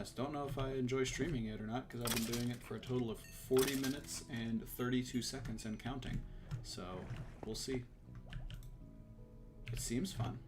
honest. Don't know if I enjoy streaming it or not, because I've been doing it for a total of 40 minutes and 32 seconds and counting. So, we'll see. It seems fun.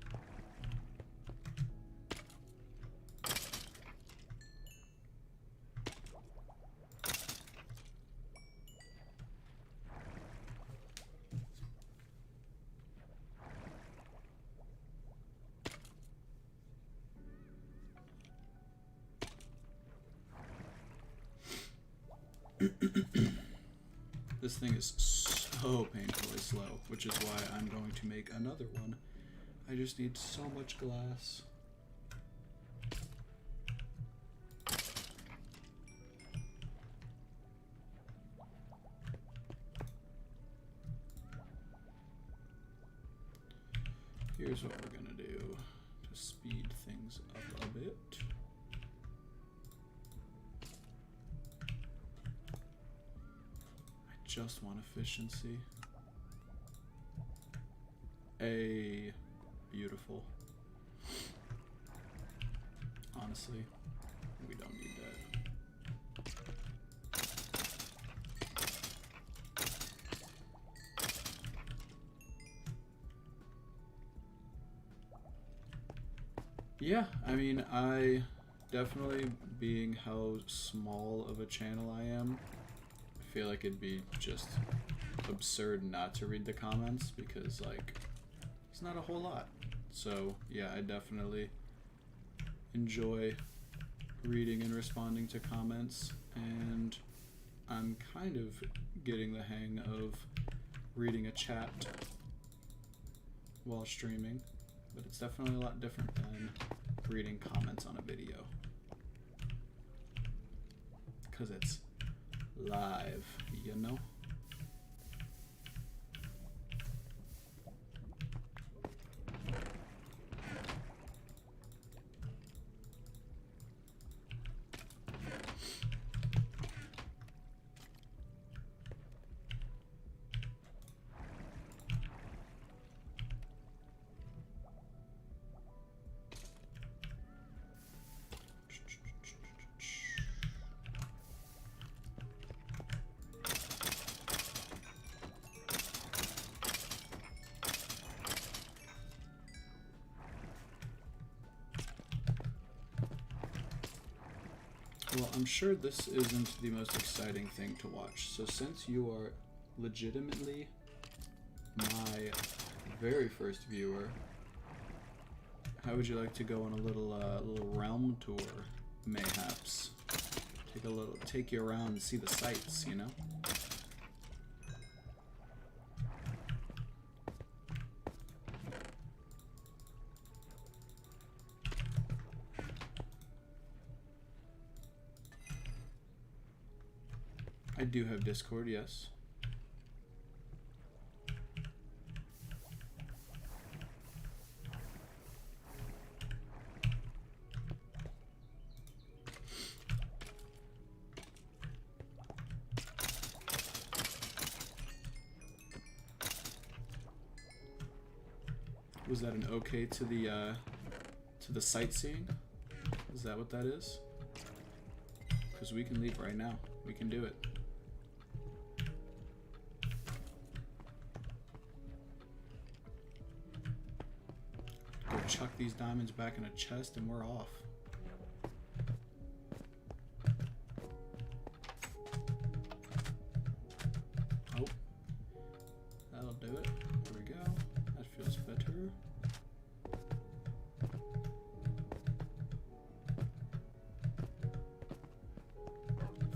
This thing is so painfully slow, which is why I'm going to make another one. I just need so much glass. Here's what we're gonna do to speed things up a bit. Just want efficiency. Beautiful. Honestly, we don't need that. Yeah, I mean, I definitely, being how small of a channel I am, I feel like it'd be just absurd not to read the comments, because like it's not a whole lot. So yeah, I definitely enjoy reading and responding to comments, and I'm kind of getting the hang of reading a chat while streaming, but it's definitely a lot different than reading comments on a video, because it's live, you know? Well, I'm sure this isn't the most exciting thing to watch, so since you are legitimately my very first viewer, how would you like to go on a little realm tour, mayhaps? Take you around and see the sights, you know? I do have Discord, yes. Was that an okay to the sightseeing? Is that what that is? Because we can leave right now. We can do it. Go chuck these diamonds back in a chest and we're off. Oh, that'll do it. There we go. That feels better.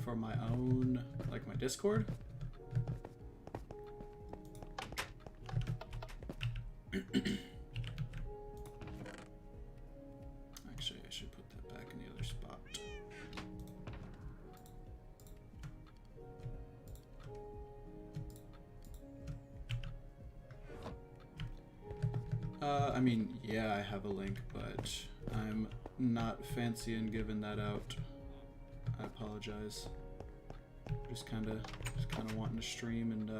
For my own, like my Discord? Actually, I should put that back in the other spot. I mean, yeah, I have a link, but I'm not fancy in giving that out. I apologize. Just kind of wanting to stream and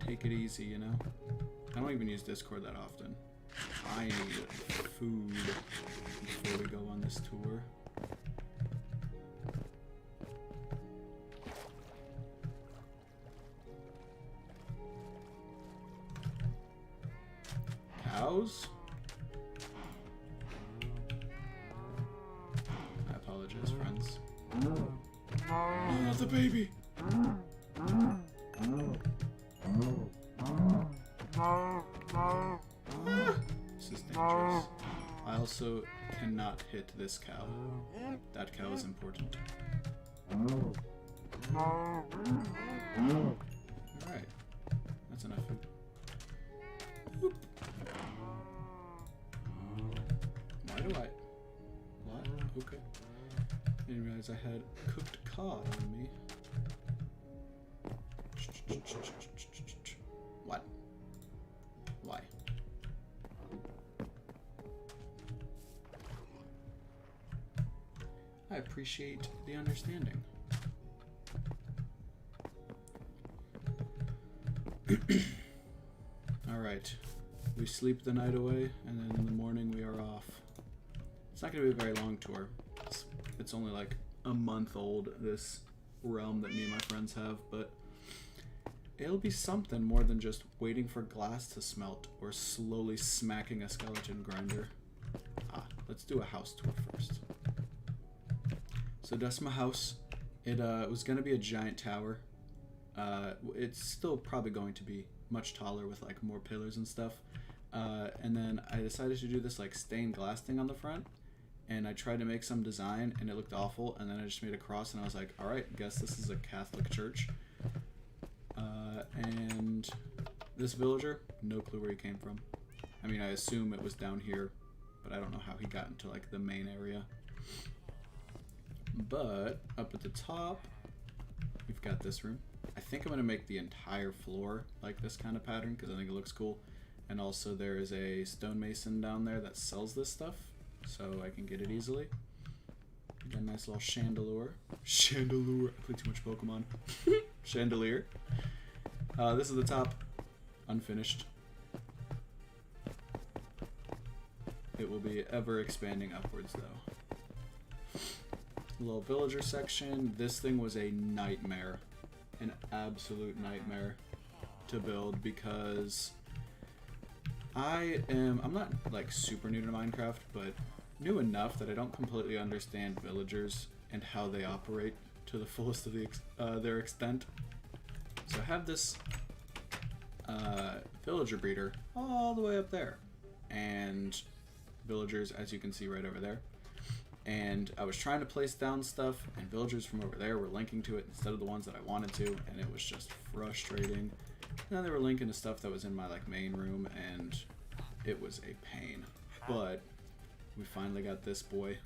take it easy, you know. I don't even use Discord that often. I need food before we go on this tour. cows. I apologize, friends. No, not the baby. This is dangerous. I also cannot hit this cow. That cow is important. Alright. That's enough food. Whoop. Why do I... What? Okay. Didn't realize I had cooked cod on me. What? Why? I appreciate the understanding. Alright. We sleep the night away, and then in the morning we are off. It's not going to be a very long tour. It's only like a month old, this realm that me and my friends have, but it'll be something more than just waiting for glass to smelt or slowly smacking a skeleton grinder. Let's do a house tour first. So that's my house. It was going to be a giant tower. It's still probably going to be much taller with like more pillars and stuff. And then I decided to do this like stained glass thing on the front. And I tried to make some design and it looked awful. And then I just made a cross and I was like, alright, guess this is a Catholic church. And this villager, no clue where he came from. I mean, I assume it was down here, but I don't know how he got into like the main area. But up at the top, we've got this room. I think I'm going to make the entire floor like this kind of pattern because I think it looks cool. And also there is a stonemason down there that sells this stuff, so I can get it easily. Got a nice little chandelier. Chandelier. I play too much Pokemon. Chandelier. This is the top. Unfinished. It will be ever expanding upwards though. Little villager section. This thing was a nightmare. An absolute nightmare to build because I'm not like super new to Minecraft, but new enough that I don't completely understand villagers and how they operate to the fullest of their extent. So I have this villager breeder all the way up there, and villagers, as you can see right over there. And I was trying to place down stuff, and villagers from over there were linking to it instead of the ones that I wanted to, and it was just frustrating. And then they were linking to stuff that was in my like main room, and it was a pain. But we finally got this boy,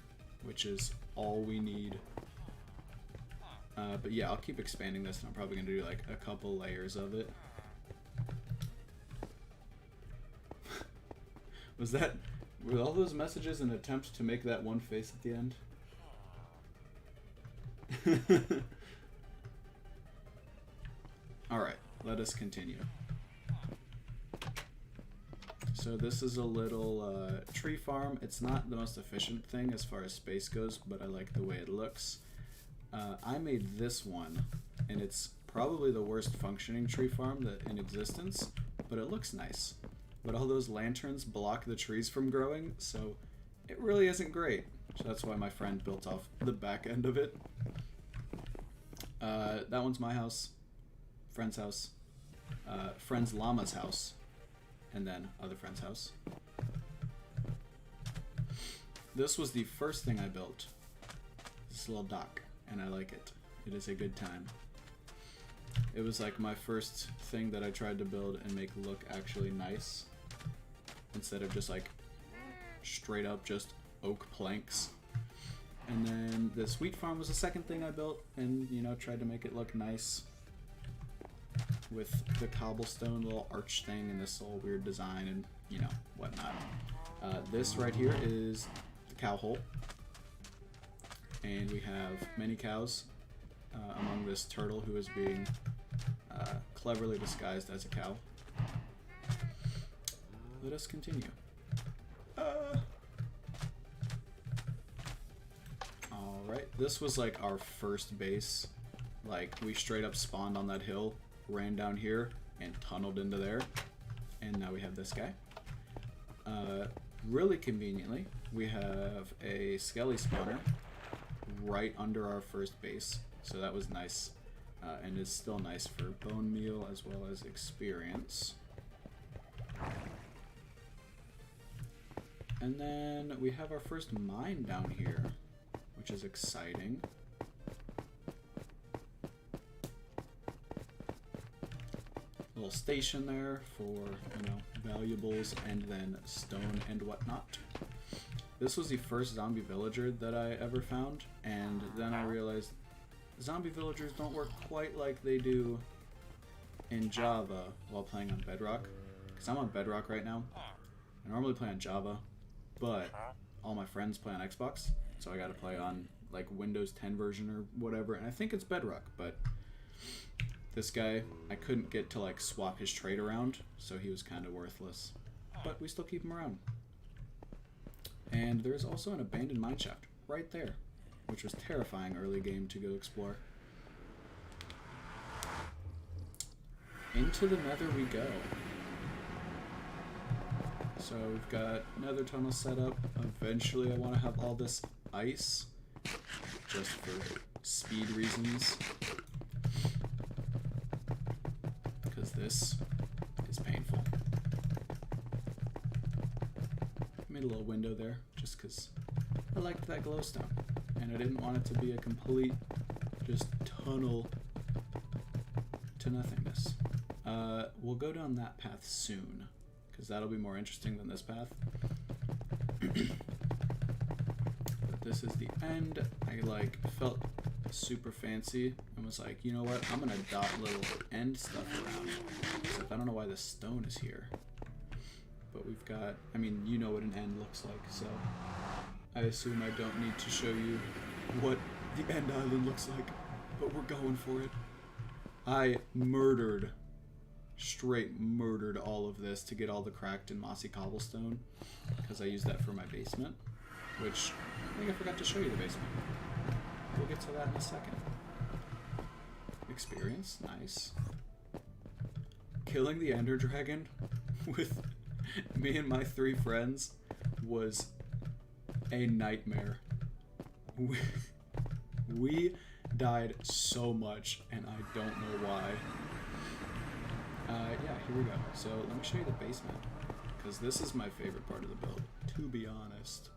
which is all we need. But yeah, I'll keep expanding this, and I'm probably going to do like a couple layers of it. Were all those messages an attempt to make that one face at the end? Alright, let us continue. So this is a little tree farm. It's not the most efficient thing as far as space goes, but I like the way it looks. I made this one, and it's probably the worst functioning tree farm in existence, but it looks nice. But all those lanterns block the trees from growing, so it really isn't great. So that's why my friend built off the back end of it. That one's my house, friend's house, friend's llama's house, and then other friend's house. This was the first thing I built. This little dock, and I like it. It is a good time. It was like my first thing that I tried to build and make look actually nice, instead of just like straight up just oak planks. And then this wheat farm was the second thing I built, and you know, tried to make it look nice with the cobblestone little arch thing and this little weird design and you know whatnot. This right here is the cow hole, and we have many cows among this turtle who is being cleverly disguised as a cow. Let us continue. Alright, this was like our first base. Like, we straight up spawned on that hill, ran down here, and tunneled into there. And now we have this guy. Really conveniently, we have a Skelly spawner right under our first base, so that was nice, and is still nice for bone meal as well as experience. And then we have our first mine down here, which is exciting. Little station there for, you know, valuables and then stone and whatnot. This was the first zombie villager that I ever found, and then I realized zombie villagers don't work quite like they do in Java while playing on Bedrock. Because I'm on Bedrock right now. I normally play on Java, but all my friends play on Xbox, so I gotta play on like Windows 10 version or whatever, and I think it's Bedrock, but this guy, I couldn't get to like swap his trade around, so he was kind of worthless. But we still keep him around. And there's also an abandoned mineshaft right there, which was terrifying early game to go explore. Into the nether we go. So we've got nether tunnel set up. Eventually I want to have all this ice, just for speed reasons. Because this is painful. Made a little window there, just because I liked that glowstone. And I didn't want it to be a complete, just tunnel to nothingness. We'll go down that path soon, because that'll be more interesting than this path. But this is the end. I like felt super fancy and was like, you know what, I'm gonna dot little end stuff around. Except I don't know why this stone is here. But we've got, I mean, you know what an end looks like, so I assume I don't need to show you what the end island looks like, but we're going for it. I straight murdered all of this to get all the cracked and mossy cobblestone, because I used that for my basement, which I think I forgot to show you the basement. We'll get to that in a second. Experience, nice. Killing the Ender Dragon with me and my 3 friends was a nightmare. We died so much, and I don't know why. Yeah, here we go. So let me show you the basement, because this is my favorite part of the build, to be honest.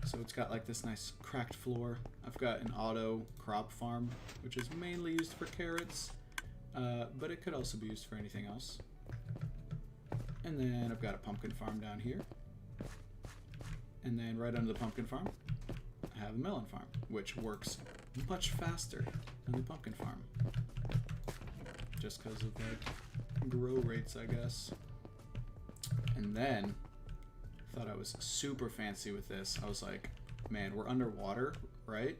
So it's got like this nice cracked floor. I've got an auto crop farm, which is mainly used for carrots, but it could also be used for anything else. And then I've got a pumpkin farm down here. And then right under the pumpkin farm, I have a melon farm, which works much faster than the pumpkin farm. Just because of like grow rates, I guess. And then thought I was super fancy with this. I was like, man, we're underwater, right?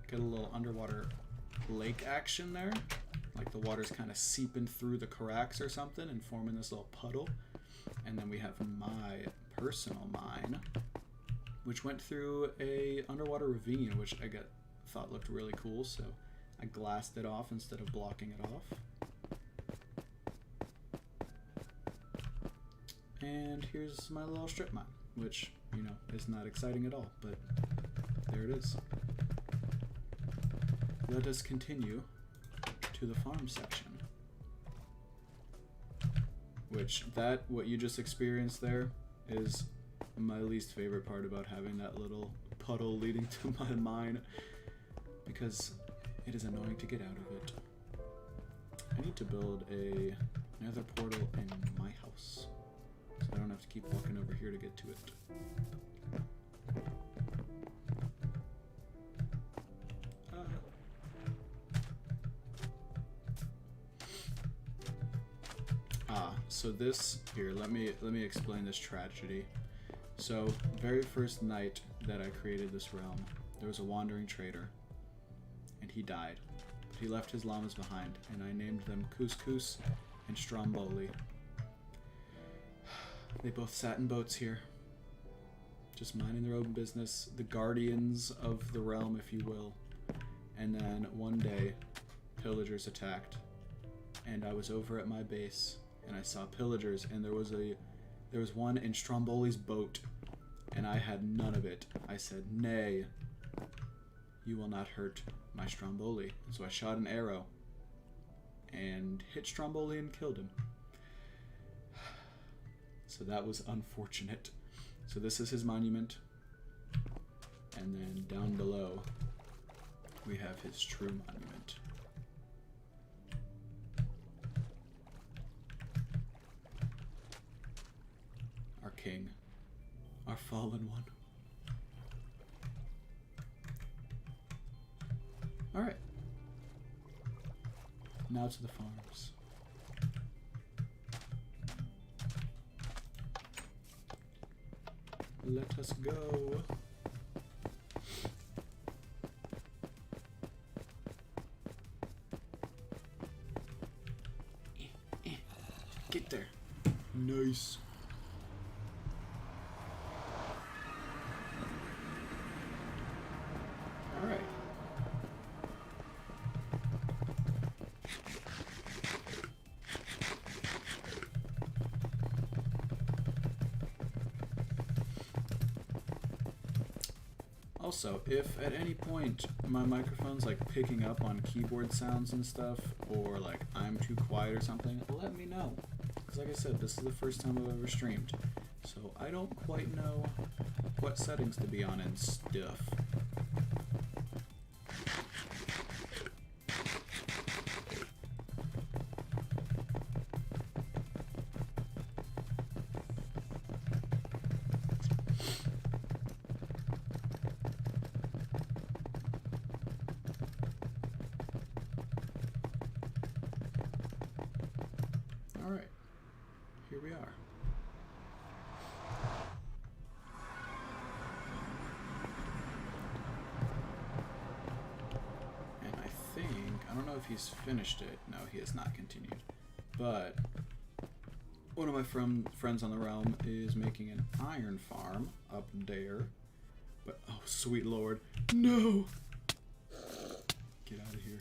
Get a little underwater lake action there. Like the water's kind of seeping through the cracks or something and forming this little puddle. And then we have my personal mine, which went through a underwater ravine, which I thought looked really cool, so I glassed it off instead of blocking it off. And here's my little strip mine, which, you know, is not exciting at all, but there it is. Let us continue to the farm section. Which, what you just experienced there, is my least favorite part about having that little puddle leading to my mine, because it is annoying to get out of it. I need to build a nether portal in my house, so I don't have to keep walking over here to get to it. So this here, let me explain this tragedy. So, very first night that I created this realm, there was a wandering trader, and he died. But he left his llamas behind, and I named them Couscous and Stromboli. They both sat in boats here, just minding their own business, the guardians of the realm, if you will. And then one day, pillagers attacked, and I was over at my base, and I saw pillagers, and there was a There was one in Stromboli's boat, and I had none of it. I said, nay, you will not hurt my Stromboli. And so I shot an arrow and hit Stromboli and killed him. So that was unfortunate. So this is his monument. And then down below, we have his true monument. Our king. Our fallen one. Alright. Now to the farms. Let us go. Get there. Nice. All right. Also, if at any point my microphone's like picking up on keyboard sounds and stuff, or like I'm too quiet or something, let me know. Because like I said, this is the first time I've ever streamed, so I don't quite know what settings to be on and stuff. Alright, here we are. And I think, I don't know if he's finished it. No, he has not continued. But one of my friends on the realm is making an iron farm up there. But, oh, sweet lord. No! Get out of here.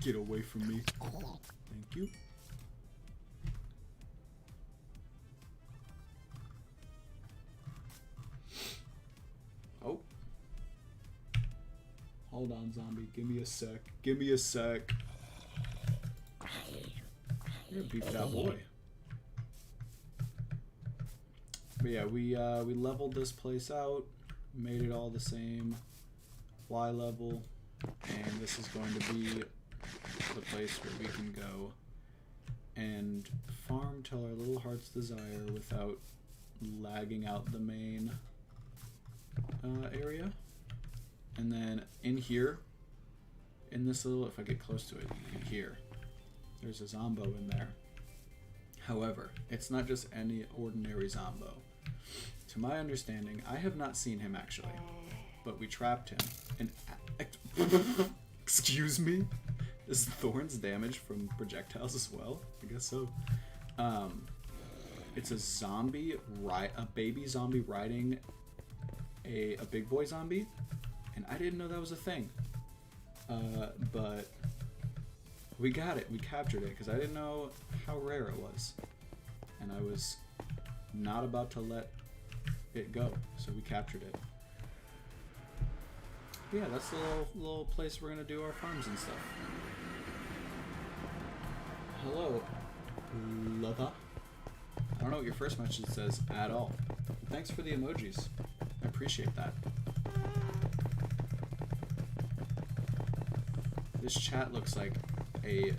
Get away from me. Thank you. Oh. Hold on, zombie. Give me a sec. Give me a sec. You're a beefed out boy. But yeah, we leveled this place out, made it all the same Y level, and this is going to be the place where we can go and farm till our little heart's desire without lagging out the main area. And then in here, in this little, if I get close to it, you can hear there's a zombo in there. However, it's not just any ordinary zombo. To my understanding, I have not seen him actually, but we trapped him. And excuse me, is Thorns damage from projectiles as well? I guess so. It's a zombie, a baby zombie riding a big boy zombie, and I didn't know that was a thing. But we got it. We captured it because I didn't know how rare it was, and I was not about to let it go, so we captured it. But yeah, that's the little place we're gonna do our farms and stuff. Hello, Lava. I don't know what your first message says at all. Thanks for the emojis. I appreciate that. This chat looks like a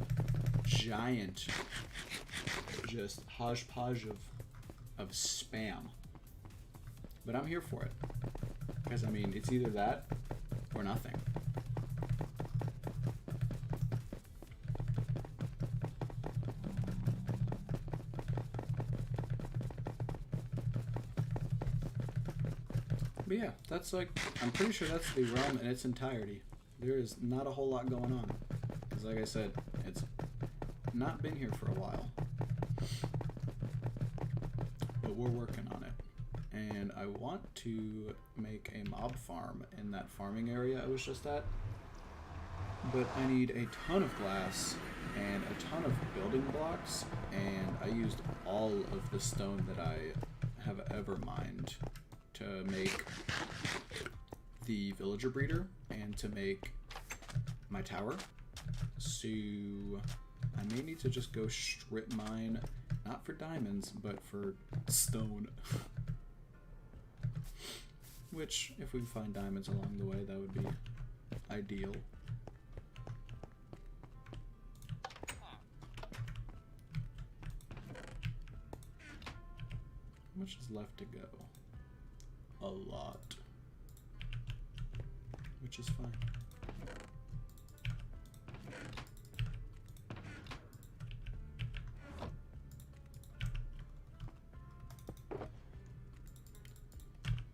giant, just hodgepodge of spam. But I'm here for it. Because, I mean, it's either that or nothing. But yeah, that's like, I'm pretty sure that's the realm in its entirety. There is not a whole lot going on. Because like I said, it's not been here for a while. But we're working on it. And I want to make a mob farm in that farming area I was just at. But I need a ton of glass and a ton of building blocks. And I used all of the stone that I have ever mined to make the villager breeder and to make my tower. So I may need to just go strip mine, not for diamonds, but for stone. Which, if we find diamonds along the way, that would be ideal. How much is left to go? A lot. Which is fine.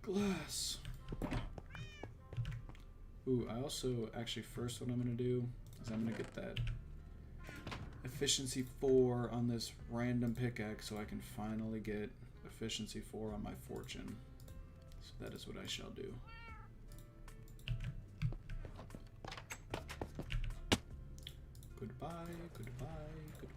Glass. Ooh, I also, actually, first what I'm going to do is I'm going to get that efficiency 4 on this random pickaxe so I can finally get efficiency 4 on my fortune. So that is what I shall do. Goodbye, goodbye, goodbye.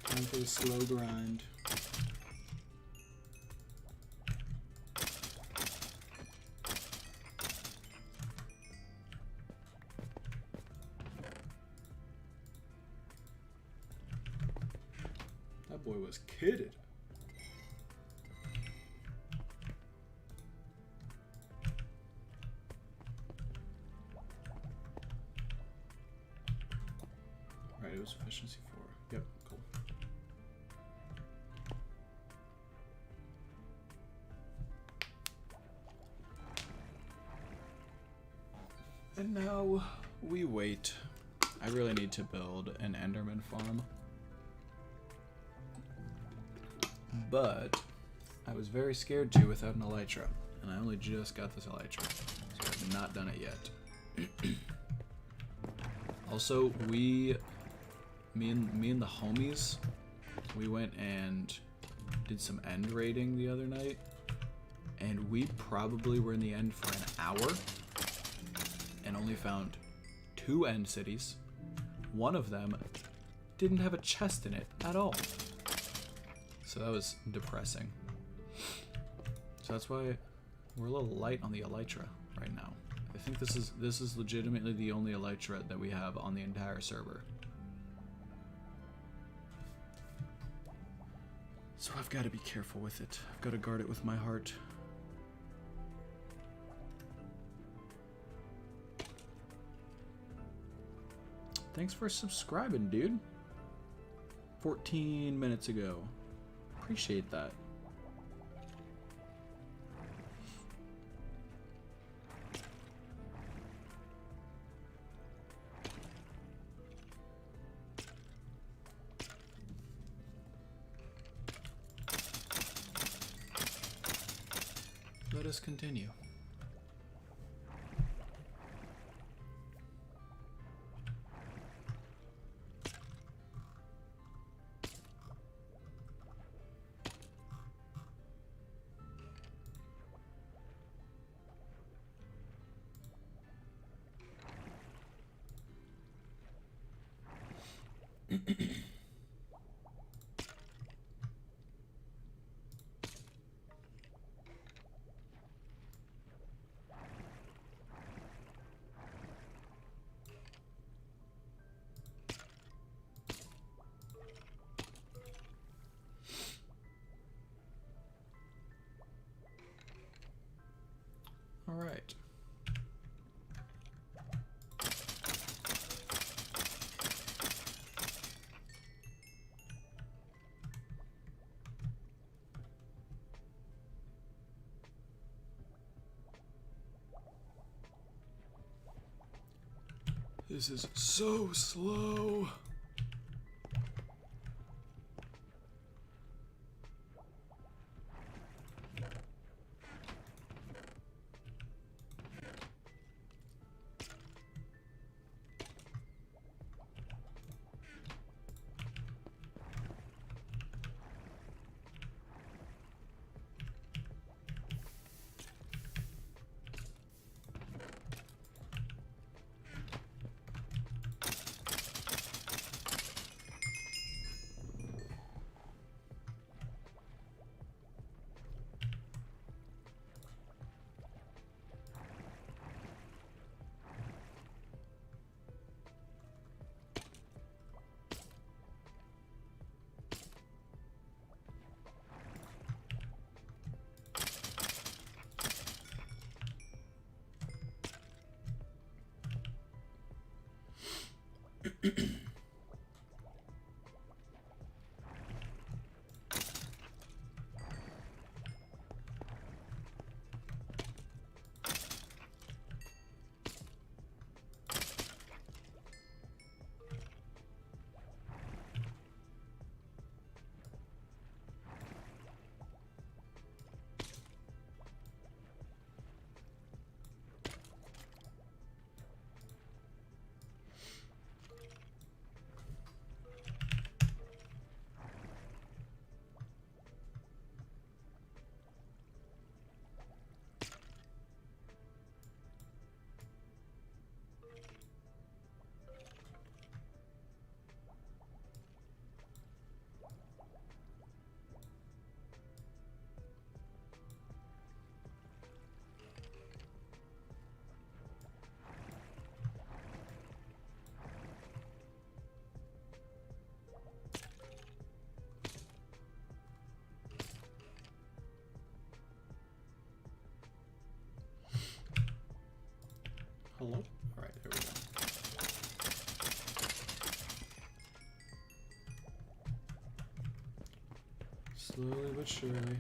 Time for the slow grind. That boy was kidded. Right, it was efficiency 4. Yep, cool. And now we wait. I really need to build an Enderman farm. But I was very scared to without an elytra, and I only just got this elytra, so I've not done it yet. Also, me and the homies, we went and did some end raiding the other night, and we probably were in the end for an hour, and only found 2 end cities. One of them didn't have a chest in it at all. So that was depressing. So that's why we're a little light on the elytra right now. I think this is legitimately the only elytra that we have on the entire server. So I've got to be careful with it. I've got to guard it with my heart. Thanks for subscribing, dude. 14 minutes ago. Appreciate that. Let us continue. All right. This is so slow. Hello? Alright, there we go. Slowly but surely.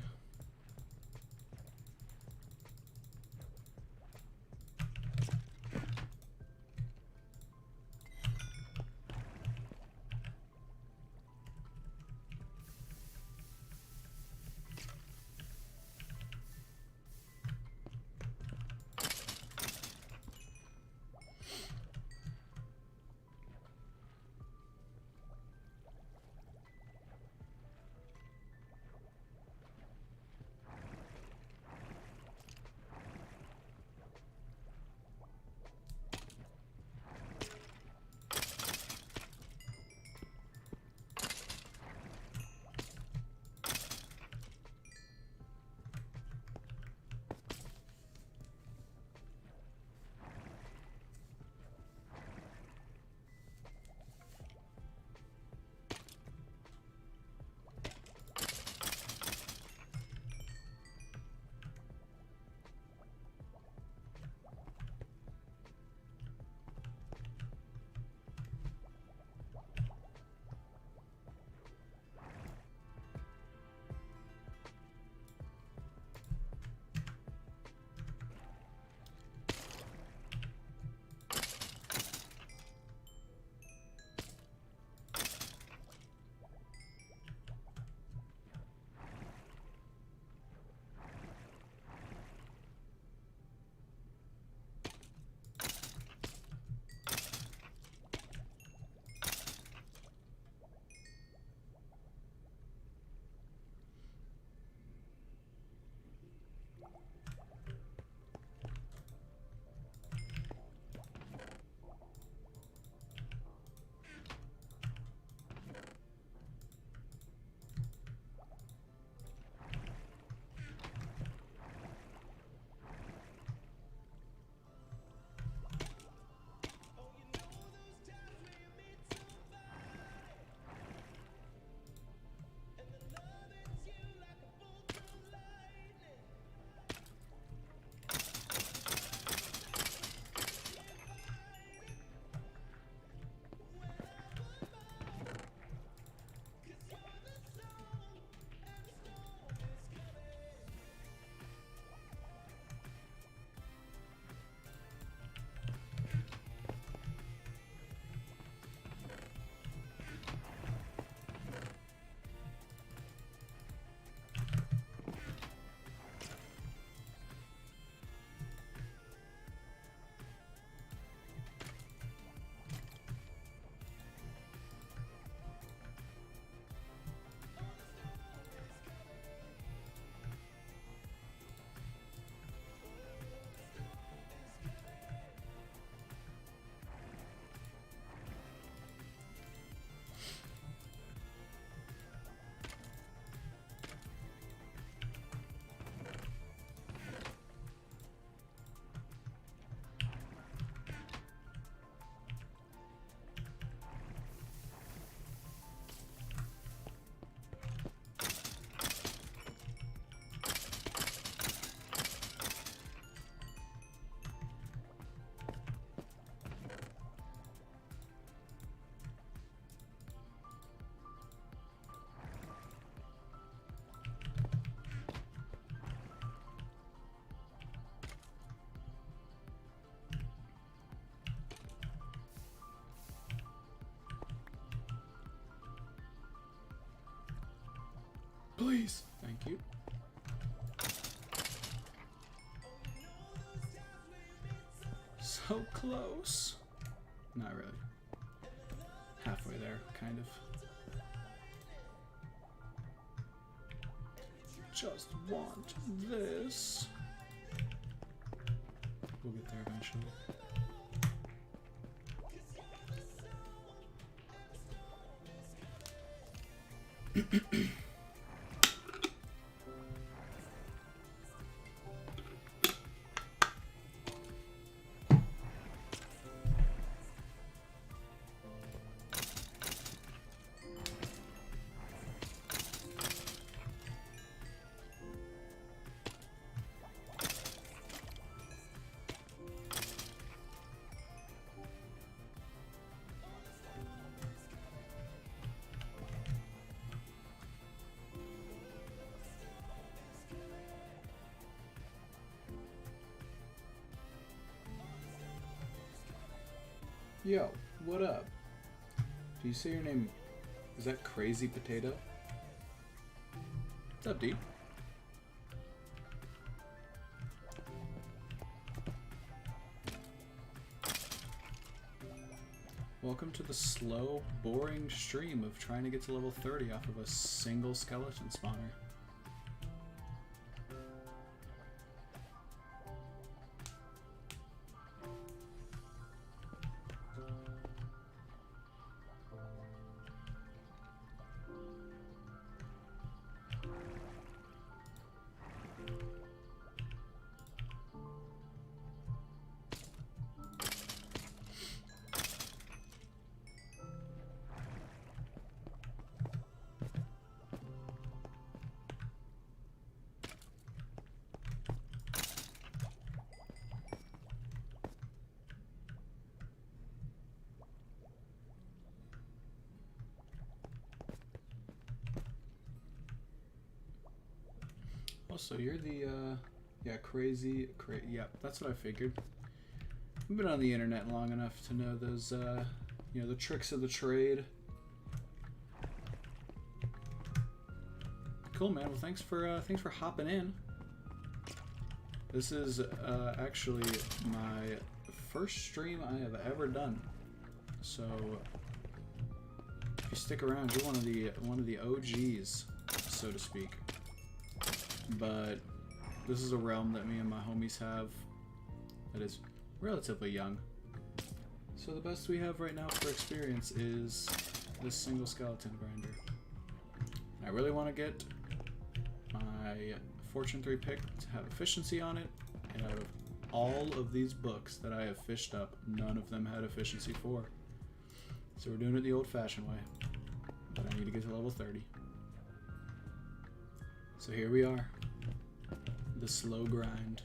Please. Thank you. So close. Not really. Halfway there, kind of. Just want this. We'll get there eventually. Yo, what up? Do you say your name? Is that Crazy Potato? What's up, D? Welcome to the slow, boring stream of trying to get to level 30 off of a single skeleton spawner. So you're the, yeah, yep, that's what I figured. I've been on the internet long enough to know those, you know, the tricks of the trade. Cool, man. Well, thanks for hopping in. This is, actually my first stream I have ever done. So, if you stick around, you're one of the OGs, so to speak. But this is a realm that me and my homies have that is relatively young. So the best we have right now for experience is this single skeleton grinder. I really want to get my Fortune 3 pick to have efficiency on it, and out of all of these books that I have fished up, none of them had efficiency 4. So we're doing it the old-fashioned way, but I need to get to level 30. So here we are. The slow grind.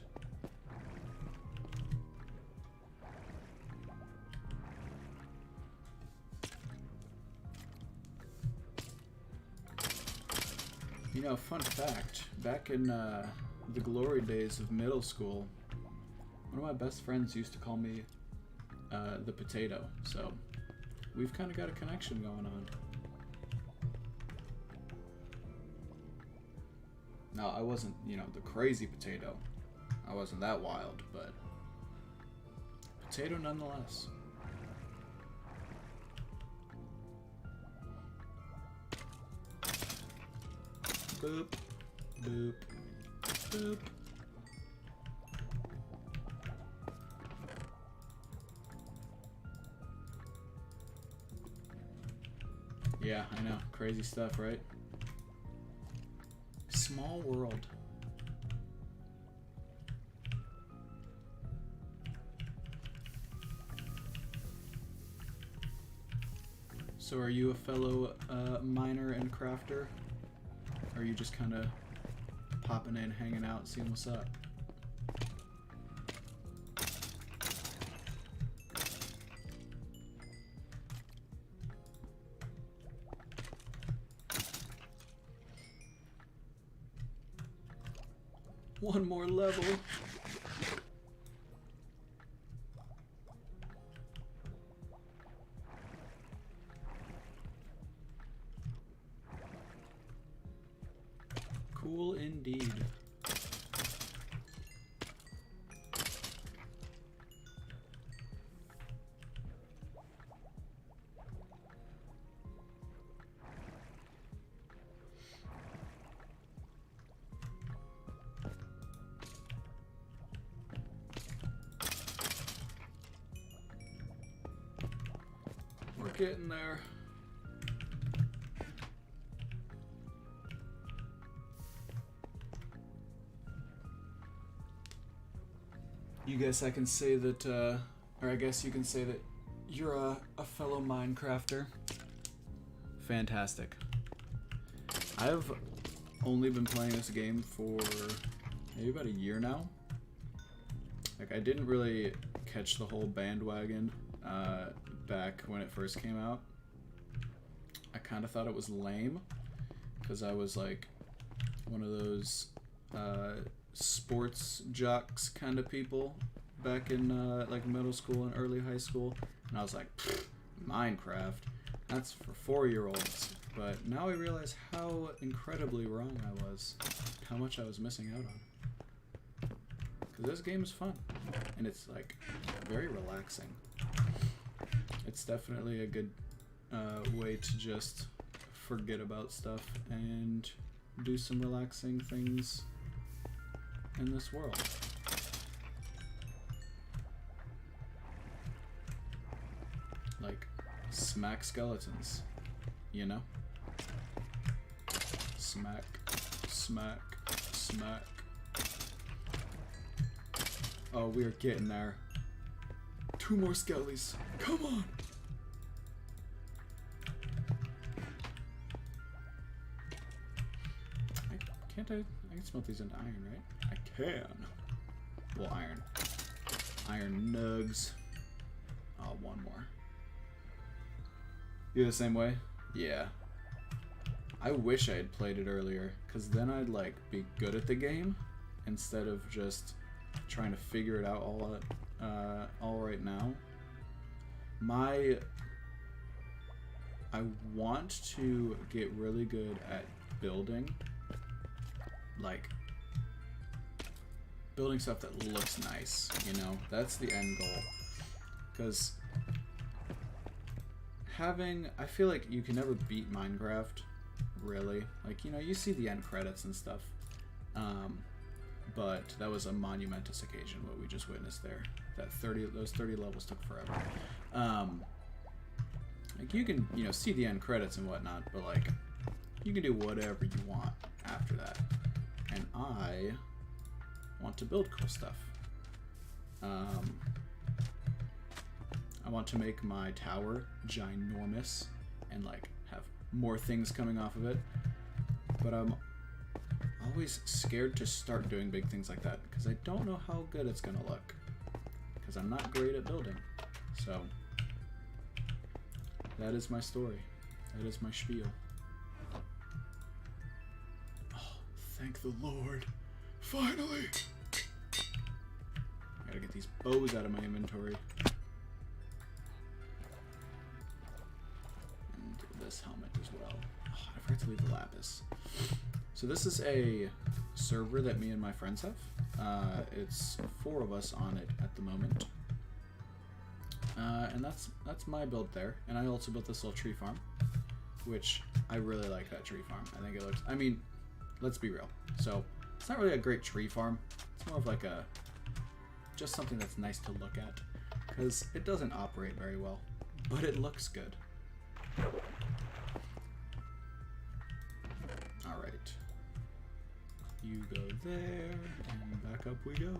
You know, fun fact, back in the glory days of middle school, one of my best friends used to call me the potato, so we've kind of got a connection going on. No, I wasn't, you know, the crazy potato. I wasn't that wild, but potato nonetheless. Boop, boop, boop. Yeah, I know. Crazy stuff, right? Small world. So are you a fellow miner and crafter? Or are you just kind of popping in, hanging out, seeing what's up? One more level. Cool indeed. We're getting there. You guess I can say that, or I guess you can say that you're a fellow Minecrafter. Fantastic. I've only been playing this game for maybe about a year now. Like, I didn't really catch the whole bandwagon back when it first came out. I kind of thought it was lame because I was like one of those sports jocks kind of people back in like middle school and early high school, and I was like, Minecraft, that's for 4-year-olds. But now I realize how incredibly wrong I was, how much I was missing out on. Because this game is fun, and it's like very relaxing. It's definitely a good way to just forget about stuff and do some relaxing things in this world. Like, smack skeletons, you know? Smack, smack, smack. Oh, we're getting there. 2 more skellies. Come on! I can smelt these into iron, right? I can. Well, iron. Iron nugs. Oh, 1 more. You're the same way? Yeah. I wish I had played it earlier, because then I'd, like, be good at the game, instead of just trying to figure it out all right now. I want to get really good at building. Like, building stuff that looks nice, you know? That's the end goal. Because I feel like you can never beat Minecraft, really. Like, you know, you see the end credits and stuff. But that was a monumentous occasion, what we just witnessed there. Those 30 levels took forever. Like, you can, you know, see the end credits and whatnot, but, like, you can do whatever you want after that. And I want to build cool stuff. I want to make my tower ginormous and, like, have more things coming off of it. But I'm always scared to start doing big things like that because I don't know how good it's gonna look. Because I'm not great at building. So that is my story. That is my spiel. Thank the Lord. Finally! I gotta get these bows out of my inventory. And this helmet as well. Oh, I forgot to leave the lapis. So this is a server that me and my friends have. It's 4 of us on it at the moment. And that's my build there. And I also built this little tree farm, which I really like that tree farm. I think it looks, I mean, let's be real. So it's not really a great tree farm. It's more of like just something that's nice to look at because it doesn't operate very well, but it looks good. All right, you go there and back up we go.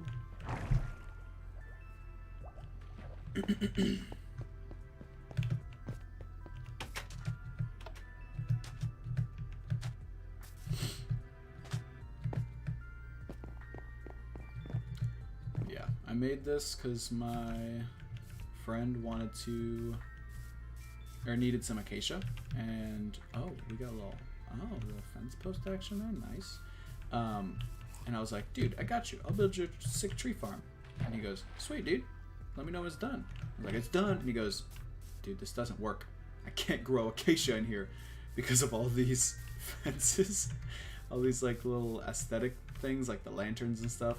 I made this because my friend wanted to, or needed some acacia, and oh, we got a little fence post action there, nice. And I was like, dude, I got you. I'll build you a sick tree farm. And he goes, sweet, dude. Let me know when it's done. I was like, it's done. And he goes, dude, this doesn't work. I can't grow acacia in here because of all these fences. all these like little aesthetic things like the lanterns and stuff.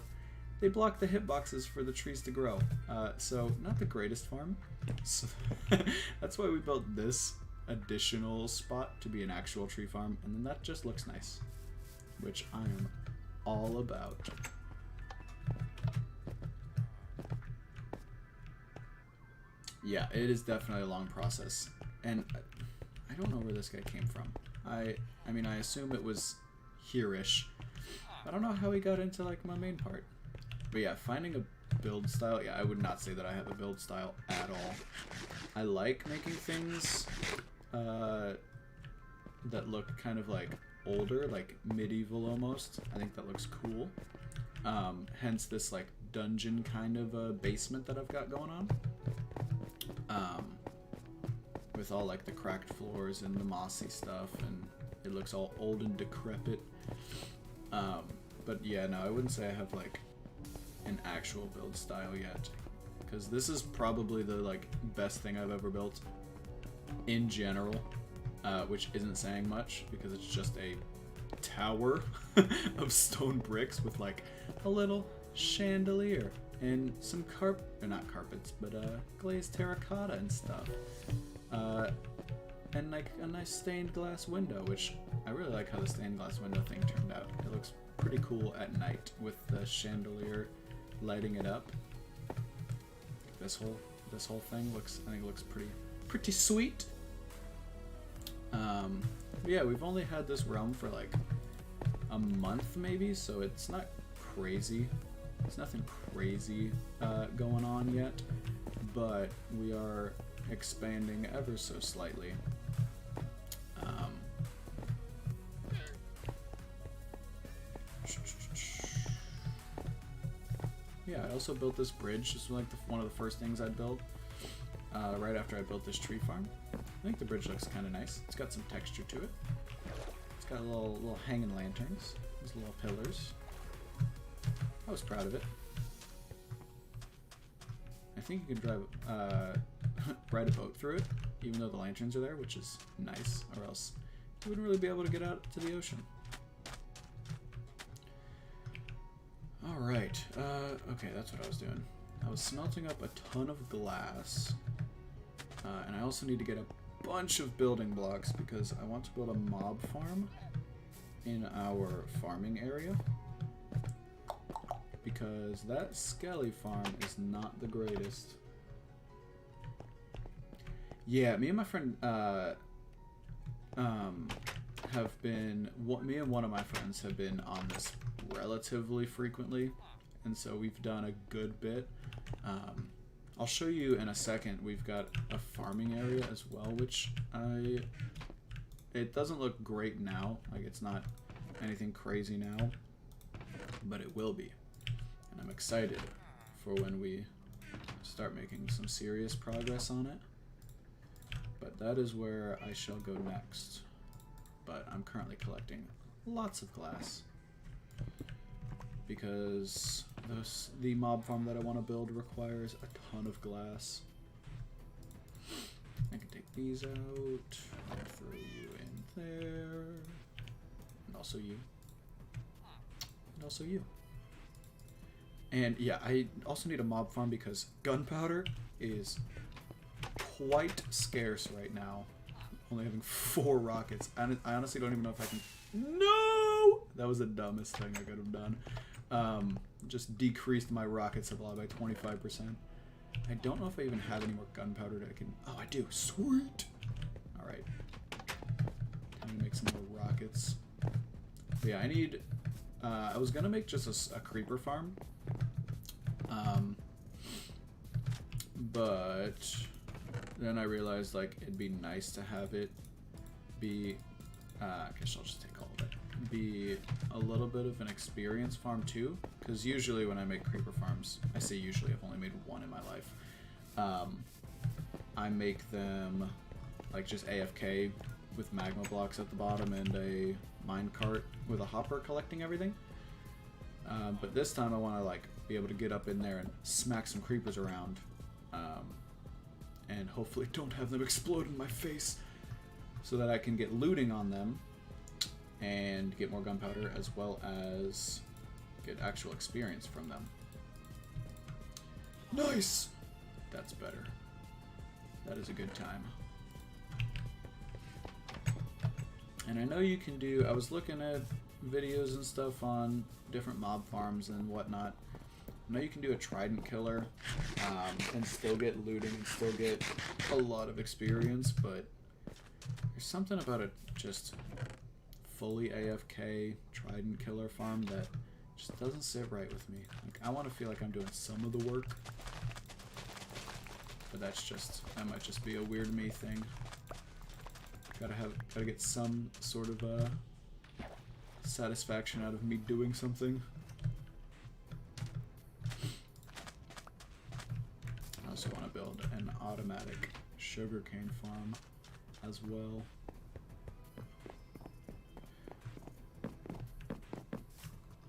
They block the hitboxes for the trees to grow. So not the greatest farm. So that's why we built this additional spot to be an actual tree farm, and then that just looks nice, which I am all about. Yeah, it is definitely a long process, and I don't know where this guy came from. I mean, I assume it was here-ish. I don't know how he got into like my main part. But yeah, finding a build style, yeah, I would not say that I have a build style at all. I like making things that look kind of like older, like medieval almost. I think that looks cool. Hence this like dungeon kind of basement that I've got going on. With all like the cracked floors and the mossy stuff, and it looks all old and decrepit. But yeah, no, I wouldn't say I have like an actual build style yet, because this is probably the like best thing I've ever built in general, which isn't saying much because it's just a tower of stone bricks with like a little chandelier and some not carpets, but glazed terracotta and stuff, and like a nice stained glass window, which I really like how the stained glass window thing turned out. It looks pretty cool at night with the chandelier lighting it up. This whole thing looks, I think it looks pretty sweet. Yeah, we've only had this realm for like a month maybe, so it's not crazy. There's nothing crazy going on yet, but we are expanding ever so slightly. Yeah, I also built this bridge. This was like one of the first things I built right after I built this tree farm. I think the bridge looks kind of nice. It's got some texture to it. It's got little hanging lanterns. These little pillars. I was proud of it. I think you can drive, ride a boat through it, even though the lanterns are there, which is nice, or else you wouldn't really be able to get out to the ocean. Alright, okay, that's what I was doing. I was smelting up a ton of glass, and I also need to get a bunch of building blocks because I want to build a mob farm in our farming area. Because that Skelly farm is not the greatest. Yeah, me and my friend have been, me and one of my friends have been on this relatively frequently, and so we've done a good bit. I'll show you in a second. We've got a farming area as well, which it doesn't look great now, like it's not anything crazy now, but it will be. And I'm excited for when we start making some serious progress on it. But that is where I shall go next. But I'm currently collecting lots of glass because the mob farm that I want to build requires a ton of glass. I can take these out, I'll throw you in there, and also you, and also you. And yeah, I also need a mob farm because gunpowder is quite scarce right now. Only having 4 rockets. I honestly don't even know if I can... No! That was the dumbest thing I could have done. Just decreased my rocket supply by 25%. I don't know if I even have any more gunpowder that I can... Oh, I do. Sweet! Alright. Time to make some more rockets. But yeah, I need... I was gonna make just a creeper farm. But then I realized like it'd be nice to have it be I guess I'll just take all of it, be a little bit of an experience farm too, because usually when I make creeper farms, I say usually, I've only made one in my life, I make them like just AFK with magma blocks at the bottom and a mine cart with a hopper collecting everything. But this time I want to like be able to get up in there and smack some creepers around, and hopefully don't have them explode in my face, so that I can get looting on them and get more gunpowder, as well as get actual experience from them. Nice! That's better. That is a good time. And I know you can do, I was looking at videos and stuff on different mob farms and whatnot. I know you can do a trident killer and still get looting and still get a lot of experience, but there's something about a just fully AFK trident killer farm that just doesn't sit right with me. Like, I want to feel like I'm doing some of the work, but that might just be a weird me thing. Gotta get some sort of satisfaction out of me doing something. I also want to build an automatic sugarcane farm as well.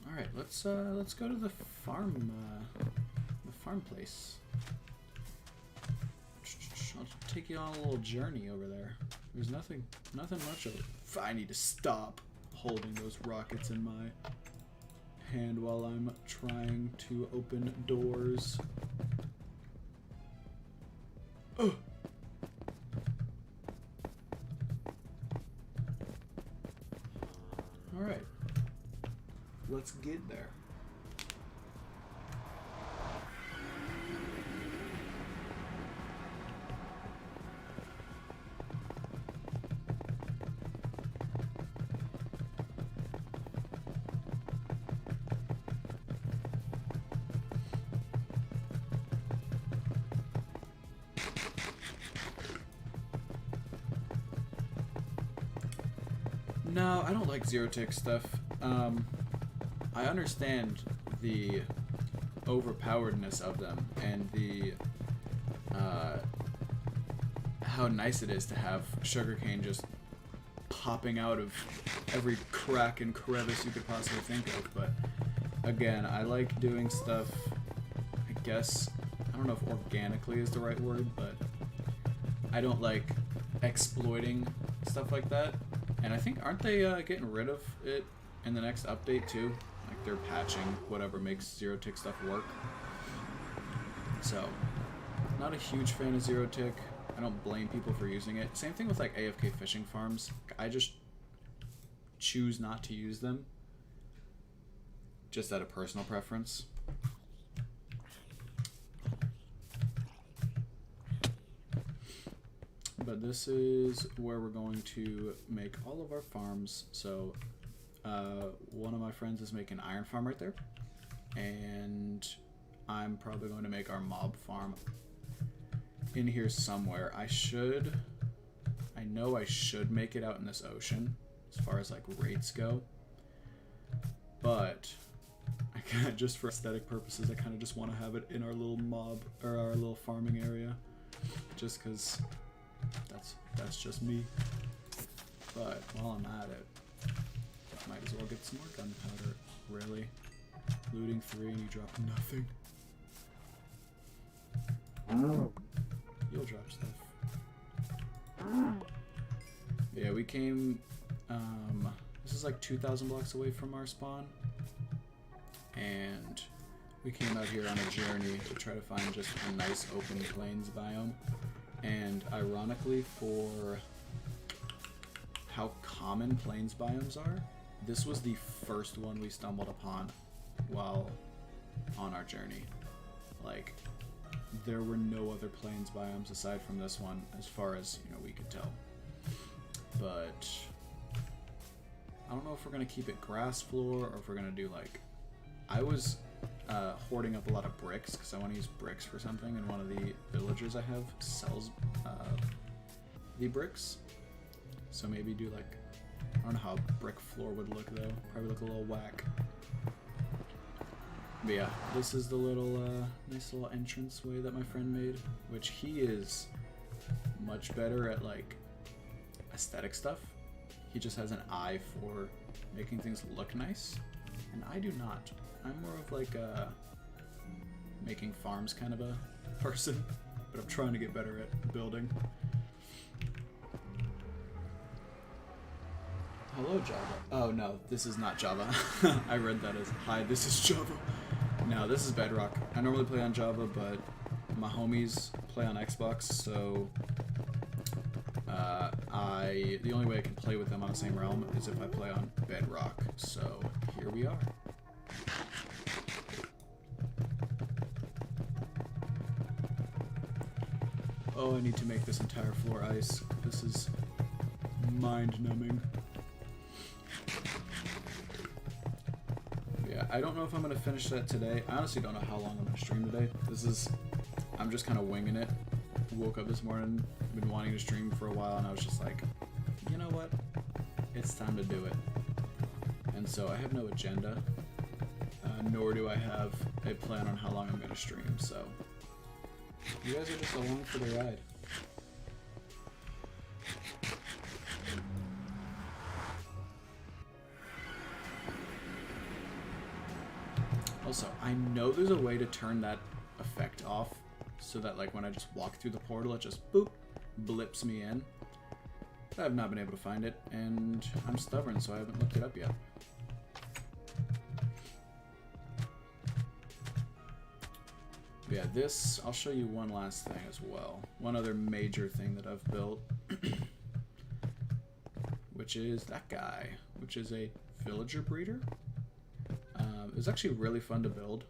All right, let's go to the farm place. I'll take you on a little journey over there. There's nothing much of it. I need to stop holding those rockets in my hand while I'm trying to open doors. Ugh. All right, let's get there. No, I don't like zero-tick stuff. I understand the overpoweredness of them and the how nice it is to have sugarcane just popping out of every crack and crevice you could possibly think of. But again, I like doing stuff, I guess, I don't know if organically is the right word, but I don't like exploiting stuff like that. And I think, aren't they getting rid of it in the next update too? Like, they're patching whatever makes zero-tick stuff work. So, not a huge fan of zero-tick. I don't blame people for using it. Same thing with like AFK fishing farms. I just choose not to use them, just out of personal preference. But this is where we're going to make all of our farms. So one of my friends is making an iron farm right there, and I'm probably going to make our mob farm in here somewhere. I know I should make it out in this ocean as far as like rates go, but I kind of, just for aesthetic purposes, I kind of just want to have it in our little mob, or our little farming area, just because that's just me. But while I'm at it, might as well get some more gunpowder. Really, looting 3 and you drop nothing. You'll drop stuff. Yeah, we came. This is like 2,000 blocks away from our spawn, and we came out here on a journey to try to find just a nice open plains biome. And ironically, for how common plains biomes are, this was the first one we stumbled upon while on our journey. Like, there were no other plains biomes aside from this one, as far as, you know, we could tell. But I don't know if we're gonna keep it grass floor or if we're gonna do like, I was hoarding up a lot of bricks because I want to use bricks for something, and one of the villagers I have sells the bricks. So maybe do like, I don't know how a brick floor would look though. Probably look a little whack. But yeah, this is the little nice little entrance way that my friend made, which he is much better at like aesthetic stuff. He just has an eye for making things look nice, and I do not. I'm more of like a making farms kind of a person, but I'm trying to get better at building. Hello, Java. Oh, no, this is not Java. I read that as, hi, this is Java. No, this is Bedrock. I normally play on Java, but my homies play on Xbox, so the only way I can play with them on the same realm is if I play on Bedrock. So here we are. Oh, I need to make this entire floor ice. This is mind-numbing. Yeah, I don't know if I'm going to finish that today. I honestly don't know how long I'm going to stream today. I'm just kind of winging it. Woke up this morning, been wanting to stream for a while, and I was just like, you know what? It's time to do it. And so I have no agenda, nor do I have a plan on how long I'm going to stream, so you guys are just along for the ride. Also, I know there's a way to turn that effect off so that like when I just walk through the portal it just boop blips me in. But I've not been able to find it, and I'm stubborn, so I haven't looked it up yet. Yeah, this, I'll show you one last thing as well. One other major thing that I've built, which is that guy, which is a villager breeder. It was actually really fun to build.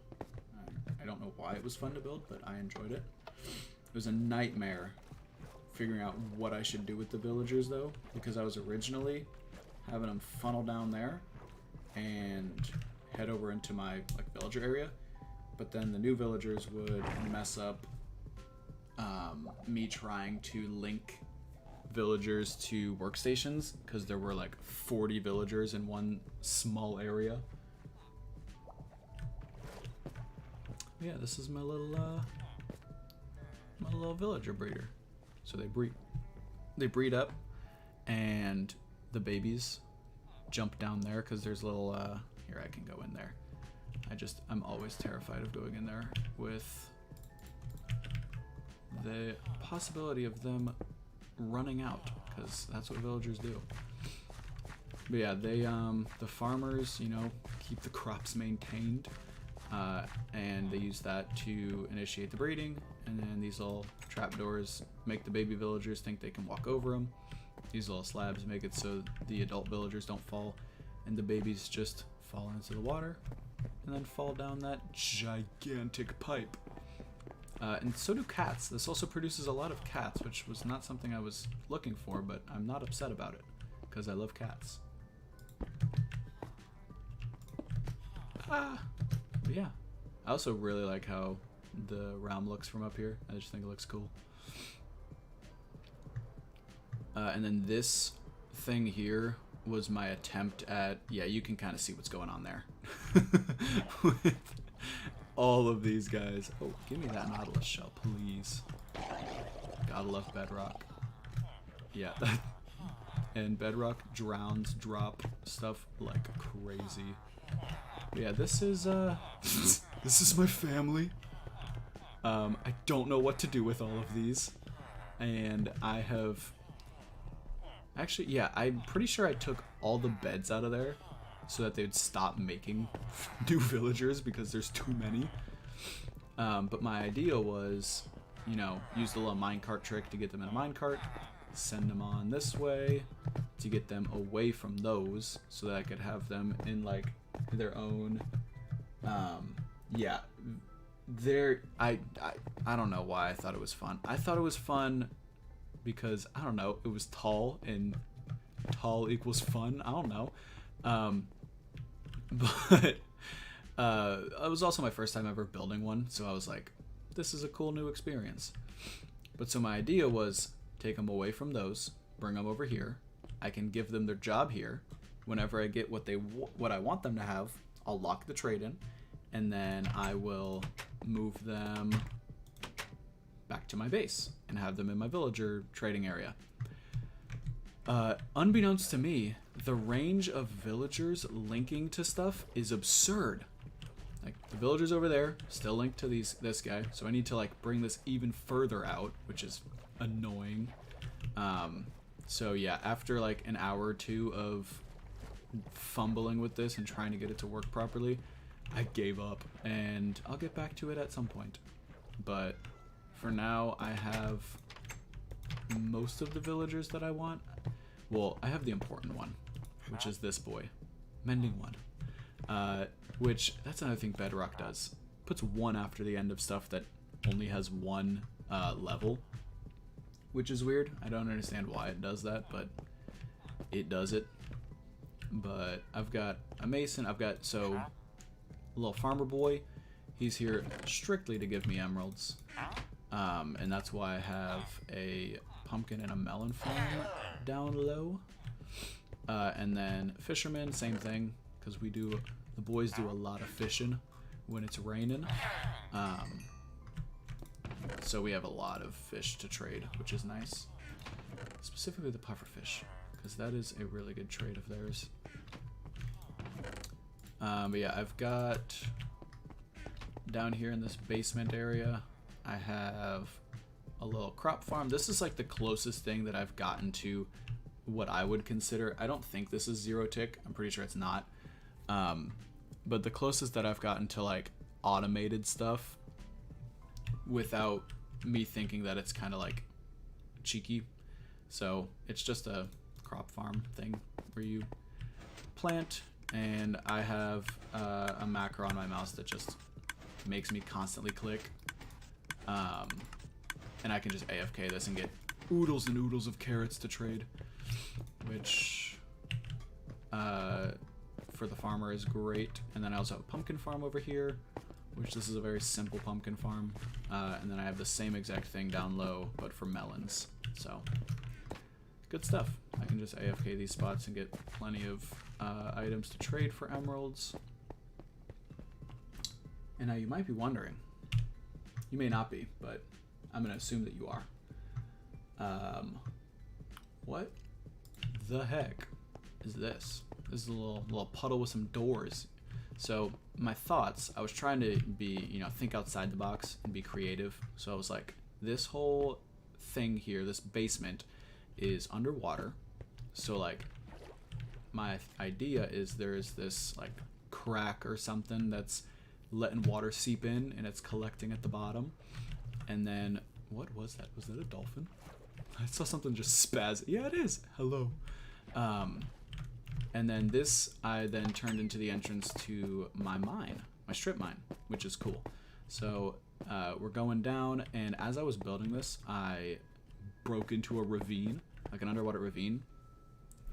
I don't know why it was fun to build, but I enjoyed it. It was a nightmare figuring out what I should do with the villagers, though, because I was originally having them funnel down there and head over into my like villager area, but then the new villagers would mess up me trying to link villagers to workstations, because there were like 40 villagers in one small area. Yeah, this is my little villager breeder. So they breed up, and the babies jump down there because there's little here I can go in there. I'm always terrified of going in there with the possibility of them running out, because that's what villagers do. But yeah, they the farmers, you know, keep the crops maintained. And they use that to initiate the breeding, and then these little trapdoors make the baby villagers think they can walk over them. These little slabs make it so the adult villagers don't fall, and the babies just fall into the water and then fall down that gigantic pipe. And so do cats. This also produces a lot of cats, which was not something I was looking for, but I'm not upset about it because I love cats. But yeah, I also really like how the realm looks from up here. I just think it looks cool. And then this thing here was my attempt at, yeah, you can kind of see what's going on there. With all of these guys. Oh, give me that Nautilus shell, please. Gotta love Bedrock. Yeah, and Bedrock drop stuff like crazy. But yeah, this is this is my family. I don't know what to do with all of these, and I have actually, yeah, I'm pretty sure I took all the beds out of there so that they'd stop making new villagers because there's too many. But my idea was, you know, use the little minecart trick to get them in a minecart, send them on this way to get them away from those so that I could have them in like their own yeah, I don't know why I thought it was fun. I thought it was fun because, I don't know, it was tall, and tall equals fun. I don't know. But it was also my first time ever building one, so I was like, this is a cool new experience. But so my idea was take them away from those, bring them over here. I can give them their job here. Whenever I get what I want them to have, I'll lock the trade in, and then I will move them back to my base and have them in my villager trading area. Unbeknownst to me, the range of villagers linking to stuff is absurd. Like, the villagers over there still linked to this guy, so I need to like bring this even further out, which is annoying. So yeah, after like an hour or two of fumbling with this and trying to get it to work properly, I gave up, and I'll get back to it at some point. But for now, I have most of the villagers that I want. Well, I have the important one, which is this boy, Mending One. Which, that's another thing Bedrock does. Puts 1 after the end of stuff that only has 1 level, which is weird. I don't understand why it does that, but it does it. But I've got a mason. I've got, so, a little farmer boy. He's here strictly to give me emeralds. And that's why I have a pumpkin and a melon farm down low. And then fisherman, same thing, because the boys do a lot of fishing when it's raining. So we have a lot of fish to trade, which is nice. Specifically the pufferfish, because that is a really good trade of theirs. But yeah, I've got down here in this basement area, I have a little crop farm. This is like the closest thing that I've gotten to what I would consider. I don't think this is 0 tick. I'm pretty sure it's not. But the closest that I've gotten to like automated stuff without me thinking that it's kind of like cheeky. So it's just a crop farm thing where you plant, and I have a macro on my mouse that just makes me constantly click. And I can just AFK this and get oodles and oodles of carrots to trade, which for the farmer is great. And then I also have a pumpkin farm over here, which this is a very simple pumpkin farm. And then I have the same exact thing down low, but for melons. So good stuff. I can just AFK these spots and get plenty of items to trade for emeralds. And now you might be wondering, you may not be, but I'm going to assume that you are. What the heck is this? This is a little puddle with some doors. So my thoughts, I was trying to be, think outside the box and be creative. So I was like, this whole thing here, this basement is underwater. So like my idea is there is this like crack or something that's letting water seep in and it's collecting at the bottom. And then, what was that? Was that a dolphin? I saw something just spaz. Yeah, it is. Hello. And then this, I then turned into the entrance to my mine, my strip mine, which is cool. So we're going down, and as I was building this, I broke into a ravine, like an underwater ravine,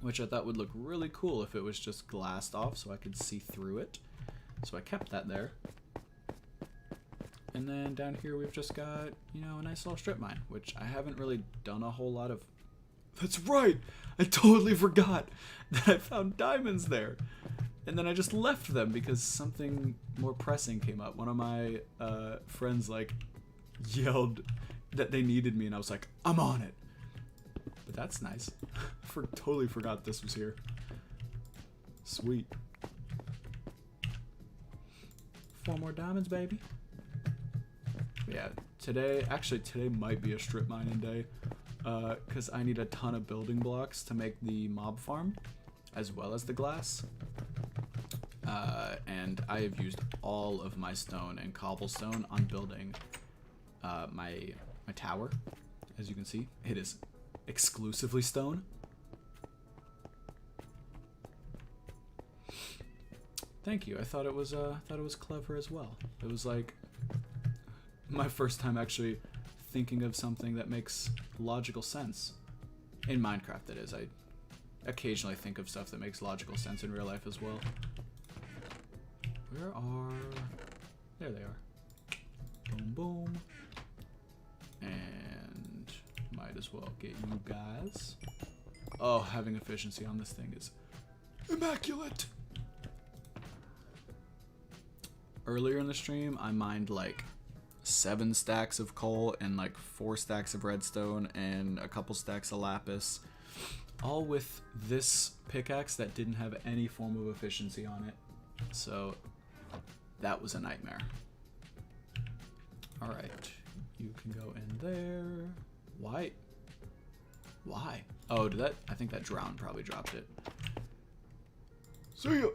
which I thought would look really cool if it was just glassed off so I could see through it. So I kept that there. And then down here we've just got, a nice little strip mine, which I haven't really done a whole lot of. That's right! I totally forgot that I found diamonds there. And then I just left them because something more pressing came up. One of my friends yelled that they needed me, and I was like, I'm on it. But that's nice. Totally forgot this was here. Sweet. 4 more diamonds, baby. Yeah, today might be a strip mining day, because I need a ton of building blocks to make the mob farm, as well as the glass. And I have used all of my stone and cobblestone on building my tower. As you can see, it is exclusively stone. Thank you. I thought it was clever as well. It was like my first time actually thinking of something that makes logical sense. In Minecraft, that is. I occasionally think of stuff that makes logical sense in real life as well. There they are. Boom, boom. And might as well get you guys. Oh, having efficiency on this thing is immaculate. Earlier in the stream, I mined 7 stacks of coal and 4 stacks of redstone and a couple stacks of lapis, all with this pickaxe that didn't have any form of efficiency on it. So that was a nightmare. All right, you can go in there. Why? Oh, I think that drown probably dropped it. See ya!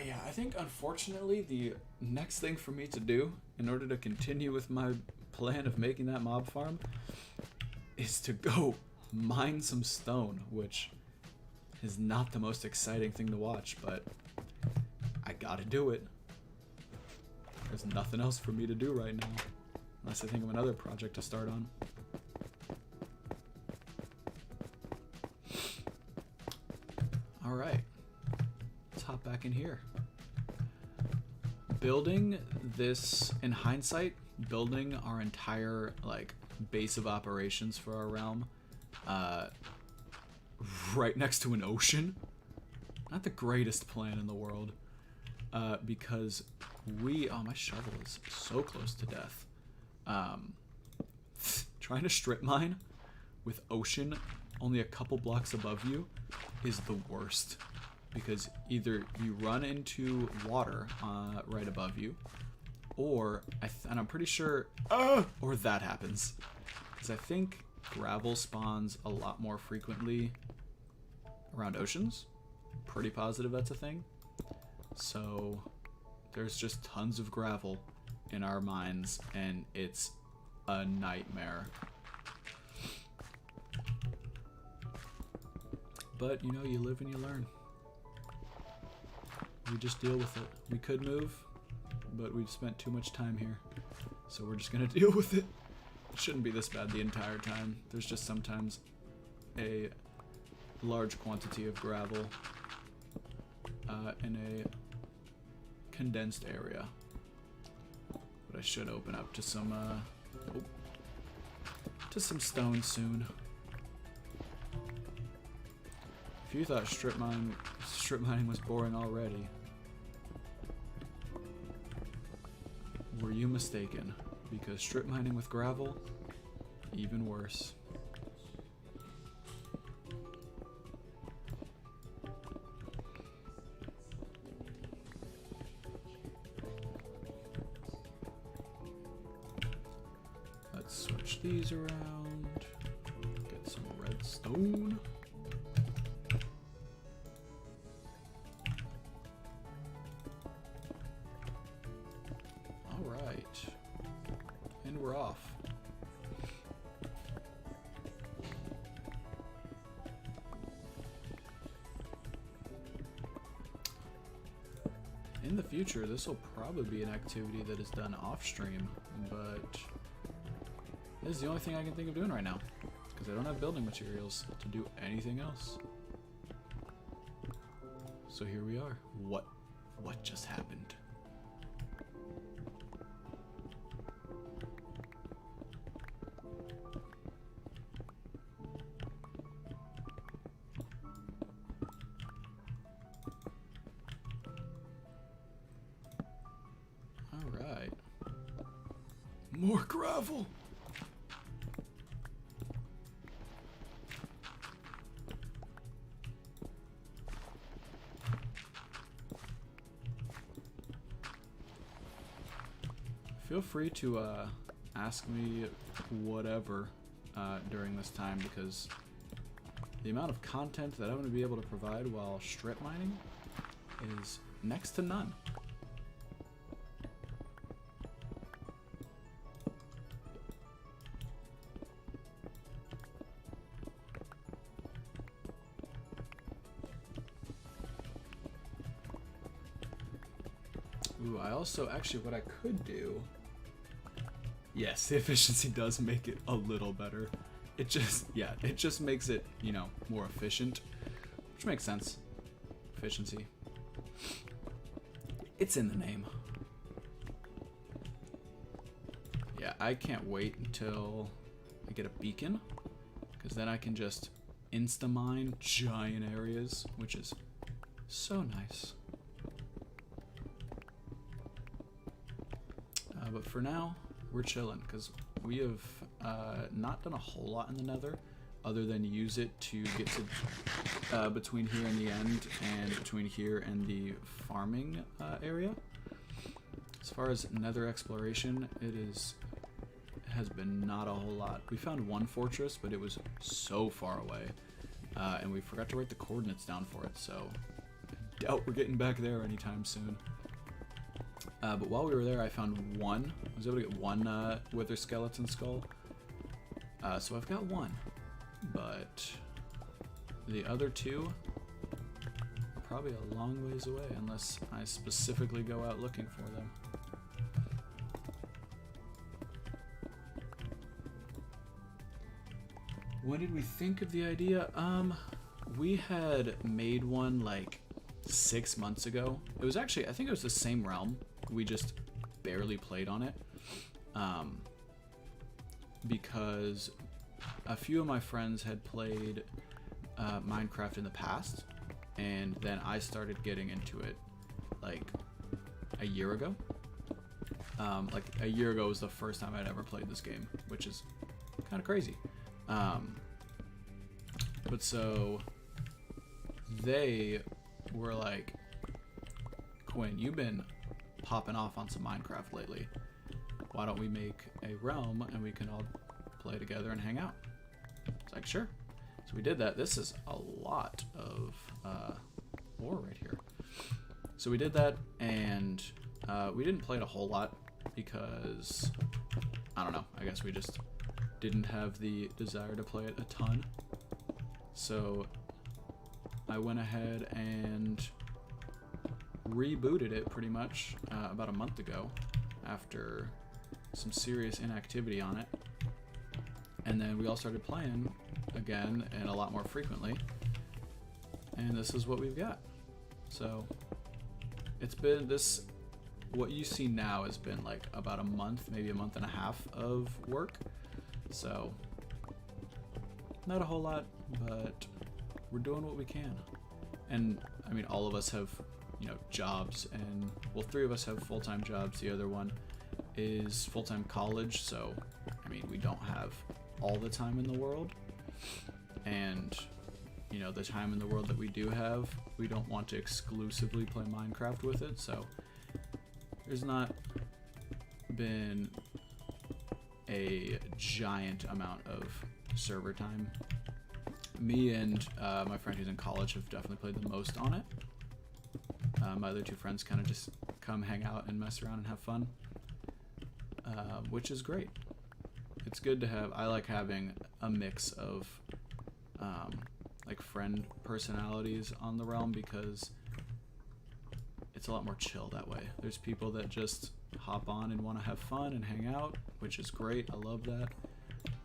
Yeah, I think unfortunately the next thing for me to do in order to continue with my plan of making that mob farm is to go mine some stone, which is not the most exciting thing to watch, but I gotta do it. There's nothing else for me to do right now, unless I think of another project to start on. Alright, let's hop back in here. Building this, in hindsight, building our entire like base of operations for our realm right next to an ocean, not the greatest plan in the world, because oh, my shovel is so close to death. Trying to strip mine with ocean only a couple blocks above you is the worst, because either you run into water right above you, or and I'm pretty sure, or that happens, because I think gravel spawns a lot more frequently around oceans. Pretty positive that's a thing. So there's just tons of gravel in our mines, and it's a nightmare. But, you know, you live and you learn. We just deal with it. We could move, but we've spent too much time here. So we're just gonna deal with it. It shouldn't be this bad the entire time. There's just sometimes a large quantity of gravel in a condensed area. But I should open up to some stone soon. If you thought strip mining was boring already, were you mistaken? Because strip mining with gravel, even worse. Let's switch these around. Get some redstone. And we're off. In the future, this will probably be an activity that is done off stream, but this is the only thing I can think of doing right now, because I don't have building materials to do anything else. So here we are. What just happened? More gravel! Feel free to ask me whatever during this time, because the amount of content that I'm going to be able to provide while strip mining is next to none. Ooh, I also, actually, what I could do... Yes, the efficiency does make it a little better. It just, yeah, it just makes it, you know, more efficient. Which makes sense. Efficiency. It's in the name. Yeah, I can't wait until I get a beacon, because then I can just insta-mine giant areas, which is so nice. But for now, we're chilling, because we have not done a whole lot in the Nether, other than use it to get to between here and the end, and between here and the farming area. As far as Nether exploration, it has been not a whole lot. We found one fortress, but it was so far away. And we forgot to write the coordinates down for it, so I doubt we're getting back there anytime soon. But while we were there, I found one. I was able to get one Wither Skeleton Skull. So I've got one. But the other two are probably a long ways away, unless I specifically go out looking for them. When did we think of the idea? We had made one like 6 months ago. It was actually, I think it was the same realm. We just barely played on it. Because a few of my friends had played Minecraft in the past, and then I started getting into it like a year ago. Like a year ago was the first time I'd ever played this game, which is kind of crazy. But so they were like, Quinn, you've been popping off on some Minecraft lately. Why don't we make a realm and we can all play together and hang out? It's like, sure. So we did that. This is a lot of ore right here. So we did that, and we didn't play it a whole lot because, I don't know, I guess we just didn't have the desire to play it a ton. So I went ahead and rebooted it pretty much about a month ago after some serious inactivity on it. And then we all started playing again and a lot more frequently. And this is what we've got. So it's been this, what you see now has been like about a month, maybe a month and a half of work. So not a whole lot, but we're doing what we can. And I mean, all of us have, you know, jobs, and well, 3 of us have full-time jobs. The other one is full-time college. So, I mean, we don't have all the time in the world, and you know, the time in the world that we do have, we don't want to exclusively play Minecraft with it. So there's not been a giant amount of server time. Me and my friend who's in college have definitely played the most on it. My other 2 friends kind of just come hang out and mess around and have fun, which is great. It's good to have. I like having a mix of like friend personalities on the realm, because it's a lot more chill that way. There's people that just hop on and want to have fun and hang out, which is great. I love that.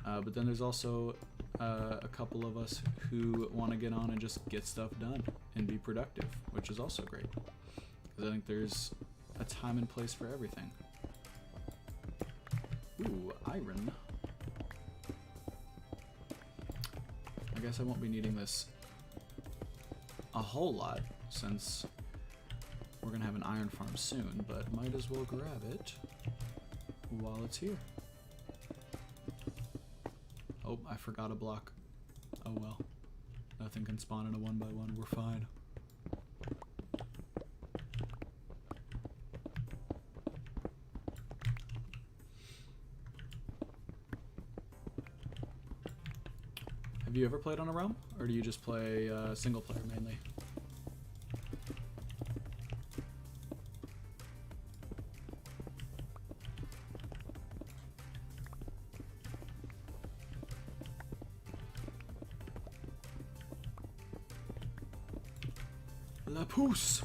But then there's also a couple of us who want to get on and just get stuff done and be productive, which is also great. Because I think there's a time and place for everything. Ooh, iron. I guess I won't be needing this a whole lot since we're gonna have an iron farm soon, but might as well grab it while it's here. Oh, I forgot a block. Oh well. Nothing can spawn in a 1x1, we're fine. Have you ever played on a realm, or do you just play single player mainly? La pousse!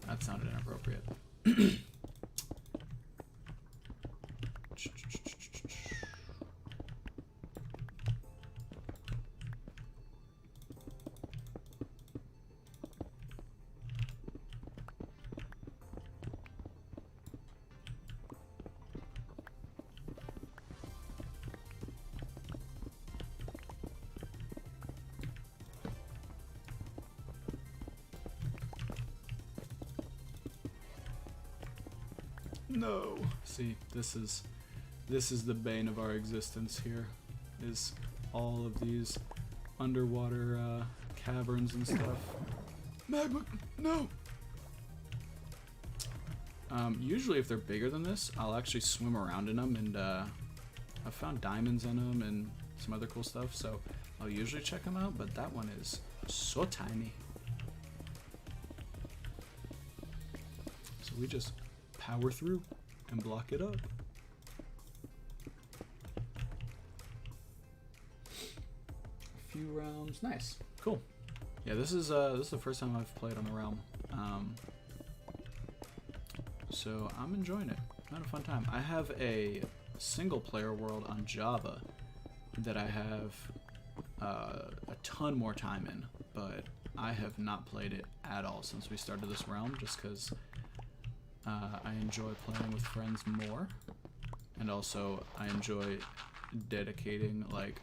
That sounded inappropriate. No. See, this is the bane of our existence here, is all of these underwater caverns and stuff. Magma, no. Usually if they're bigger than this, I'll actually swim around in them, and I've found diamonds in them and some other cool stuff, so I'll usually check them out, but that one is so tiny. So we just power through and block it up. A few rounds, nice, cool. Yeah, this is the first time I've played on the Realm, so I'm enjoying it. I'm having a fun time. I have a single player world on Java that I have a ton more time in, but I have not played it at all since we started this Realm, just because I enjoy playing with friends more, and also I enjoy dedicating like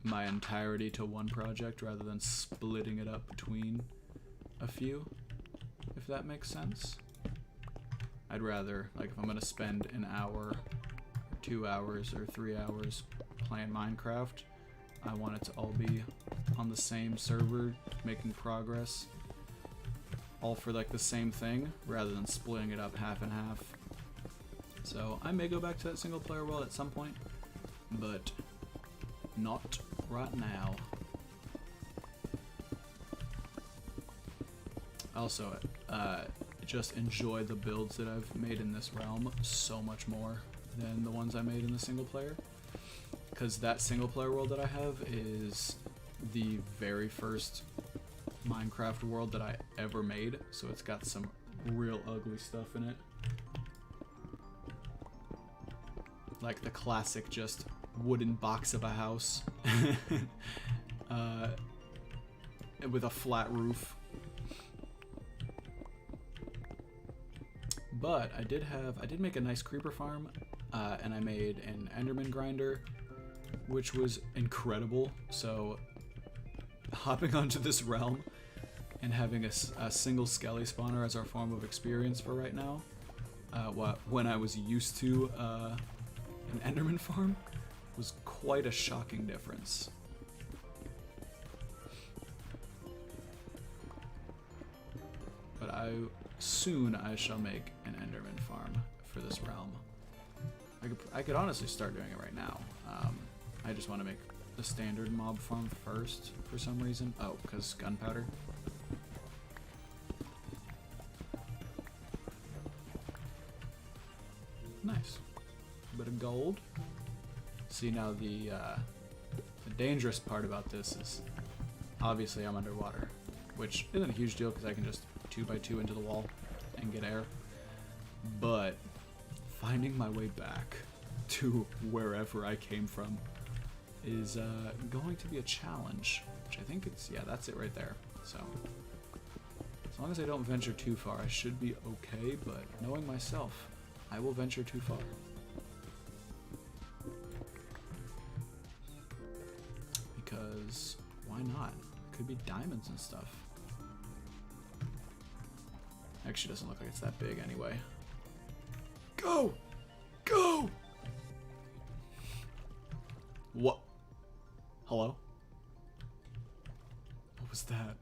my entirety to one project rather than splitting it up between a few, if that makes sense. I'd rather, like, if I'm gonna spend an hour, 2 hours, or 3 hours playing Minecraft, I want it to all be on the same server, making progress, all for like the same thing, rather than splitting it up half and half. So I may go back to that single player world at some point, but not right now. Also, just enjoy the builds that I've made in this realm so much more than the ones I made in the single player, because that single player world that I have is the very first Minecraft world that I ever made, so it's got some real ugly stuff in it, like the classic just wooden box of a house with a flat roof. But I did make a nice creeper farm, and I made an Enderman grinder, which was incredible. So hopping onto this realm and having a single skelly spawner as our form of experience for right now, when I was used to an Enderman farm, was quite a shocking difference. But soon I shall make an Enderman farm for this realm. I could honestly start doing it right now. I just want to make the standard mob farm first for some reason. Oh, because gunpowder. Nice. A bit of gold. See, now the dangerous part about this is obviously I'm underwater, which isn't a huge deal because I can just 2x2 into the wall and get air. But finding my way back to wherever I came from is going to be a challenge, which I think it's, yeah, that's it right there. So as long as I don't venture too far, I should be okay, but knowing myself, I will venture too far. Because why not? Could be diamonds and stuff. Actually doesn't look like it's that big anyway. Go! Go! What? Hello? What was that?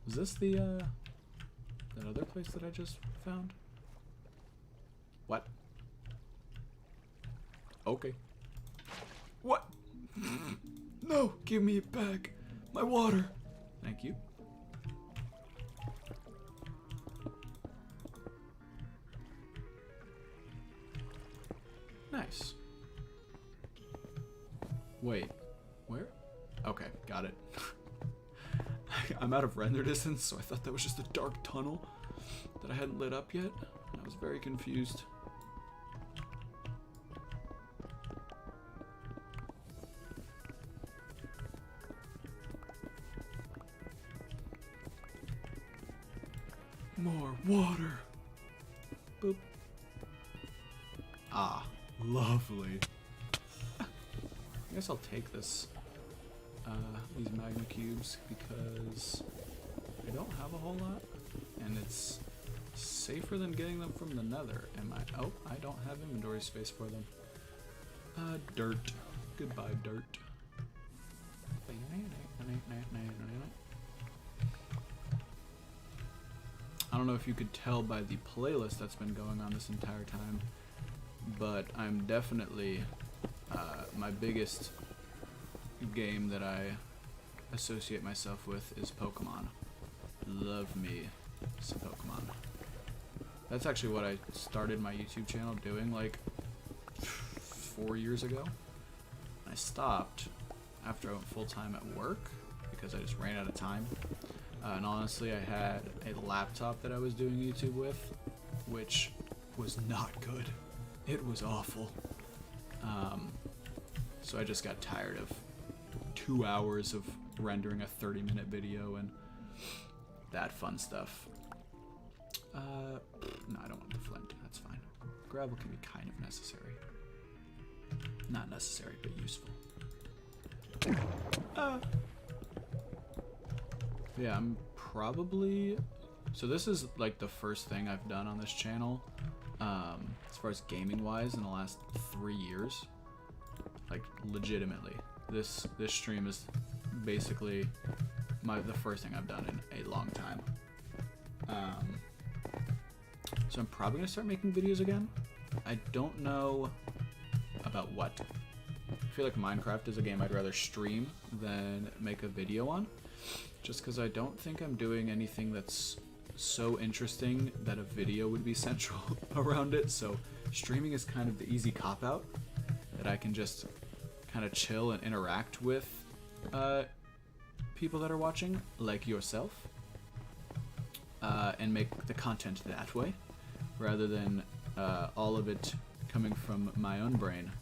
Was this the, that other place that I just found? What? Okay. What? No! Give me it back! My water! Thank you. Nice. Wait, where? Okay, got it. I'm out of render distance, so I thought that was just a dark tunnel that I hadn't lit up yet. I was very confused. More water. Boop. Ah, lovely. I guess I'll take this, these magma cubes, because I don't have a whole lot, and it's safer than getting them from the nether. Oh, I don't have inventory space for them. Dirt. Goodbye, dirt. I don't know if you could tell by the playlist that's been going on this entire time, but I'm definitely my biggest game that I associate myself with is Pokemon. Love me some Pokemon. That's actually what I started my YouTube channel doing like 4 years ago. I stopped after I went full-time at work because I just ran out of time. And honestly, I had a laptop that I was doing YouTube with, which was not good. It was awful. So I just got tired of 2 hours of rendering a 30-minute video and that fun stuff. No, I don't want the flint. That's fine. Gravel can be kind of necessary. Not necessary, but useful. Yeah, I'm probably... So this is like the first thing I've done on this channel, as far as gaming-wise, in the last 3 years. Like, legitimately. This stream is basically the first thing I've done in a long time. So I'm probably going to start making videos again. I don't know about what. I feel like Minecraft is a game I'd rather stream than make a video on. Just because I don't think I'm doing anything that's so interesting that a video would be central around it. So streaming is kind of the easy cop-out that I can just kind of chill and interact with people that are watching, like yourself, and make the content that way, rather than all of it coming from my own brain.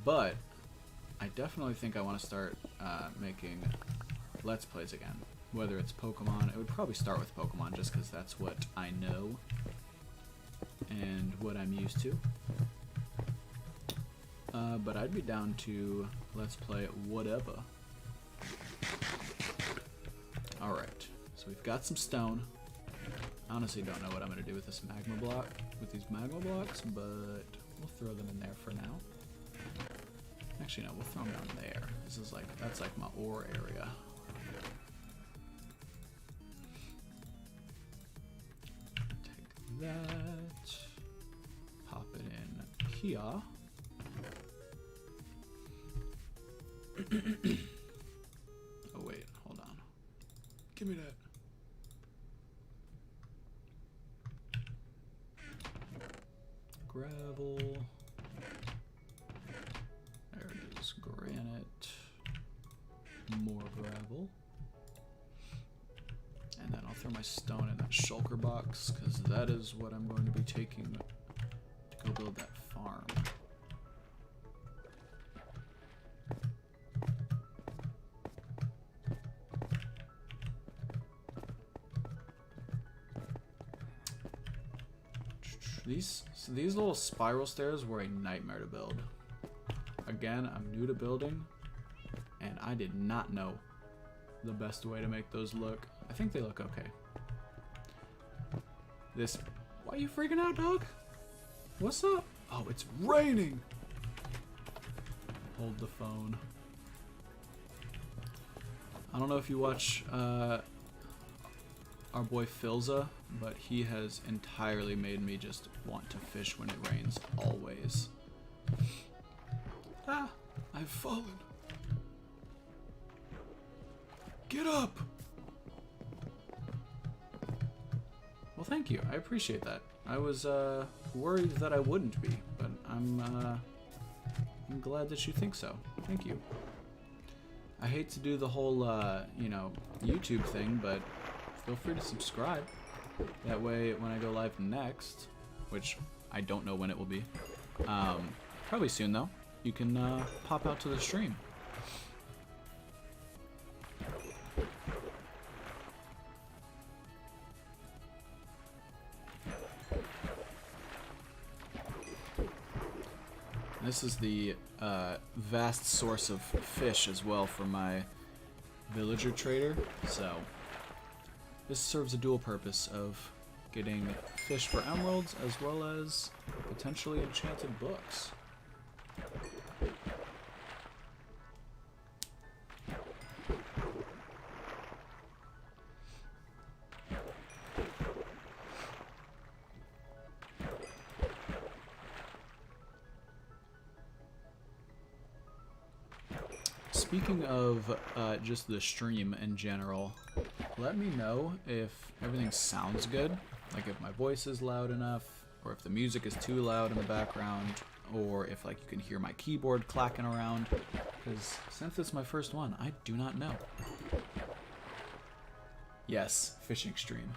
But I definitely think I want to start making Let's Plays again. Whether it's Pokemon, it would probably start with Pokemon just because that's what I know and what I'm used to. But I'd be down to Let's Play whatever. Alright, so we've got some stone. I honestly don't know what I'm going to do with this magma block, with these magma blocks, but we'll throw them in there for now. Actually, no, we'll throw them down there. This is like, that's like my ore area. Take that, pop it in here. Oh wait, hold on. Give me that. Gravel. There it is, granite. More gravel. And then I'll throw my stone in that shulker box, because that is what I'm going to be taking to go build that farm. These little spiral stairs were a nightmare to build. Again, I'm new to building, and I did not know the best way to make those look. I think they look okay. This... Why are you freaking out, dog? What's up? Oh, it's raining! Hold the phone. I don't know if you watch our boy Philza, but he has entirely made me just want to fish when it rains, always. Ah, I've fallen. Get up! Well, thank you. I appreciate that. I was worried that I wouldn't be, but I'm glad that you think so. Thank you. I hate to do the whole, you know, YouTube thing, but feel free to subscribe. That way, when I go live next, which I don't know when it will be, probably soon though, you can pop out to the stream. This is the vast source of fish as well for my villager trader, so this serves a dual purpose of getting fish for emeralds as well as potentially enchanted books. speaking of just the stream in general, let me know if everything sounds good, like if my voice is loud enough, or if the music is too loud in the background, or if like you can hear my keyboard clacking around, because since it's my first one, I do not know. Yes, fishing stream.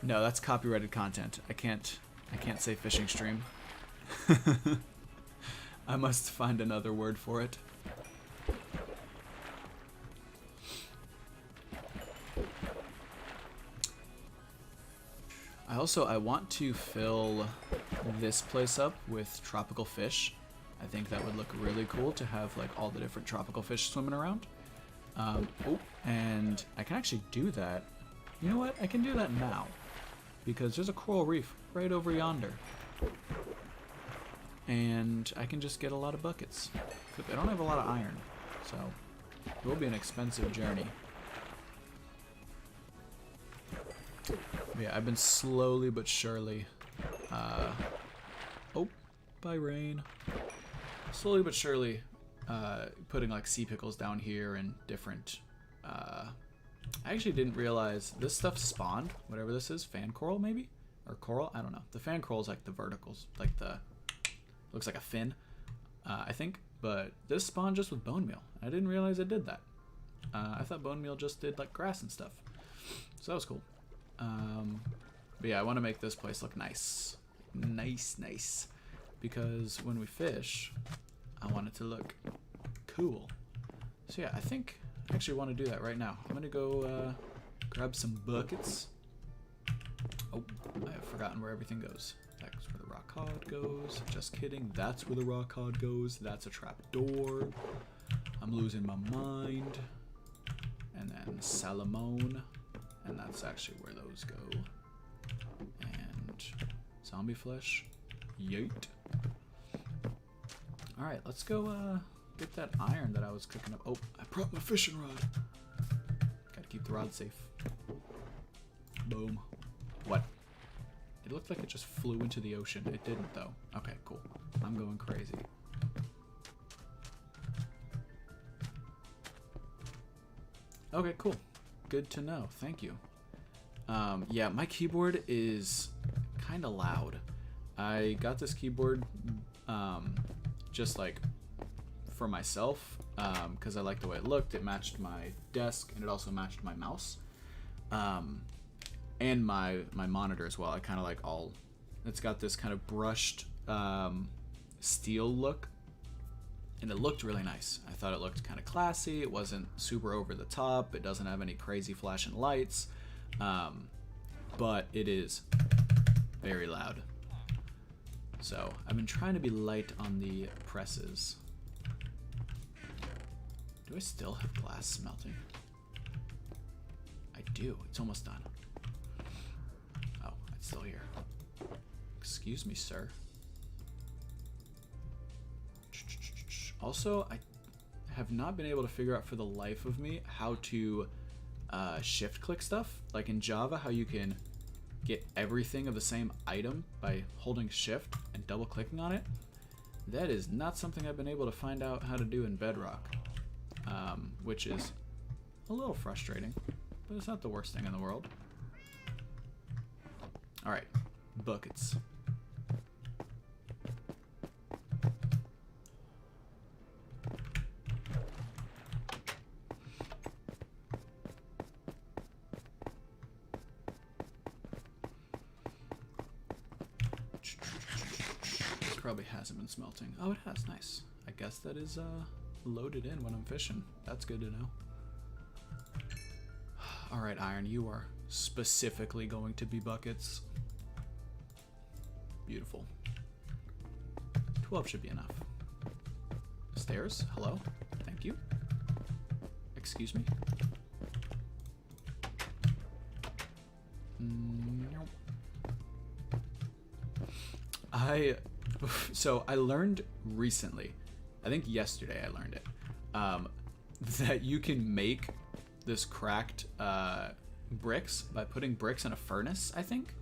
No, that's copyrighted content. I can't say fishing stream. I must find another word for it. I want to fill this place up with tropical fish. I think that would look really cool to have like all the different tropical fish swimming around. And I can actually do that. You know what? I can do that now, because there's a coral reef right over yonder. And I can just get a lot of buckets. I don't have a lot of iron, so it will be an expensive journey. But yeah, I've been slowly but surely, bye rain. Slowly but surely, putting like sea pickles down here and different, I actually didn't realize this stuff spawned, whatever this is, fan coral maybe? Or coral? I don't know. The fan coral is like the verticals, like the, looks like a fin, I think. But this spawned just with bone meal. I didn't realize it did that. I thought bone meal just did like grass and stuff. So that was cool. But yeah, I want to make this place look nice. Nice. Because when we fish, I want it to look cool. So yeah, I think I actually want to do that right now. I'm going to go grab some buckets. Oh, I have forgotten where everything goes. That's where the rock cod goes. Just kidding. That's where the rock cod goes. That's a trap door. I'm losing my mind. And then Salamone. And that's actually where those go. And zombie flesh. Yeet. Alright, let's go get that iron that I was cooking up. Oh, I brought my fishing rod. Gotta keep the rod safe. Boom. What? It looked like it just flew into the ocean. It didn't, though. Okay, cool. I'm going crazy. Okay, cool. Good to know. Thank you. Yeah, my keyboard is kind of loud. I got this keyboard just like for myself because I liked the way it looked. It matched my desk and it also matched my mouse. And my monitor as well. I kind of like all, it's got this kind of brushed steel look, and it looked really nice. I thought it looked kind of classy. It wasn't super over the top. It doesn't have any crazy flashing lights, but it is very loud. So I've been trying to be light on the presses. Do I still have glass smelting? I do. It's almost done. Still here. Excuse me, sir. Also, I have not been able to figure out for the life of me how to shift click stuff. Like in Java, how you can get everything of the same item by holding shift and double clicking on it. That is not something I've been able to find out how to do in Bedrock, which is a little frustrating, but it's not the worst thing in the world. Alright, buckets. This probably hasn't been smelting. Oh, it has. Nice. I guess that is loaded in when I'm fishing. That's good to know. Alright, Iron, you are specifically going to be buckets. Beautiful. 12 should be enough. Stairs? Hello? Thank you. Excuse me? Nope. So I learned recently, I think yesterday I learned it, that you can make this cracked bricks by putting bricks in a furnace, I think.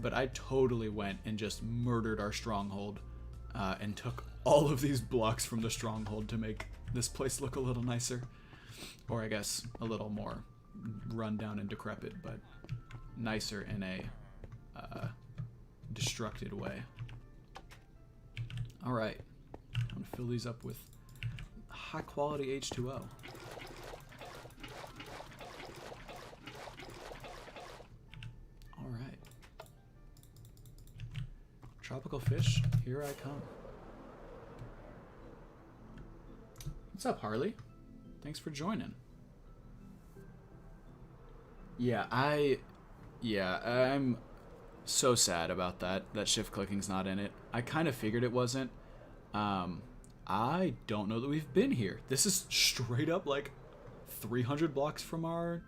But I totally went and just murdered our stronghold and took all of these blocks from the stronghold to make this place look a little nicer. Or I guess a little more run down and decrepit, but nicer in a destructed way. Alright. I'm going to fill these up with high quality H2O. Alright. Tropical fish, here I come. What's up, Harley? Thanks for joining. Yeah, I'm so sad about that shift clicking's not in it. I kind of figured it wasn't. I don't know that we've been here. This is straight up like 300 blocks from our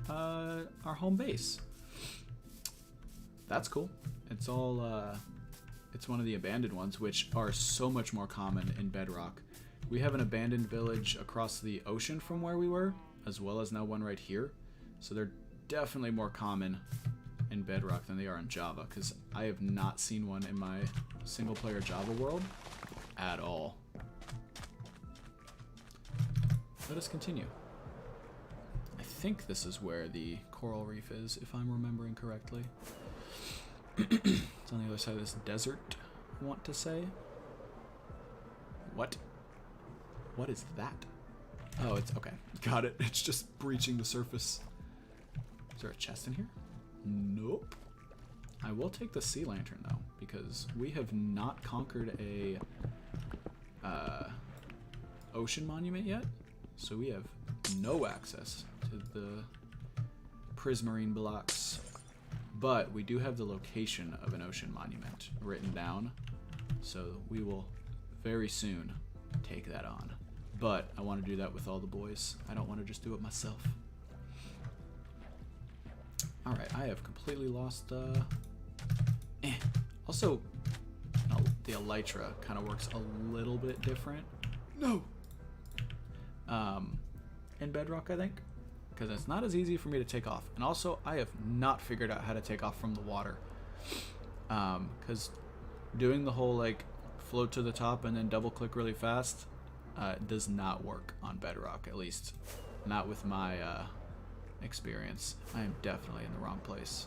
home base. That's cool. It's all it's one of the abandoned ones, which are so much more common in Bedrock. We have an abandoned village across the ocean from where we were, as well as now one right here. So they're definitely more common in Bedrock than they are in Java, because I have not seen one in my single-player Java world at all. Let us continue. I think this is where the coral reef is, if I'm remembering correctly. It's on the other side of this desert, I want to say. What? What is that? Oh, it's okay. Got it. It's just breaching the surface. Is there a chest in here? Nope. I will take the sea lantern though, because we have not conquered a ocean monument yet, so we have no access to the prismarine blocks. But we do have the location of an ocean monument written down, so we will very soon take that on. But I want to do that with all the boys. I don't want to just do it myself. Alright, I have completely lost... Also, the elytra kind of works a little bit different. No! In Bedrock, I think. Because it's not as easy for me to take off. And also, I have not figured out how to take off from the water. Because doing the whole, like, float to the top and then double click really fast does not work on Bedrock, at least not with my experience. I am definitely in the wrong place.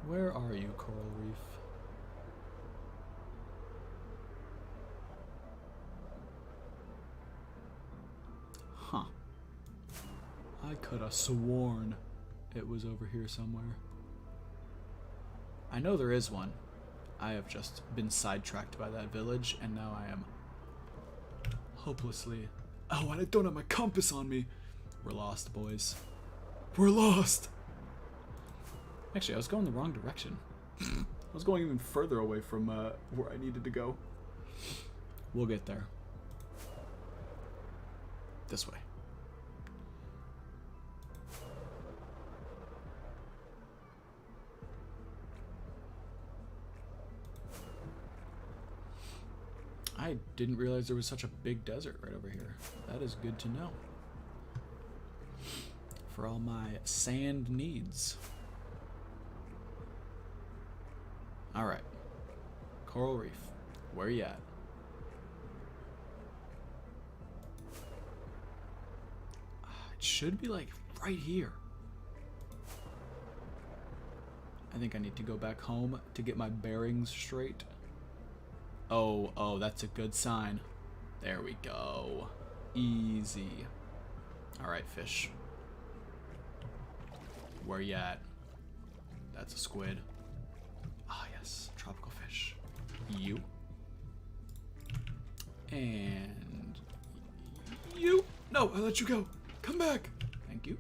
Where are you, Coral Reef? Huh. I could have sworn it was over here somewhere. I know there is one. I have just been sidetracked by that village, and now I am hopelessly... Oh, and I don't have my compass on me. We're lost, boys. We're lost! Actually, I was going the wrong direction. I was going even further away from where I needed to go. We'll get there. This way. I didn't realize there was such a big desert right over here. That is good to know. For all my sand needs. Alright. Coral Reef. Where you at? It should be like right here. I think I need to go back home to get my bearings straight. Oh, that's a good sign. There we go. Easy. Alright, fish. Where you at? That's a squid. Ah, yes. Tropical fish. You. And... you. No, I let you go. Come back. Thank you.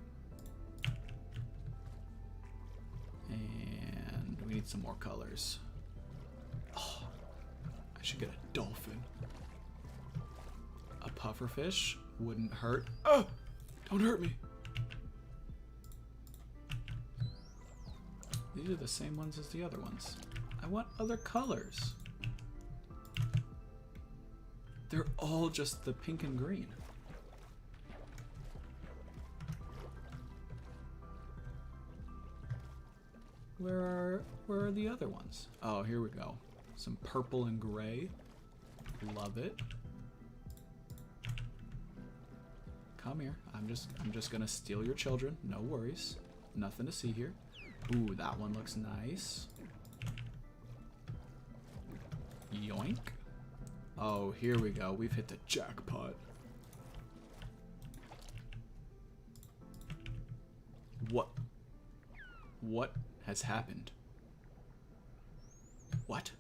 And we need some more colors. Oh, I should get a dolphin. A pufferfish wouldn't hurt. Oh, don't hurt me. These are the same ones as the other ones. I want other colors. They're all just the pink and green. Where where are the other ones? Oh, here we go. Some purple and gray. Love it. Come here. I'm just gonna steal your children. No worries. Nothing to see here. Ooh, that one looks nice. Yoink. Oh, here we go. We've hit the jackpot. What has happened? What?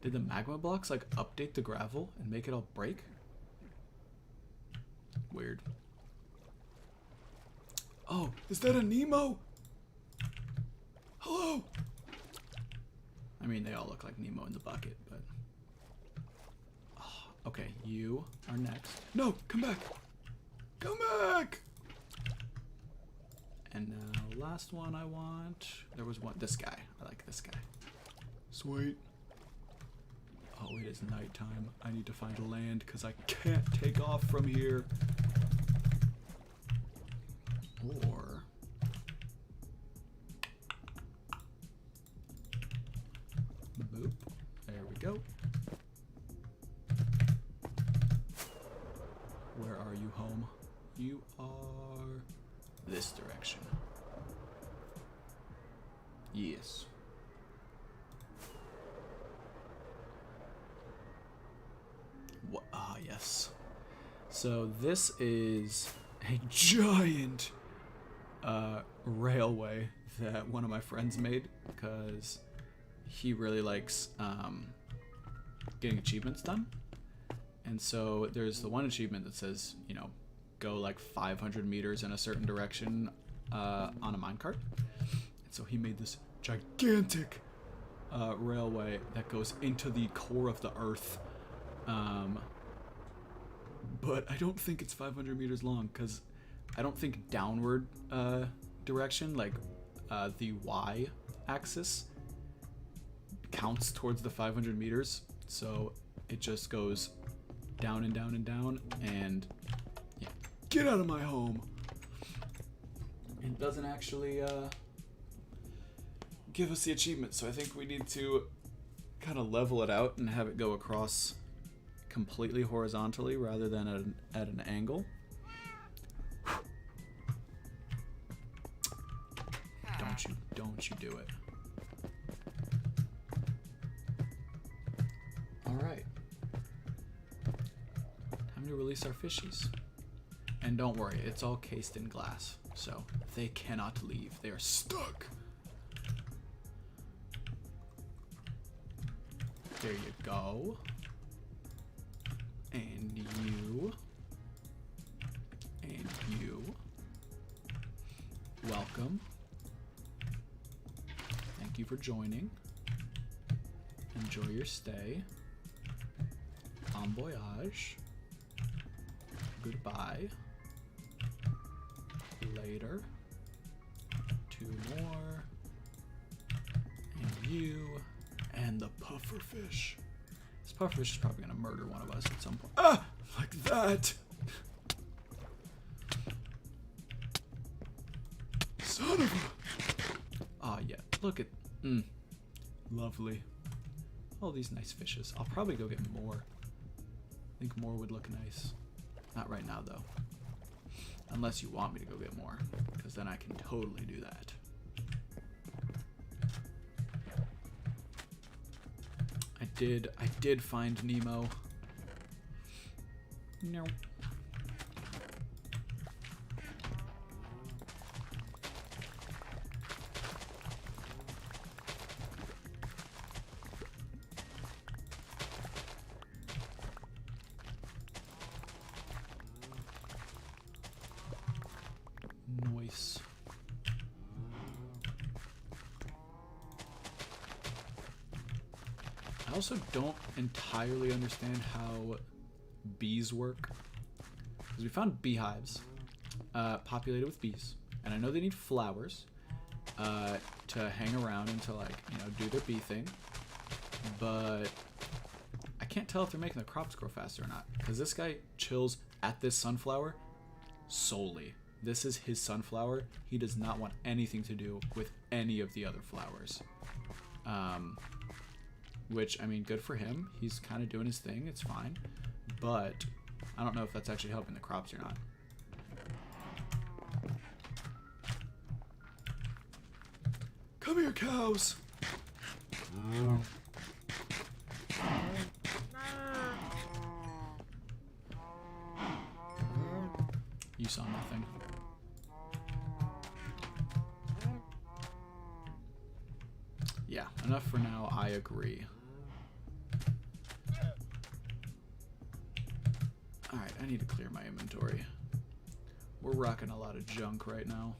Did the magma blocks like update the gravel and make it all break? Weird. Oh, is that a Nemo? Hello? I mean, they all look like Nemo in the bucket, but... Oh, okay, you are next. No, come back! Come back! And now, last one I want... There was one... This guy. I like this guy. Sweet. Oh, it is nighttime. I need to find land because I can't take off from here. Or... Boop. There we go. Where are you, home? You are... this direction. Yes. What? Ah, yes. So this is a giant railway that one of my friends made because he really likes getting achievements done. And so there's the one achievement that says, you know, go like 500 meters in a certain direction on a minecart. And so he made this gigantic railway that goes into the core of the earth. But I don't think it's 500 meters long because I don't think downward direction, like the Y axis, counts towards the 500 meters. So it just goes down and down and down, and yeah, get out of my home. It doesn't actually give us the achievement, so I think we need to kind of level it out and have it go across completely horizontally rather than at an angle. Don't you do it. All right. Time to release our fishies. And don't worry, it's all cased in glass, so they cannot leave. They are stuck. There you go. And you. And you. Welcome. Thank you for joining. Enjoy your stay. Bon voyage. Goodbye. Later. Two more. And you. And the pufferfish. This pufferfish is probably going to murder one of us at some point. Ah! Like that! Son of a... Ah, yeah. Look at... Lovely. All these nice fishes. I'll probably go get more. I think more would look nice. Not right now, though. Unless you want me to go get more. Because then I can totally do that. I did find Nemo. No. Nice. I also don't entirely understand how bees work. Because we found beehives populated with bees. And I know they need flowers to hang around and to, like, you know, do their bee thing. But I can't tell if they're making the crops grow faster or not. Because this guy chills at this sunflower solely. This is his sunflower. He does not want anything to do with any of the other flowers. Which, I mean, good for him. He's kind of doing his thing. It's fine. But I don't know if that's actually helping the crops or not. Come here, cows! You saw nothing. Yeah, enough for now. I agree. Alright, I need to clear my inventory. We're rocking a lot of junk right now.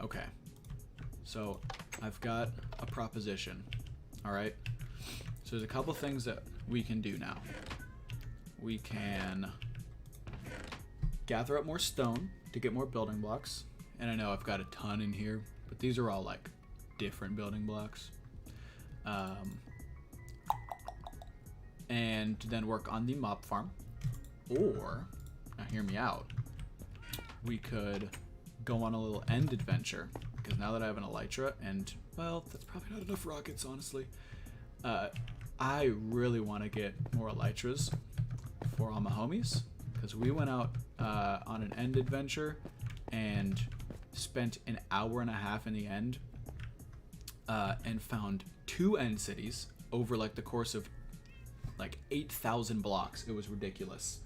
Okay. So, I've got a proposition. Alright? So there's a couple things that we can do now. We can gather up more stone to get more building blocks. And I know I've got a ton in here, but these are all like different building blocks. And then work on the mob farm. Or, now hear me out, we could go on a little end adventure. Because now that I have an elytra, and, well, that's probably not enough rockets, honestly. I really want to get more elytras for all my homies. Because we went out on an end adventure and spent an hour and a half in the end and found 2 end cities over like the course of like 8,000 blocks. It was ridiculous.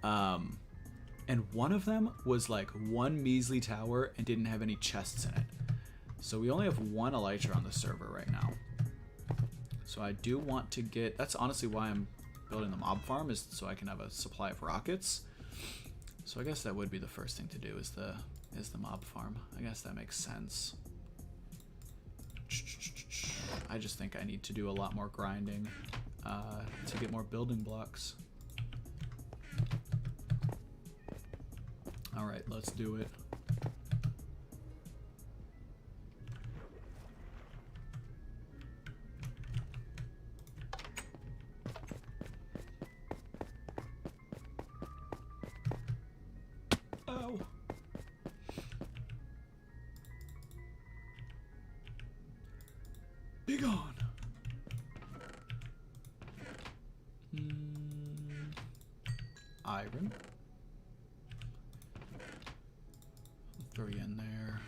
And one of them was like one measly tower and didn't have any chests in it. So we only have 1 elytra on the server right now. So I do want to get, that's honestly why I'm building the mob farm, is so I can have a supply of rockets. So I guess that would be the first thing to do, is the mob farm. I guess that makes sense. I just think I need to do a lot more grinding to get more building blocks. Alright, let's do it. Oh. Be gone. Iron. Throw you in there.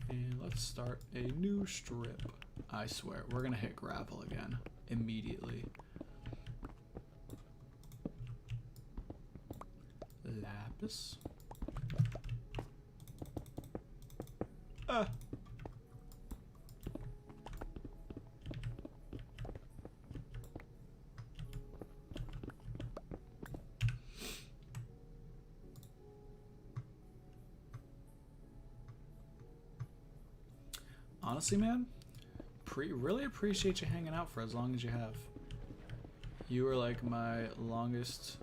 And let's start a new strip. I swear, we're gonna hit gravel again immediately. Lapis. Ah. Honestly, man, really appreciate you hanging out for as long as you have. You were like my longest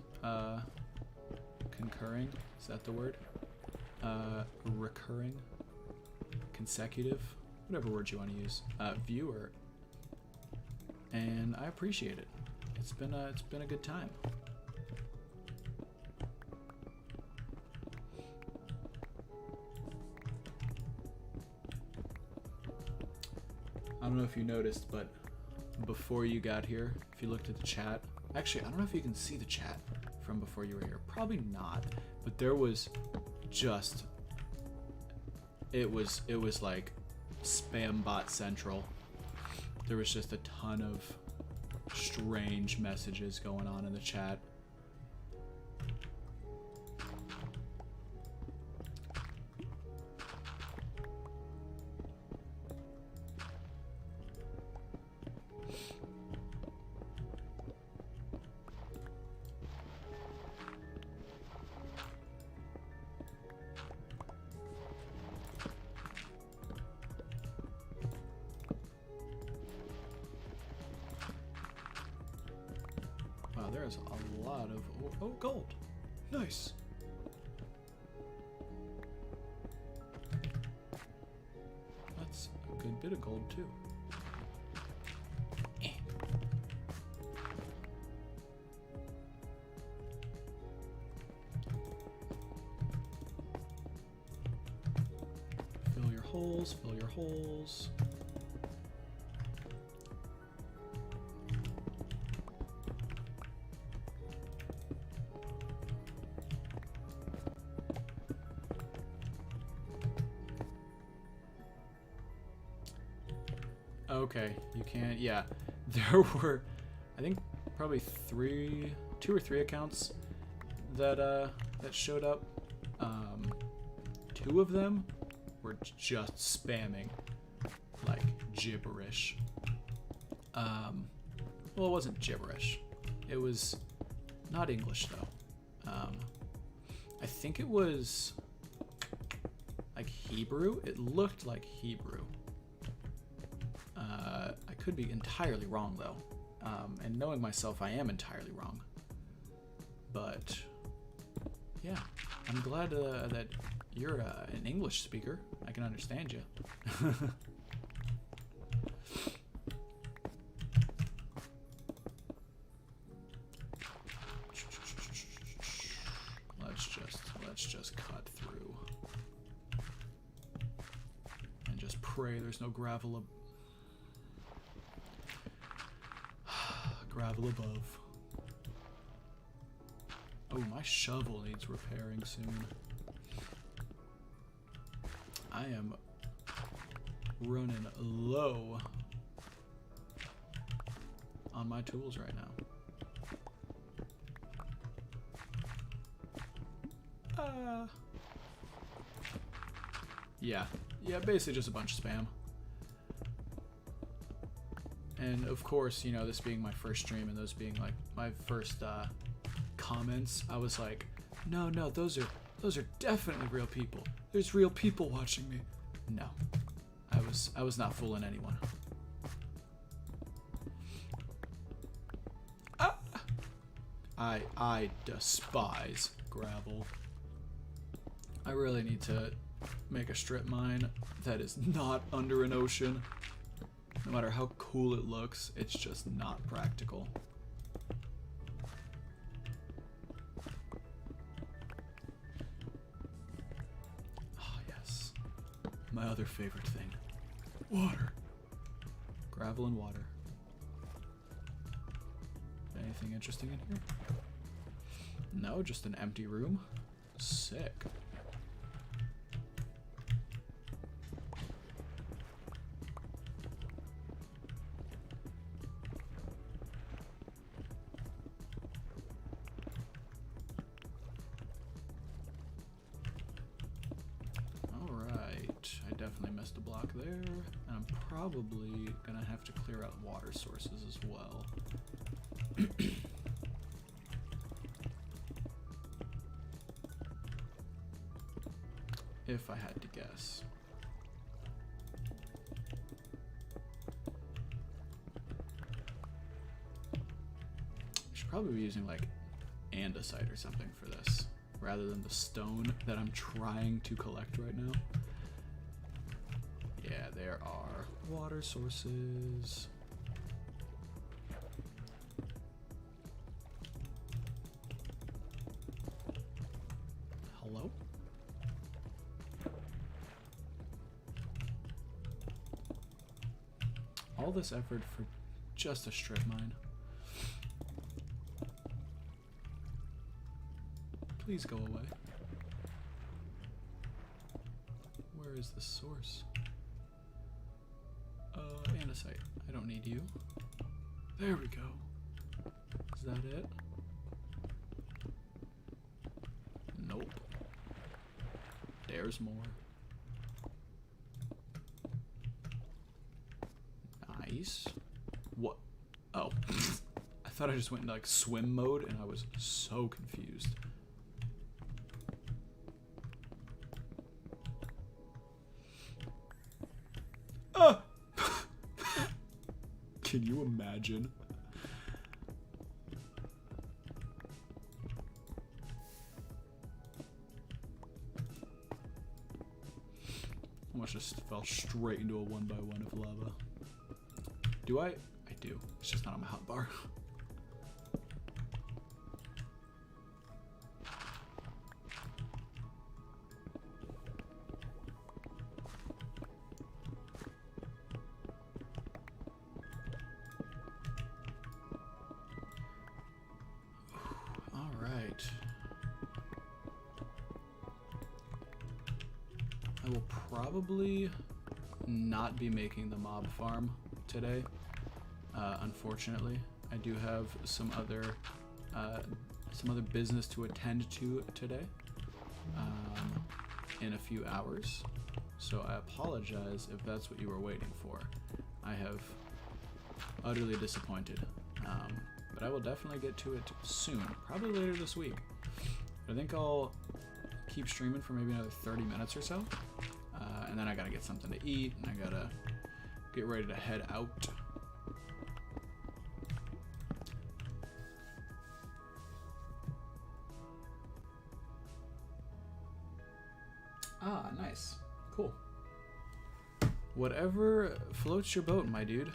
concurring, is that the word? Recurring, consecutive, whatever word you want to use, viewer, and I appreciate it. It's been a good time. I don't know if you noticed, but before you got here, if you looked at the chat, actually, I don't know if you can see the chat from before you were here. Probably not, but there was just, it was like spam bot central. There was just a ton of strange messages going on in the chat. There's a lot of gold. Nice. That's a good bit of gold too. Fill your holes, fill your holes. Okay, you can't. Yeah, there were, I think, probably two or three accounts that that showed up. Two of them were just spamming like gibberish. Well, it wasn't gibberish. It was not English though. I think it was like Hebrew. It looked like Hebrew. I could be entirely wrong though, and knowing myself, I am entirely wrong. But yeah, I'm glad that you're an English speaker. I can understand you. Let's just cut through and just pray there's no gravel above. Oh, my shovel needs repairing soon. I am running low on my tools right now. Yeah, basically just a bunch of spam. And of course, you know, this being my first stream and those being like my first comments, I was like, no, those are definitely real people. There's real people watching me. No, I was not fooling anyone. Ah! I despise gravel. I really need to make a strip mine that is not under an ocean. No matter how cool it looks, it's just not practical. Ah, yes. My other favorite thing. Water. Gravel and water. Anything interesting in here? No, just an empty room. Sick. Missed a block there, and I'm probably gonna have to clear out water sources as well. If I had to guess. I should probably be using like andesite or something for this, rather than the stone that I'm trying to collect right now. Yeah, there are water sources. Hello? All this effort for just a strip mine. Please go away. Where is the source? Andesite. I don't need you. There we go. Is that it? Nope. There's more. Nice. What? Oh. I thought I just went into like swim mode and I was so confused. Can you imagine? Almost just fell straight into a 1x1 of lava. Do I? I do. It's just not on my hotbar. I will probably not be making the mob farm today. Unfortunately, I do have some other business to attend to today in a few hours. So I apologize if that's what you were waiting for. I have utterly disappointed, but I will definitely get to it soon, probably later this week. I think I'll keep streaming for maybe another 30 minutes or so. And then I gotta get something to eat, and I gotta get ready to head out. Ah, nice. Cool. Whatever floats your boat, my dude.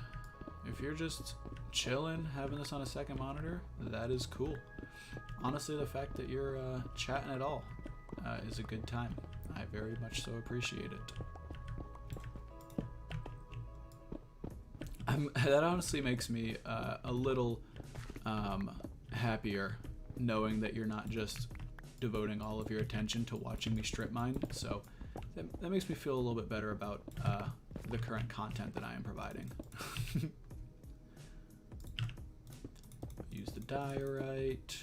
If you're just chilling, having this on a second monitor, that is cool. Honestly, the fact that you're chatting at all is a good time. I very much so appreciate it. That honestly makes me a little happier knowing that you're not just devoting all of your attention to watching me strip mine. So that makes me feel a little bit better about the current content that I am providing. Use the diorite.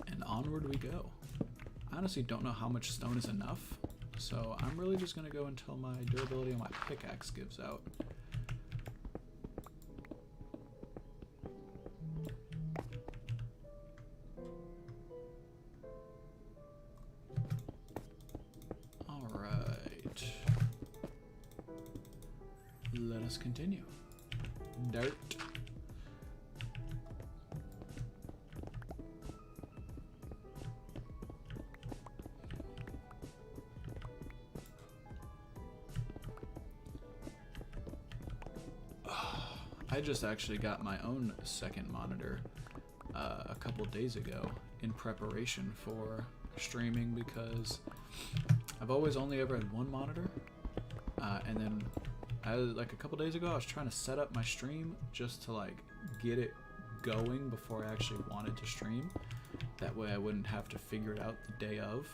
And onward we go. I honestly don't know how much stone is enough, so I'm really just gonna go until my durability on my pickaxe gives out. Alright. Let us continue. Dirt. I just actually got my own second monitor a couple days ago in preparation for streaming, because I've always only ever had one monitor, and then like a couple days ago I was trying to set up my stream just to like get it going before I actually wanted to stream. That way I wouldn't have to figure it out the day of.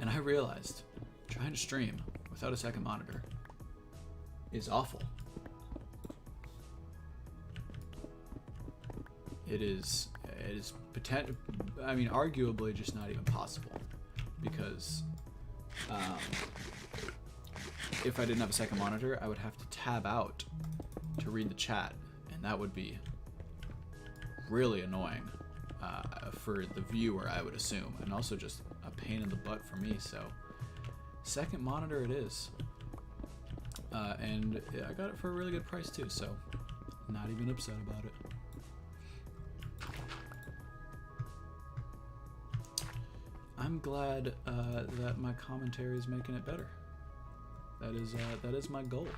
And I realized trying to stream without a second monitor is awful. It is I mean, arguably just not even possible, because if I didn't have a second monitor, I would have to tab out to read the chat, and that would be really annoying for the viewer, I would assume, and also just a pain in the butt for me. So second monitor it is, and I got it for a really good price too, so not even upset about it. I'm glad that my commentary is making it better. That is my goal,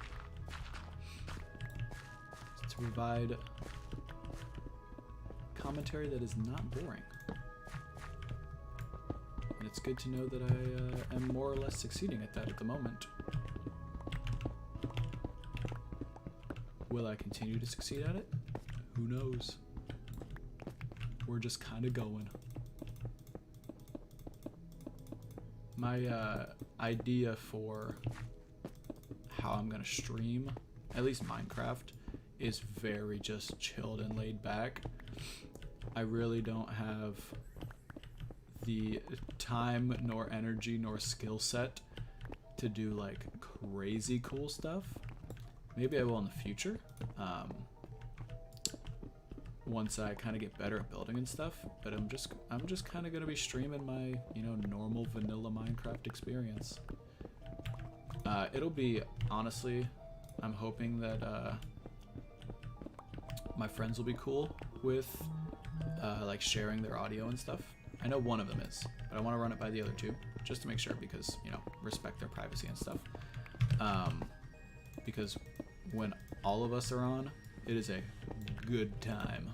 to provide commentary that is not boring. And it's good to know that I am more or less succeeding at that at the moment. Will I continue to succeed at it? Who knows? We're just kind of going. My idea for how I'm gonna stream, at least Minecraft, is very just chilled and laid back. I really don't have the time nor energy nor skill set to do like crazy cool stuff. Maybe I will in the future, once I kind of get better at building and stuff. But I'm just kind of gonna be streaming my, you know, normal vanilla Minecraft experience. It'll be, honestly, I'm hoping that my friends will be cool with like sharing their audio and stuff. I know one of them is, but I want to run it by the other two just to make sure, because, you know, respect their privacy and stuff. Because when all of us are on, it is a good time.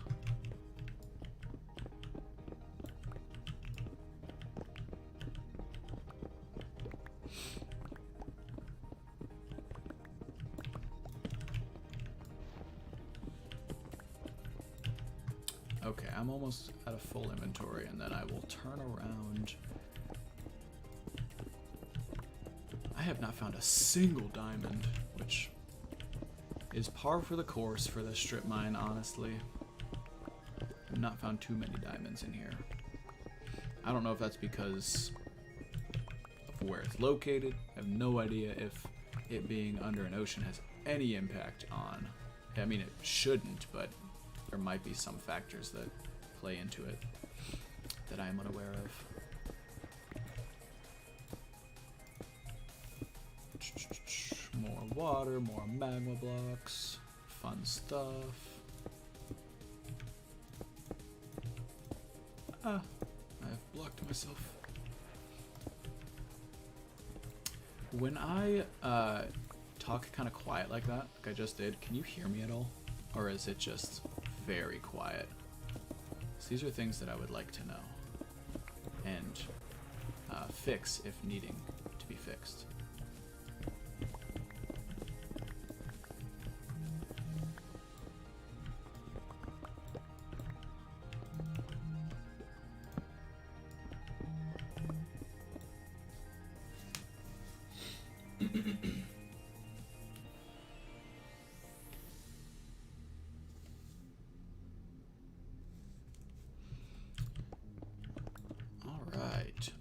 Okay, I'm almost at a full inventory, and then I will turn around. I have not found a single diamond, which is par for the course for this strip mine, honestly. I've not found too many diamonds in here. I don't know if that's because of where it's located. I have no idea if it being under an ocean has any impact on... I mean, it shouldn't, but there might be some factors that play into it that I am unaware of. More water, more magma blocks, fun stuff. I have blocked myself. When I talk kind of quiet like that, like I just did, can you hear me at all? Or is it just very quiet? So these are things that I would like to know and fix if needing to be fixed.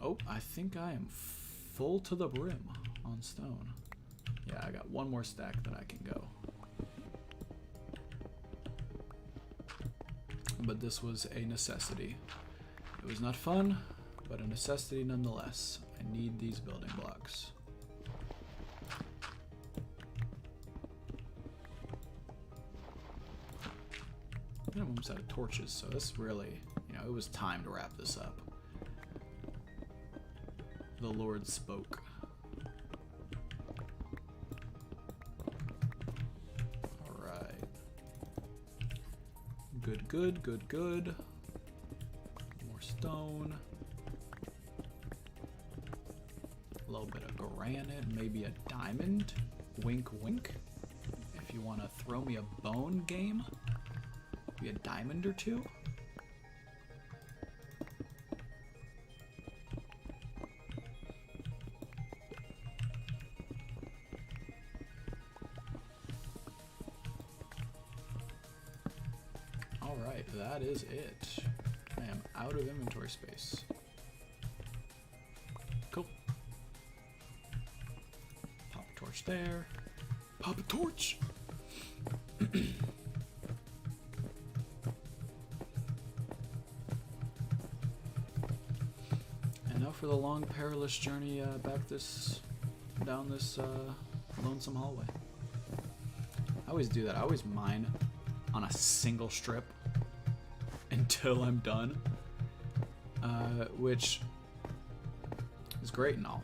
Oh, I think I am full to the brim on stone. Yeah, I got one more stack that I can go. But this was a necessity. It was not fun, but a necessity nonetheless. I need these building blocks. I'm almost out of torches, so this really, you know, it was time to wrap this up. The Lord spoke. Alright. Good, good, good, good. More stone. A little bit of granite, maybe a diamond. Wink, wink. If you want to throw me a bone game, maybe a diamond or two. Alright, that is it. I am out of inventory space. Cool. Pop a torch there. Pop a torch! And now for the long, perilous journey back down this lonesome hallway. I always do that. I always mine on a single strip until I'm done, which is great and all,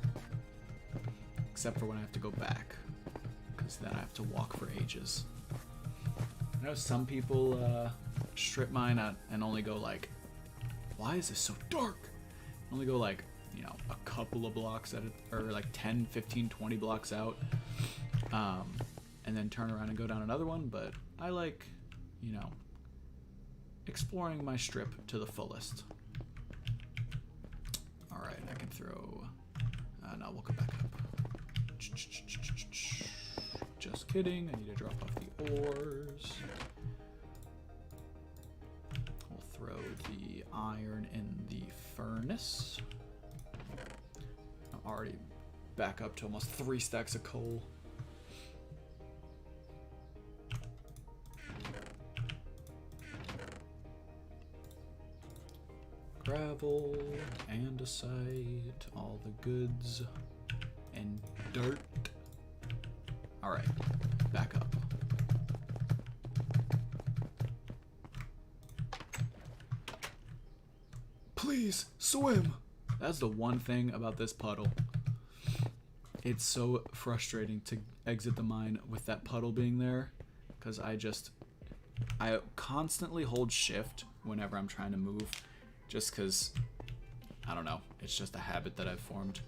except for when I have to go back, because then I have to walk for ages. I know some people strip mine at and only go like, why is this so dark? Only go like, you know, a couple of blocks at it, or like 10, 15, 20 blocks out, and then turn around and go down another one. But I like, you know, exploring my strip to the fullest. Alright, I can throw... no, we'll come back up. Just kidding, I need to drop off the ores. We'll throw the iron in the furnace. I'm already back up to almost 3 stacks of coal. Travel, andesite, all the goods, and dirt. Alright, back up. Please, swim! That's the one thing about this puddle. It's so frustrating to exit the mine with that puddle being there, because I constantly hold shift whenever I'm trying to move, just because, I don't know, it's just a habit that I've formed.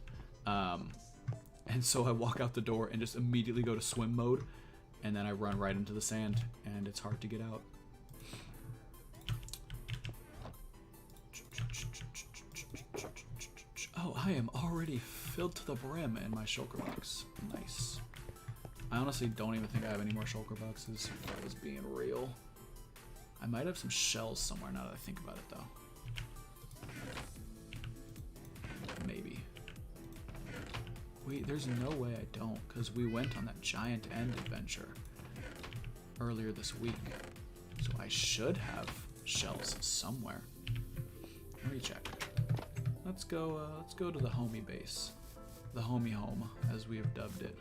And so I walk out the door and just immediately go to swim mode, and then I run right into the sand, and it's hard to get out. Oh, I am already filled to the brim in my shulker box. Nice. I honestly don't even think I have any more shulker boxes, if I was being real. I might have some shells somewhere now that I think about it, though. Maybe. Wait, there's no way I don't, because we went on that giant end adventure earlier this week. So I should have shells somewhere. Let me check. Let's go to the homie base. The homie home, as we have dubbed it.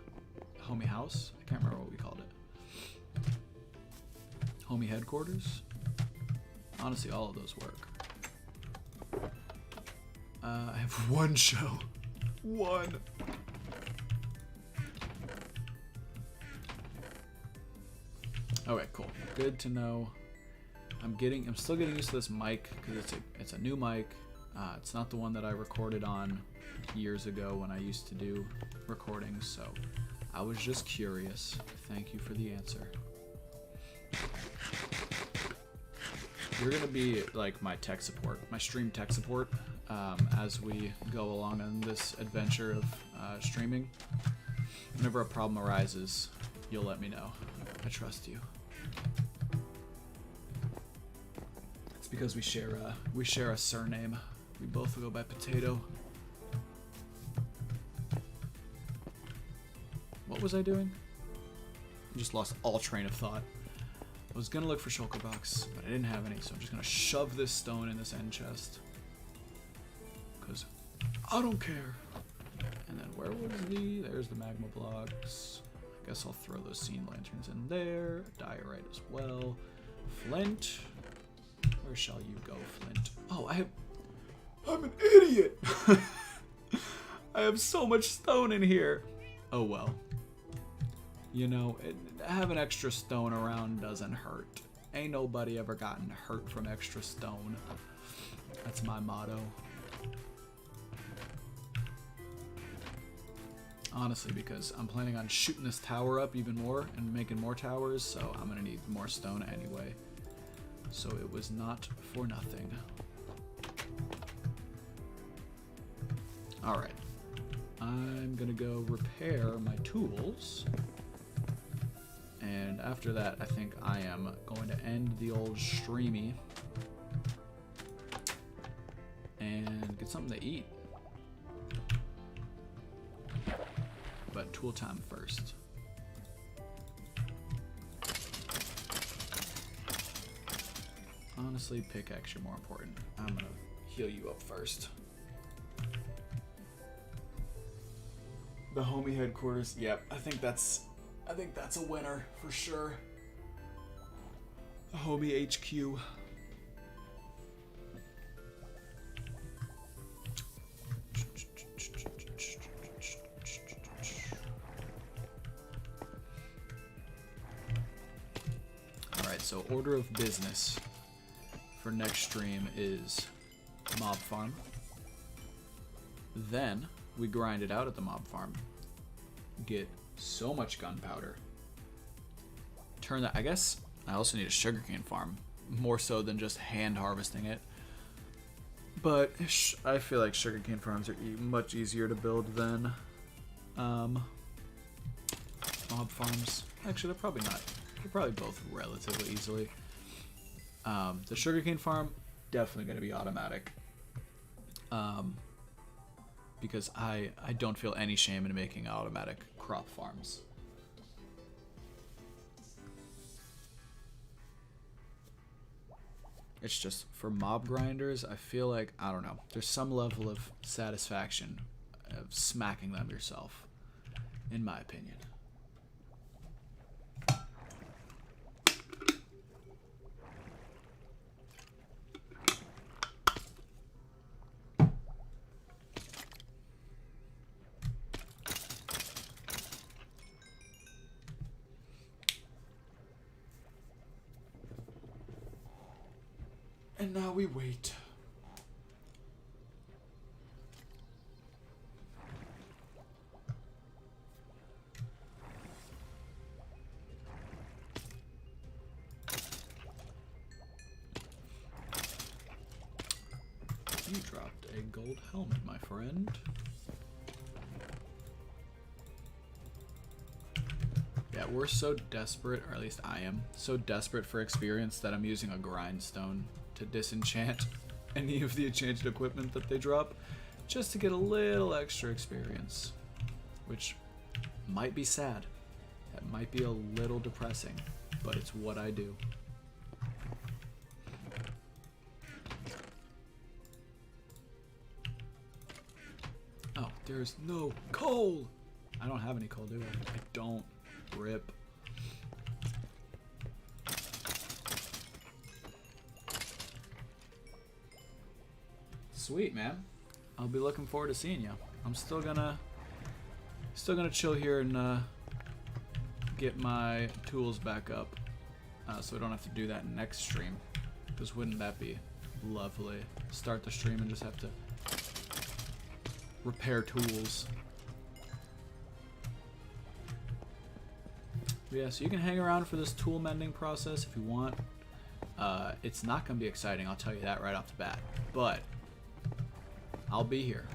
Homie house? I can't remember what we called it. Homie headquarters? Honestly, all of those work. I have one shell. One. Okay, cool. Good to know. I'm still getting used to this mic because it's a new mic. It's not the one that I recorded on years ago when I used to do recordings, so I was just curious. Thank you for the answer. You're gonna be like my tech support, my stream tech support, as we go along on this adventure of streaming. Whenever a problem arises, you'll let me know. I trust you. It's because we share a surname. We both go by Potato. What was I doing? I just lost all train of thought. I was gonna look for shulker box, but I didn't have any, so I'm just gonna shove this stone in this end chest. Cause I don't care. And then where was there's the magma blocks. I guess I'll throw those scene lanterns in there. Diorite as well. Flint. Where shall you go, Flint? Oh, I'm an idiot! I have so much stone in here. Oh well. You know, having extra stone around doesn't hurt. Ain't nobody ever gotten hurt from extra stone. That's my motto. Honestly, because I'm planning on shooting this tower up even more and making more towers, so I'm gonna need more stone anyway. So it was not for nothing. Alright. I'm gonna go repair my tools. And after that, I think I am going to end the old streamy and get something to eat. But tool time first. Honestly, pickaxe are more important. I'm gonna heal you up first. The homie headquarters. Yep, I think that's a winner for sure. The homie HQ. Alright, so order of business for next stream is mob farm. Then we grind it out at the mob farm. Get so much gunpowder. Turn that. I guess I also need a sugarcane farm, more so than just hand harvesting it. But I feel like sugarcane farms are much easier to build than mob farms. Actually, they're probably not. They're probably both relatively easily. The sugarcane farm definitely going to be automatic. Because I don't feel any shame in making automatic crop farms. It's just for mob grinders, I feel like, I don't know, there's some level of satisfaction of smacking them yourself, in my opinion. And now we wait. You dropped a gold helmet, my friend. Yeah, we're so desperate, or at least I am, so desperate for experience that I'm using a grindstone to disenchant any of the enchanted equipment that they drop, just to get a little extra experience, which might be sad. That might be a little depressing, but it's what I do. Oh, there's no coal! I don't have any coal, do I? I don't. Rip. Sweet, man. I'll be looking forward to seeing you. I'm still gonna chill here and get my tools back up, so I don't have to do that next stream. Because wouldn't that be lovely? Start the stream and just have to repair tools. Yeah, so you can hang around for this tool mending process if you want. It's not going to be exciting, I'll tell you that right off the bat. But I'll be here.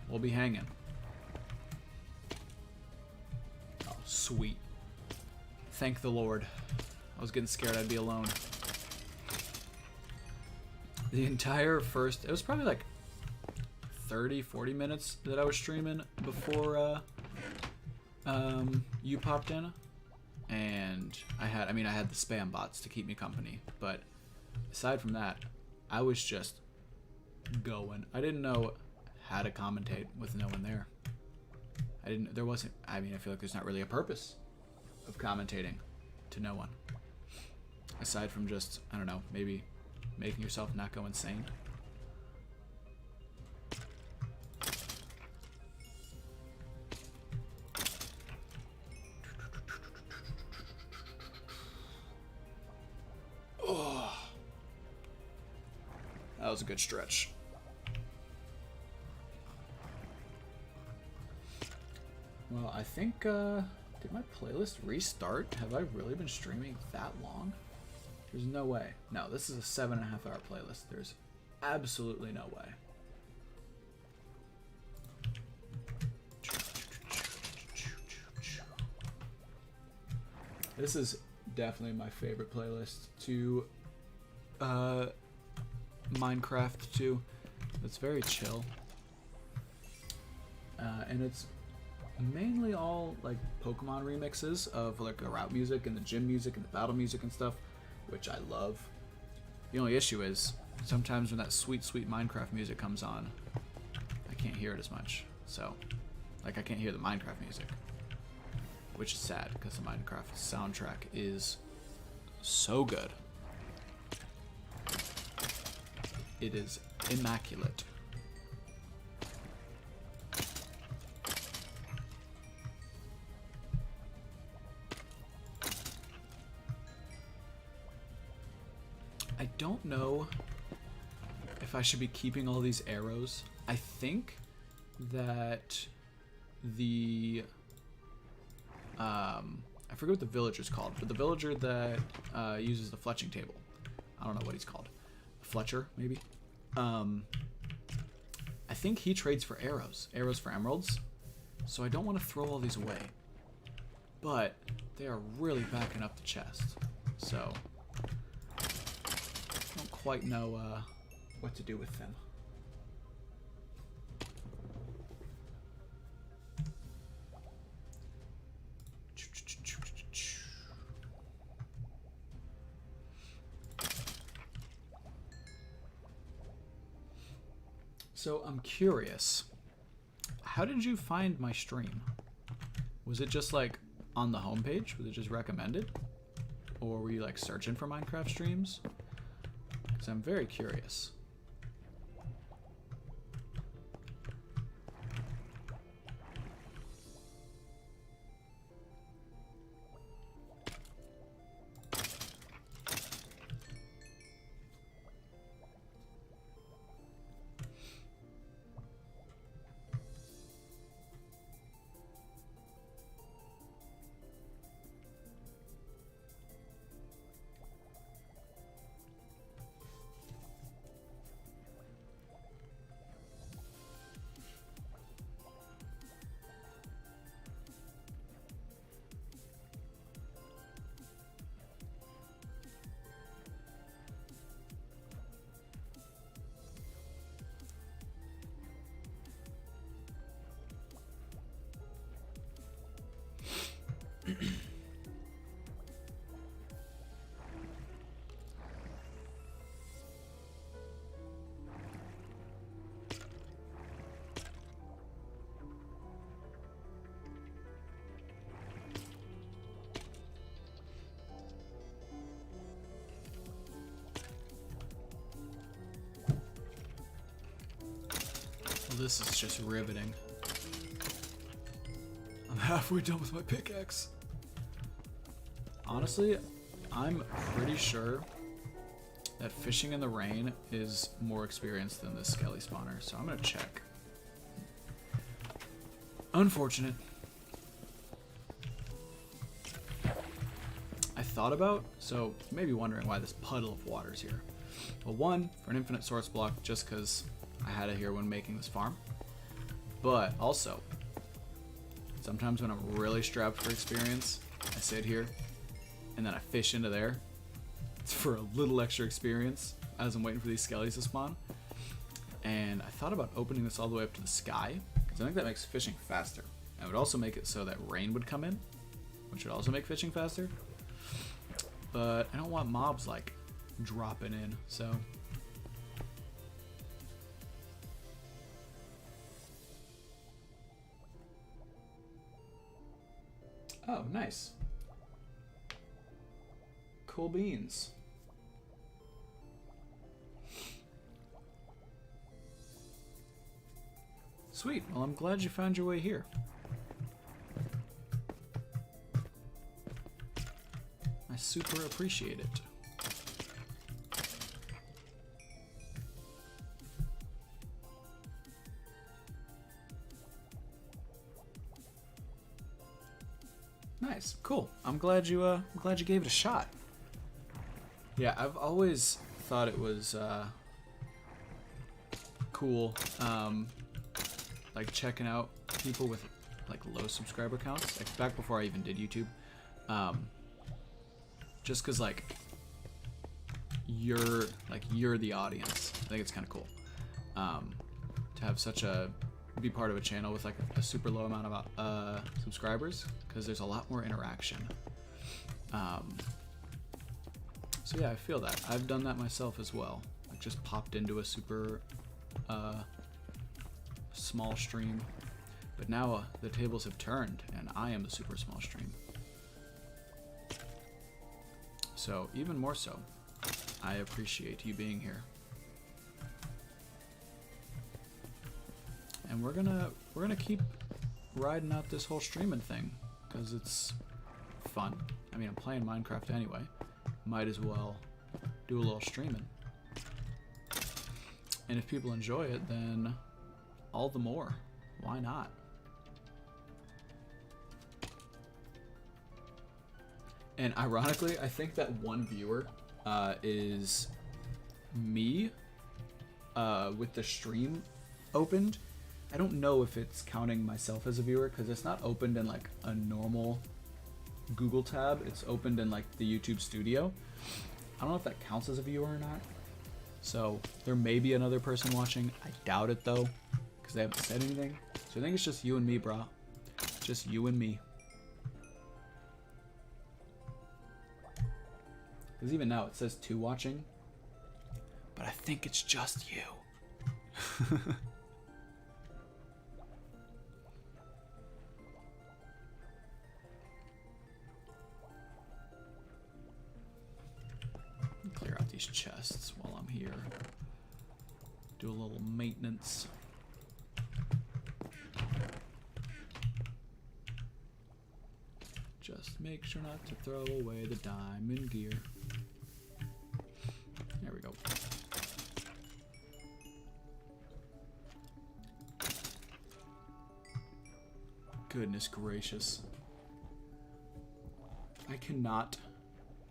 We'll be hanging. Oh, sweet. Thank the Lord. I was getting scared I'd be alone. The entire first... It was probably like 30, 40 minutes that I was streaming before you popped in. And I had the spam bots to keep me company, but aside from that, I was just going. I didn't know how to commentate with no one there. I feel like there's not really a purpose of commentating to no one. Aside from just, I don't know, maybe making yourself not go insane. That was a good stretch. Well, I think, did my playlist restart? Have I really been streaming that long? There's no way. No, this is a 7.5 hour playlist. There's absolutely no way. This is definitely my favorite playlist to, Minecraft too. It's very chill, and it's mainly all like Pokemon remixes of like the route music and the gym music and the battle music and stuff, which I love. The only issue is sometimes when that sweet Minecraft music comes on, I can't hear it as much. So like I can't hear the Minecraft music, which is sad because the Minecraft soundtrack is so good. It is immaculate. I don't know if I should be keeping all these arrows. I think that the I forget what the villager's called, but the villager that uses the fletching table. I don't know what he's called. Fletcher, maybe? I think he trades for arrows for emeralds, so I don't want to throw all these away, but they are really backing up the chest, so I don't quite know what to do with them. So I'm curious. How did you find my stream? Was it just like on the homepage? Was it just recommended? Or were you like searching for Minecraft streams? Because I'm very curious. Well, this is just riveting. I'm halfway done with my pickaxe. Honestly, I'm pretty sure that fishing in the rain is more experienced than this skelly spawner, so I'm gonna check. Unfortunate. I thought about, so you may be wondering why this puddle of water's here. Well, one, for an infinite source block, just because I had it here when making this farm. But also, sometimes when I'm really strapped for experience, I sit here and then I fish into there. It's for a little extra experience as I'm waiting for these skellies to spawn. And I thought about opening this all the way up to the sky, because I think that makes fishing faster. And it would also make it so that rain would come in, which would also make fishing faster. But I don't want mobs like dropping in, so. Oh, nice. Cool beans. Sweet. Well, I'm glad you found your way here. I super appreciate it. Nice, cool. I'm glad you gave it a shot. Yeah, I've always thought it was cool, like checking out people with like low subscriber counts, like back before I even did YouTube. Just cause like you're the audience. I think it's kind of cool to have be part of a channel with like a super low amount of subscribers, because there's a lot more interaction. So yeah, I feel that. I've done that myself as well. Like just popped into a super small stream, but now the tables have turned and I am the super small stream. So even more so, I appreciate you being here. And we're gonna keep riding out this whole streaming thing, because it's fun. I mean, I'm playing Minecraft anyway. Might as well do a little streaming. And if people enjoy it, then all the more. Why not? And ironically, I think that one viewer is me with the stream opened. I don't know if it's counting myself as a viewer, because it's not opened in like a normal Google tab. It's opened in like the YouTube studio. I don't know if that counts as a viewer or not. So there may be another person watching. I doubt it though, because they haven't said anything. So I think it's just you and me, brah. Just you and me. Because even now it says 2 watching, but I think it's just you. Clear out these chests while I'm here. Do a little maintenance. Just make sure not to throw away the diamond gear. There we go. Goodness gracious. I cannot...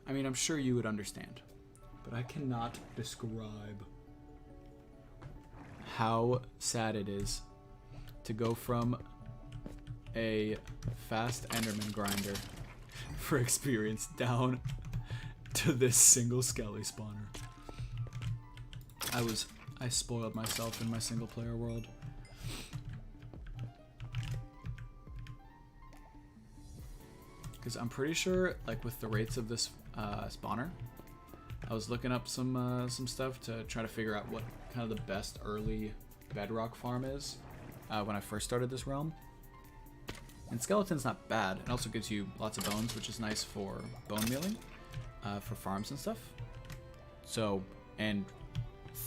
I mean, I'm sure you would understand, but I cannot describe how sad it is to go from a fast Enderman grinder for experience down to this single Skelly spawner. I spoiled myself in my single player world. Because I'm pretty sure, like with the rates of this spawner, I was looking up some stuff to try to figure out what kind of the best early bedrock farm is when I first started this realm. And skeleton's not bad. It also gives you lots of bones, which is nice for bone mealing, for farms and stuff. So, and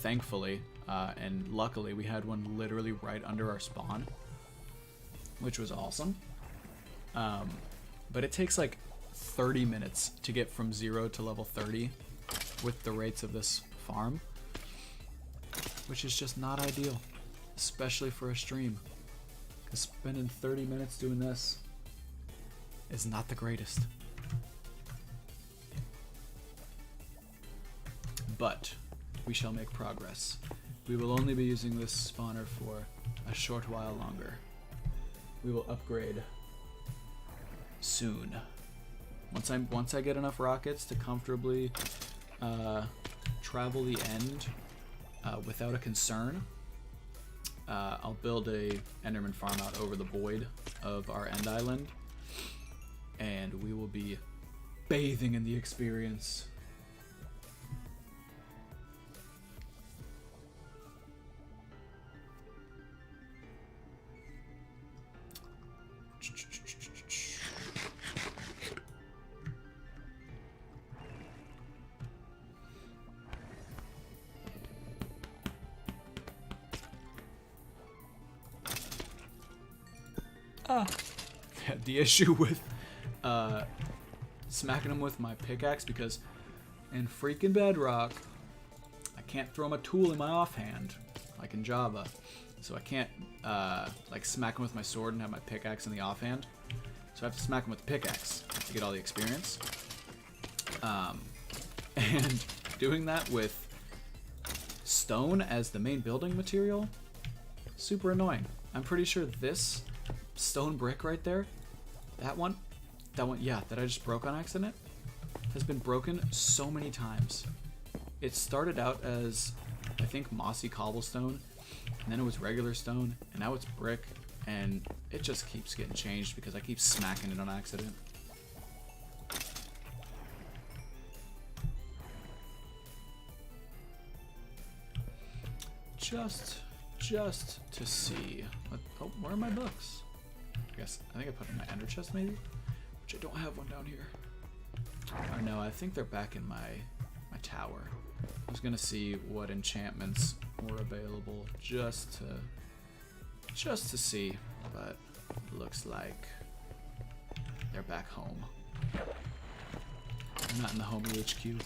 thankfully, and luckily, we had one literally right under our spawn, which was awesome. But it takes like 30 minutes to get from 0 to level 30 with the rates of this farm, which is just not ideal, especially for a stream. Because spending 30 minutes doing this is not the greatest. But we shall make progress. We will only be using this spawner for a short while longer. We will upgrade soon. Once I get enough rockets to comfortably travel the end without a concern, I'll build a Enderman farm out over the void of our end island, and we will be bathing in the experience. Had the issue with smacking him with my pickaxe because in freaking Bedrock I can't throw my tool in my offhand like in Java, so I can't like smack him with my sword and have my pickaxe in the offhand, so I have to smack him with the pickaxe to get all the experience. And doing that with stone as the main building material, super annoying. I'm pretty sure this stone brick right there, that one, yeah, that I just broke on accident, has been broken so many times. It started out as, I think, mossy cobblestone, and then it was regular stone, and now it's brick, and it just keeps getting changed because I keep smacking it on accident. Just to see. Oh, where are my books? I think I put them in my ender chest maybe, which I don't have one down here. Or no, I think they're back in my tower. I was gonna see what enchantments were available just to see, but it looks like they're back home. I'm not in the homie HQ.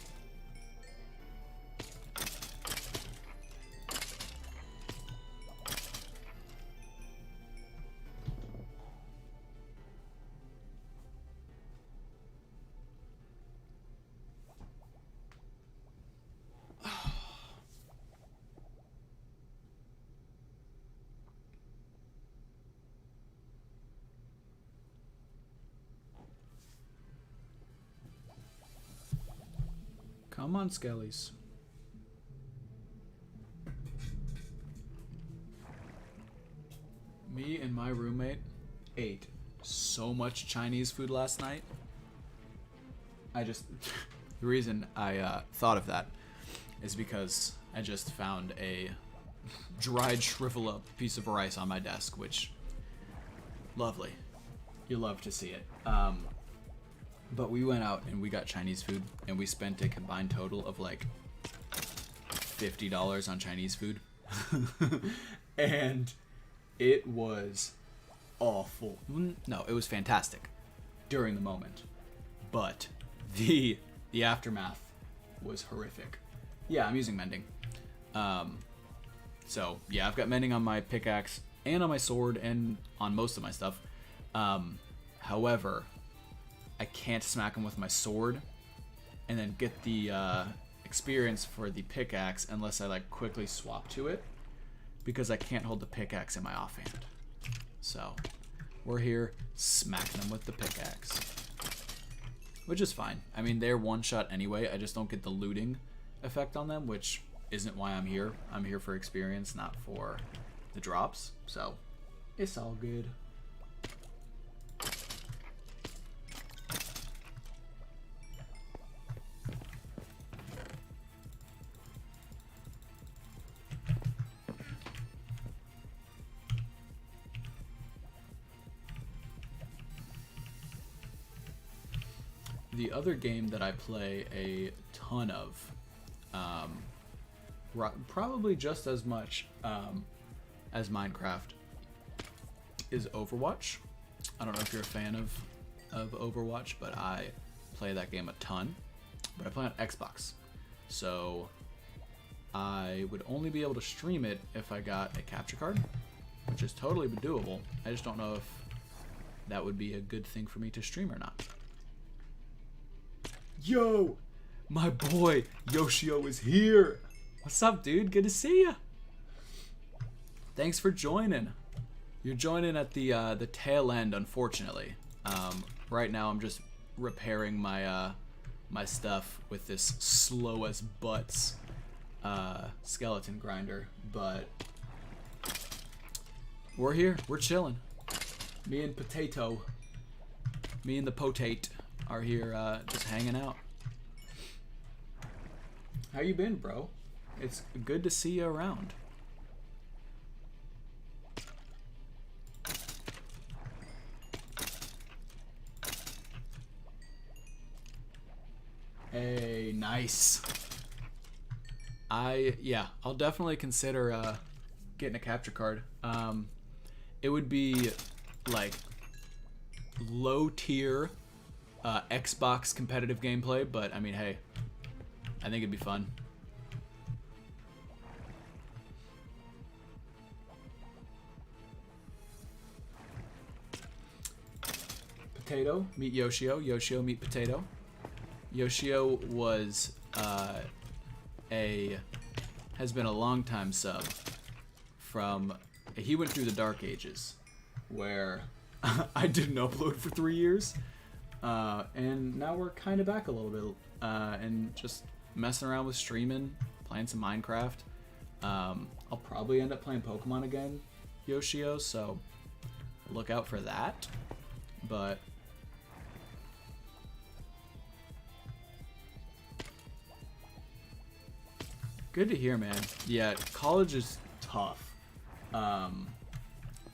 Come on, Skellies. Me and my roommate ate so much Chinese food last night. The reason I thought of that is because I just found a dried shrivel up piece of rice on my desk, which lovely. You love to see it. But we went out and we got Chinese food, and we spent a combined total of like $50 on Chinese food. And it was awful. No, it was fantastic during the moment. But the aftermath was horrific. Yeah, I'm using mending. So yeah, I've got mending on my pickaxe and on my sword and on most of my stuff. However, I can't smack him with my sword and then get the experience for the pickaxe unless I like quickly swap to it, because I can't hold the pickaxe in my offhand. So we're here smacking them with the pickaxe, which is fine. I mean, they're one shot anyway. I just don't get the looting effect on them, which isn't why I'm here. I'm here for experience, not for the drops. So it's all good. The other game that I play a ton of, probably just as much as Minecraft, is Overwatch. I don't know if you're a fan of Overwatch, but I play that game a ton. But I play on Xbox, so I would only be able to stream it if I got a capture card, which is totally doable. I just don't know if that would be a good thing for me to stream or not. Yo, my boy Yoshio is here. What's up, dude? Good to see you. Thanks for joining. You're joining at the tail end, unfortunately. Right now, I'm just repairing my my stuff with this slow as butts skeleton grinder, but we're here. We're chilling. Me and the potate are here just hanging out. How you been, bro? It's good to see you around. Hey, nice. I'll definitely consider getting a capture card. It would be like low tier Xbox competitive gameplay, but I mean, hey, I think it'd be fun. Potato, meet Yoshio. Yoshio, meet Potato. Yoshio was has been a long time sub from, he went through the dark ages where I didn't upload for 3 years, and now we're kind of back a little bit, and just messing around with streaming, playing some Minecraft. I'll probably end up playing Pokemon again, Yoshio, so look out for that. But good to hear, man. Yeah, college is tough,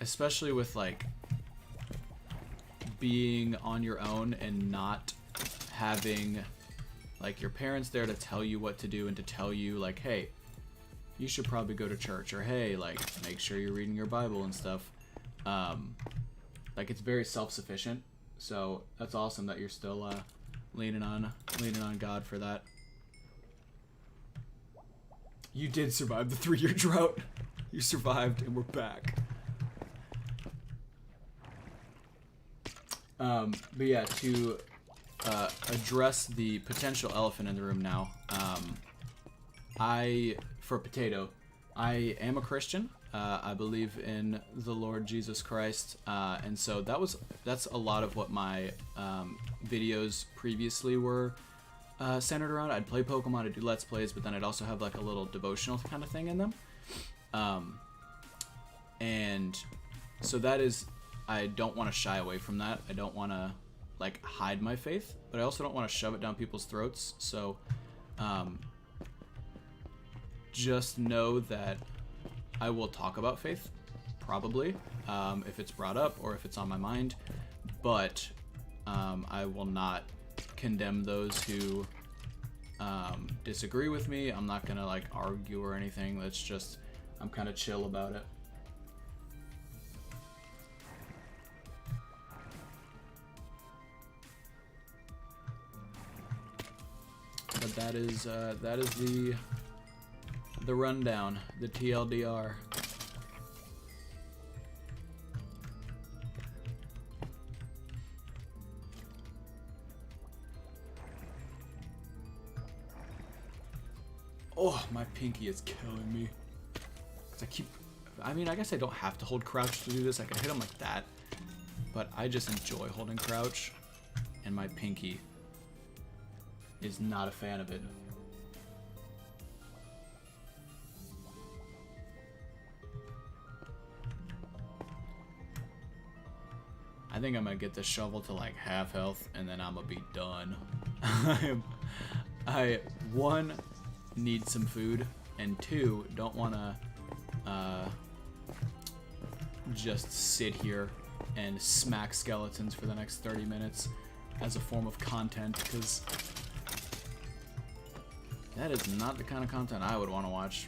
especially with like being on your own and not having like your parents there to tell you what to do and to tell you like, hey, you should probably go to church, or hey, like, make sure you're reading your Bible and stuff. Like, it's very self-sufficient, so that's awesome that you're still leaning on God for that. You did survive the 3-year drought. You survived, and we're back. But yeah, to address the potential elephant in the room now, for Potato, I am a Christian. I believe in the Lord Jesus Christ, and so that's a lot of what my videos previously were centered around. I'd play Pokemon, I'd do Let's Plays, but then I'd also have like a little devotional kind of thing in them. And so that is, I don't want to shy away from that. I don't want to like hide my faith, but I also don't want to shove it down people's throats. So just know that I will talk about faith, probably, if it's brought up or if it's on my mind, but I will not condemn those who disagree with me. I'm not gonna like argue or anything. That's just, I'm kind of chill about it. But that is the rundown, the TLDR. Oh, my pinky is killing me. 'Cause I mean, I guess I don't have to hold crouch to do this. I can hit him like that. But I just enjoy holding crouch. And my pinky is not a fan of it. I think I'm gonna get the shovel to like half health and then I'm gonna be done. I one, need some food, and two, don't wanna just sit here and smack skeletons for the next 30 minutes as a form of content, because that is not the kind of content I would want to watch,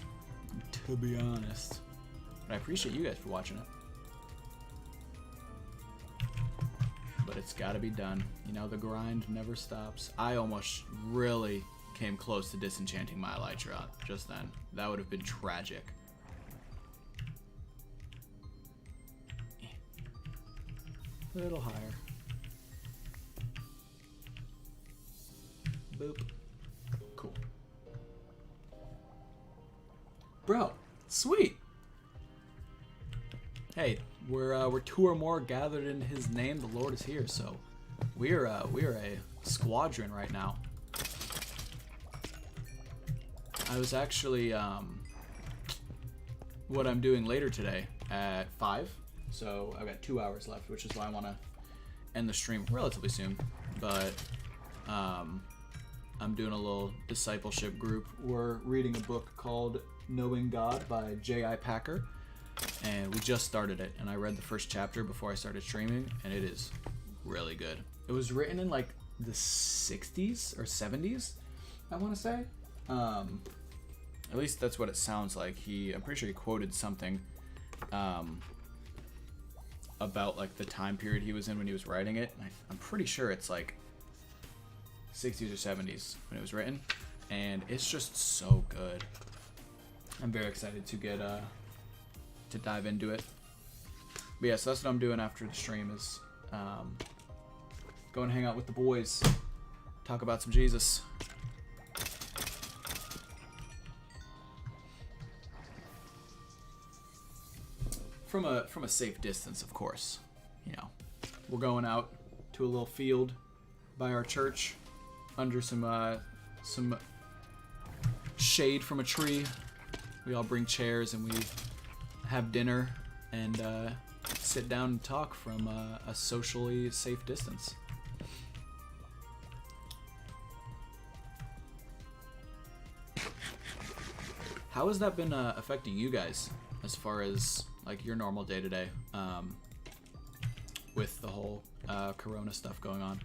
to be honest. But I appreciate you guys for watching it. But it's got to be done. You know, the grind never stops. I almost really came close to disenchanting my elytra just then. That would have been tragic. A little higher. Boop. Cool. Bro, sweet. Hey, we're two or more gathered in His name. The Lord is here. So we are a squadron right now. I was actually what I'm doing later today at 5. So I've got 2 hours left, which is why I want to end the stream relatively soon. But I'm doing a little discipleship group. We're reading a book called Knowing God by J.I. Packer. And we just started it. And I read the first chapter before I started streaming. And it is really good. It was written in like the 60s or 70s, I want to say. At least that's what it sounds like. I'm pretty sure he quoted something about like the time period he was in when he was writing it. And I'm pretty sure it's like 60s or 70s when it was written, and it's just so good. I'm very excited to get to dive into it. But yeah, so that's what I'm doing after the stream is go and hang out with the boys, talk about some Jesus. From a safe distance, of course. You know, we're going out to a little field by our church, under some shade from a tree. We all bring chairs and we have dinner and sit down and talk from a socially safe distance. How has that been affecting you guys as far as like your normal day-to-day with the whole corona stuff going on?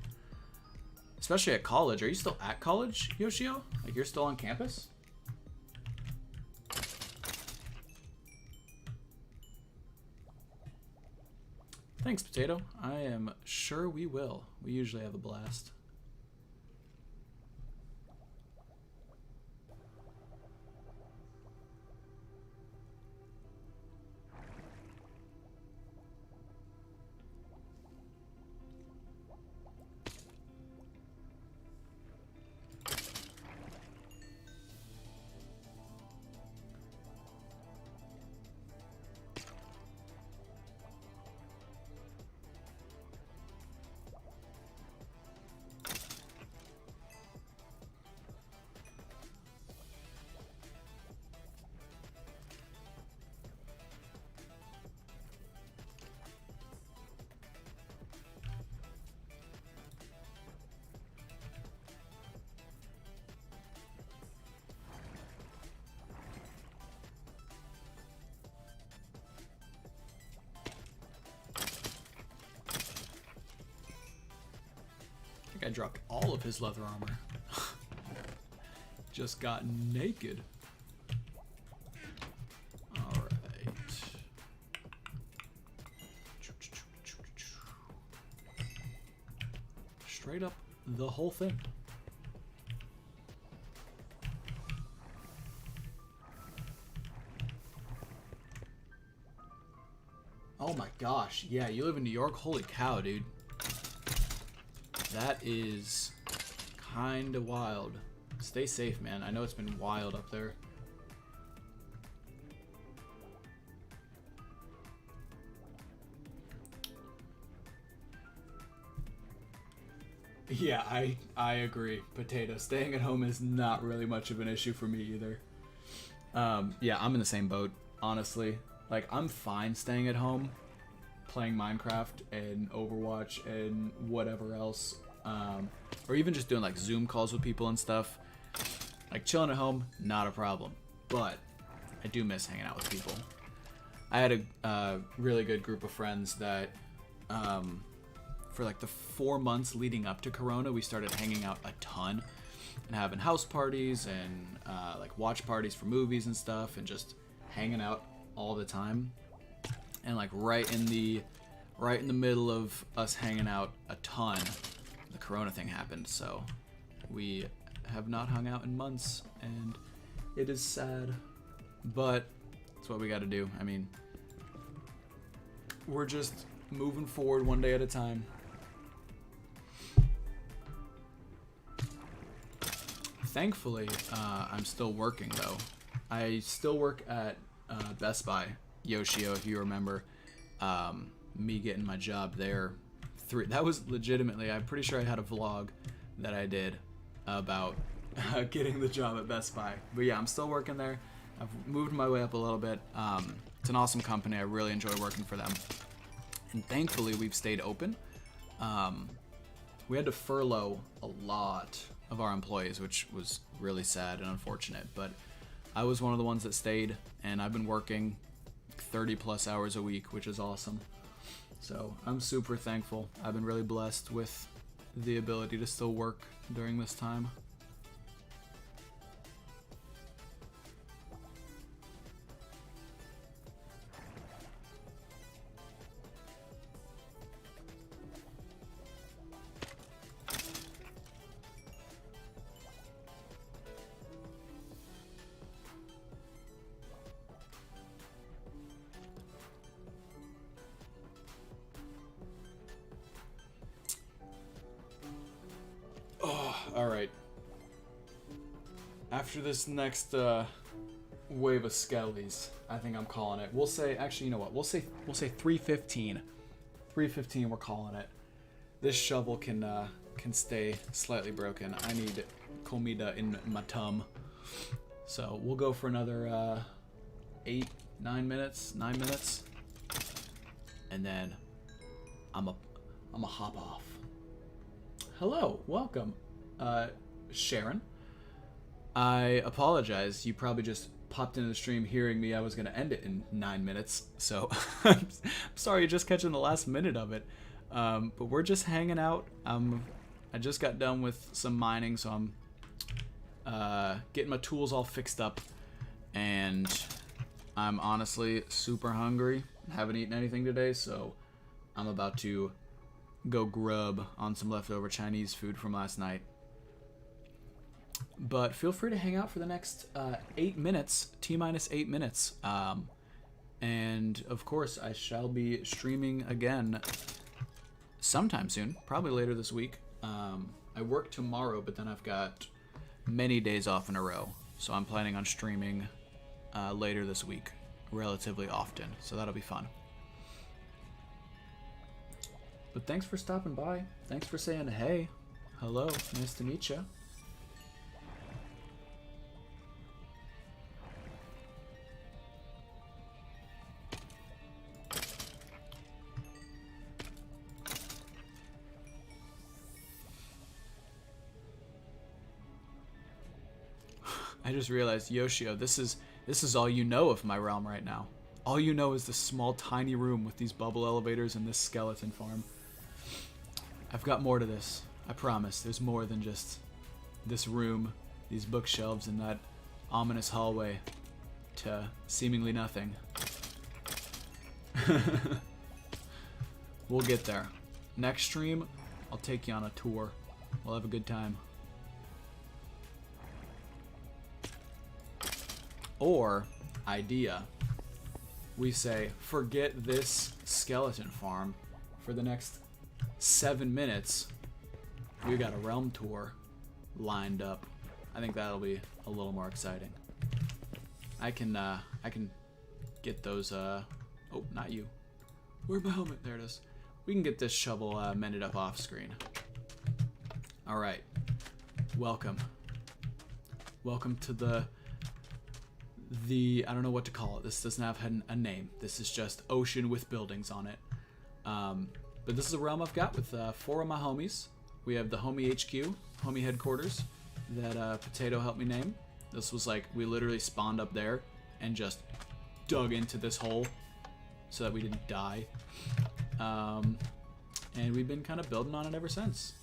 Especially at college. Are you still at college, Yoshio? Like, you're still on campus? Thanks, Potato. I am sure we will. We usually have a blast. guy dropped all of his leather armor. Just got naked. Alright. Straight up the whole thing. Oh my gosh, yeah, you live in New York? Holy cow, dude. That is kinda wild. Stay safe, man. I know it's been wild up there. Yeah, I agree. Potato. Staying at home is not really much of an issue for me either. Yeah, I'm in the same boat, honestly. Like, I'm fine staying at home, playing Minecraft and Overwatch and whatever else. Or even just doing, like, Zoom calls with people and stuff. Like, chilling at home, not a problem. But I do miss hanging out with people. I had a really good group of friends that, for, like, the 4 months leading up to Corona, we started hanging out a ton. And having house parties and, like, watch parties for movies and stuff. And just hanging out all the time. And like right in the middle of us hanging out a ton, the Corona thing happened. So we have not hung out in months, and it is sad, but it's what we got to do. I mean, we're just moving forward one day at a time. Thankfully, I'm still working though. I still work at Best Buy, Yoshio, if you remember, me getting my job there. That was legitimately, I'm pretty sure I had a vlog that I did about getting the job at Best Buy. But yeah, I'm still working there. I've moved my way up a little bit. It's an awesome company. I really enjoy working for them. And thankfully, we've stayed open. We had to furlough a lot of our employees, which was really sad and unfortunate. But I was one of the ones that stayed, and I've been working 30 plus hours a week, which is awesome. So I'm super thankful. I've been really blessed with the ability to still work during this time. All right. After this next wave of skellies, I think I'm calling it. We'll say, actually, you know what? We'll say 315. 315. We're calling it. This shovel can stay slightly broken. I need comida in my tum. So we'll go for another 9 minutes, and then I'm a hop off. Hello, welcome. Sharon. I apologize. You probably just popped into the stream hearing me. I was going to end it in 9 minutes. So I'm sorry you're just catching the last minute of it. But we're just hanging out. I just got done with some mining, so I'm getting my tools all fixed up. And I'm honestly super hungry. Haven't eaten anything today, so I'm about to go grub on some leftover Chinese food from last night. But feel free to hang out for the next 8 minutes, T-minus 8 minutes. And of course, I shall be streaming again sometime soon, probably later this week. I work tomorrow, but then I've got many days off in a row. So I'm planning on streaming later this week, relatively often. So that'll be fun. But thanks for stopping by. Thanks for saying hey. Hello, nice to meet you. I just realized, Yoshio, this is all you know of my realm right now. All you know is this small, tiny room with these bubble elevators and this skeleton farm. I've got more to this. I promise, there's more than just this room, these bookshelves, and that ominous hallway to seemingly nothing. We'll get there. Next stream, I'll take you on a tour. We'll have a good time. Or, idea, we say, forget this skeleton farm. For the next 7 minutes, we got a realm tour lined up. I think that'll be a little more exciting. I can get those, oh, not you. Where's my helmet? There it is. We can get this shovel mended up off screen. Alright. Welcome. Welcome to the I don't know what to call it. This doesn't have a name. This is just ocean with buildings on it. But this is a realm I've got with 4 of my homies. We have the homie HQ, homie headquarters, that Potato helped me name. This was like, we literally spawned up there and just dug into this hole so that we didn't die. And we've been kind of building on it ever since.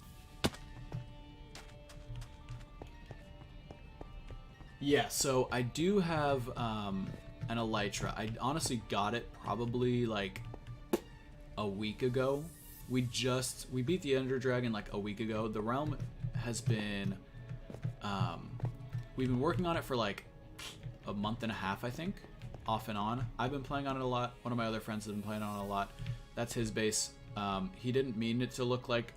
Yeah, so I do have an Elytra. I honestly got it probably like a week ago. We beat the Ender Dragon like a week ago. The realm has been, we've been working on it for like a month and a half, I think, off and on. I've been playing on it a lot. One of my other friends has been playing on it a lot. That's his base. He didn't mean it to look like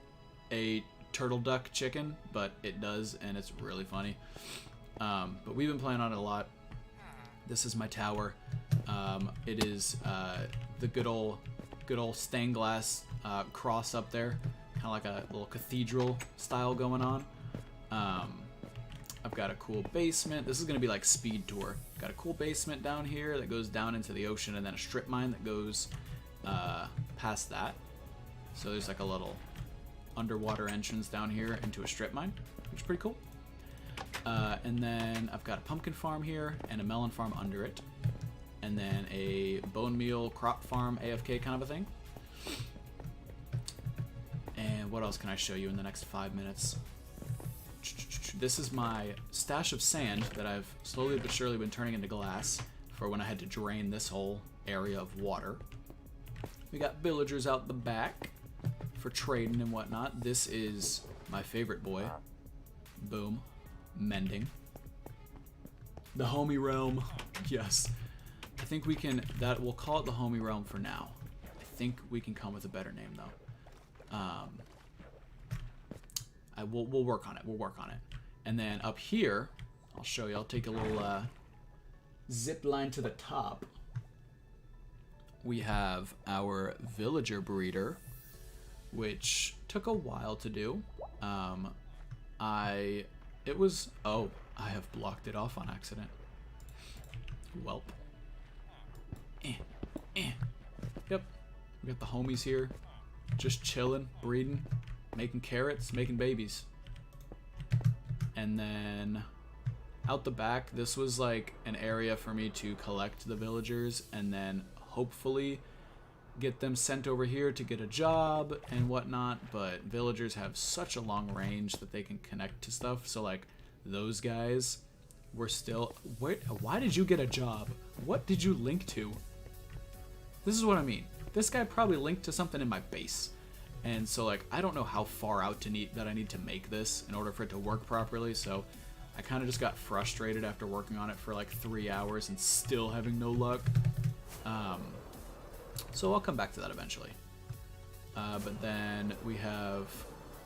a turtle duck chicken, but it does, and it's really funny. But we've been playing on it a lot. This is my tower. It is the good old stained glass cross up there, kind of like a little cathedral style going on. I've got a cool basement. This is gonna be like speed tour. Got a cool basement down here that goes down into the ocean, and then a strip mine that goes past that. So there's like a little underwater entrance down here into a strip mine, which is pretty cool. And then I've got a pumpkin farm here and a melon farm under it. And then a bone meal crop farm AFK kind of a thing. And what else can I show you in the next 5 minutes? This is my stash of sand that I've slowly but surely been turning into glass for when I had to drain this whole area of water. We got villagers out the back for trading and whatnot. This is my favorite boy. Boom. Mending. The homie realm. Yes. I think we can, we'll call it the homie realm for now. I think we can come with a better name though. We'll work on it. We'll work on it. And then up here, I'll show you. I'll take a little zip line to the top. We have our villager breeder, which took a while to do. I have blocked it off on accident. Welp. Yep. We got the homies here, just chilling, breeding, making carrots, making babies. And then out the back, this was like an area for me to collect the villagers and then hopefully get them sent over here to get a job and whatnot. But villagers have such a long range that they can connect to stuff. So like those guys were still, why did you get a job? What did you link to? This is what I mean. This guy probably linked to something in my base. And so like, I don't know how far out that I need to make this in order for it to work properly. So I kind of just got frustrated after working on it for like 3 hours and still having no luck. So I'll come back to that eventually. But then we have,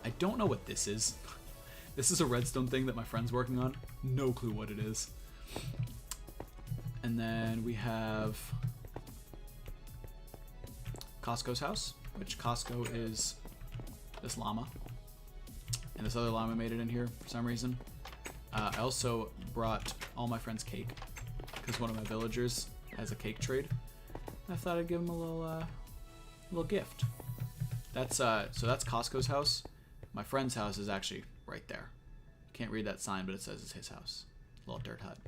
I don't know what this is. This is a redstone thing that my friend's working on. No clue what it is. And then we have Costco's house, which Costco is this llama. And this other llama made it in here for some reason. I also brought all my friends cake because one of my villagers has a cake trade. I thought I'd give him a little gift. That's so that's Costco's house. My friend's house is actually right there. Can't read that sign, but it says it's his house. Little dirt hut.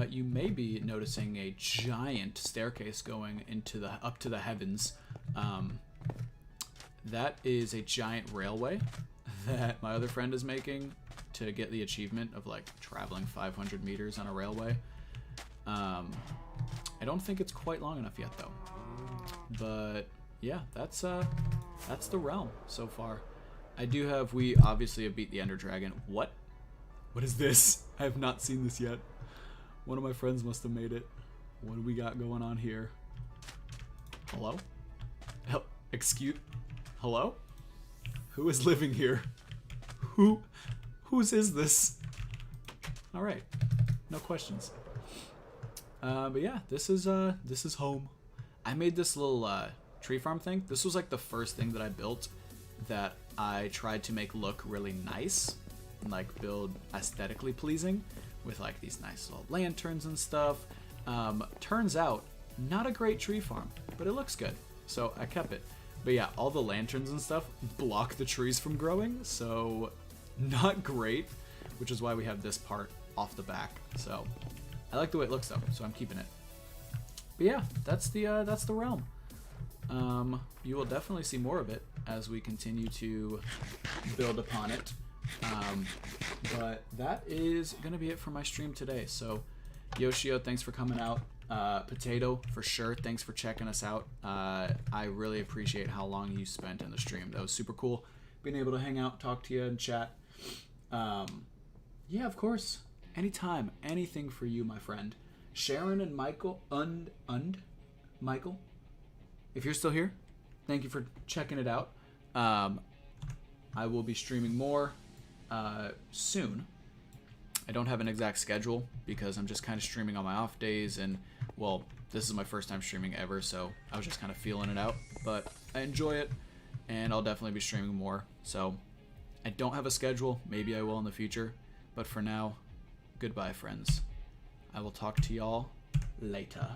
You may be noticing a giant staircase going into up to the heavens That is a giant railway that my other friend is making to get the achievement of like traveling 500 meters on a railway. I don't think it's quite long enough yet though. But yeah, that's the realm so far. We obviously have beat the Ender Dragon. What is this? I have not seen this yet. One of my friends must have made it. What do we got going on here? Hello? Hello? Who is living here? Whose is this? All right, no questions. But yeah, this is home. I made this little tree farm thing. This was like the first thing that I built that I tried to make look really nice and like build aesthetically pleasing with like these nice little lanterns and stuff. Turns out not a great tree farm, but it looks good, so I kept it. But yeah, all the lanterns and stuff block the trees from growing, so not great, which is why we have this part off the back. So I like the way it looks though, so I'm keeping it. But yeah, that's the realm. You will definitely see more of it as we continue to build upon it. But that is gonna be it for my stream today. So Yoshio, thanks for coming out. Potato, for sure, thanks for checking us out. I really appreciate how long you spent in the stream. That was super cool, being able to hang out, talk to you, and chat. Yeah, of course, anytime, anything for you, my friend. Sharon and Michael, Michael, if you're still here, thank you for checking it out. I will be streaming more soon. I don't have an exact schedule because I'm just kind of streaming on my off days, and well, this is my first time streaming ever, so I was just kind of feeling it out, but I enjoy it, and I'll definitely be streaming more. So I don't have a schedule. Maybe I will in the future, but for now, goodbye, friends. I will talk to y'all later.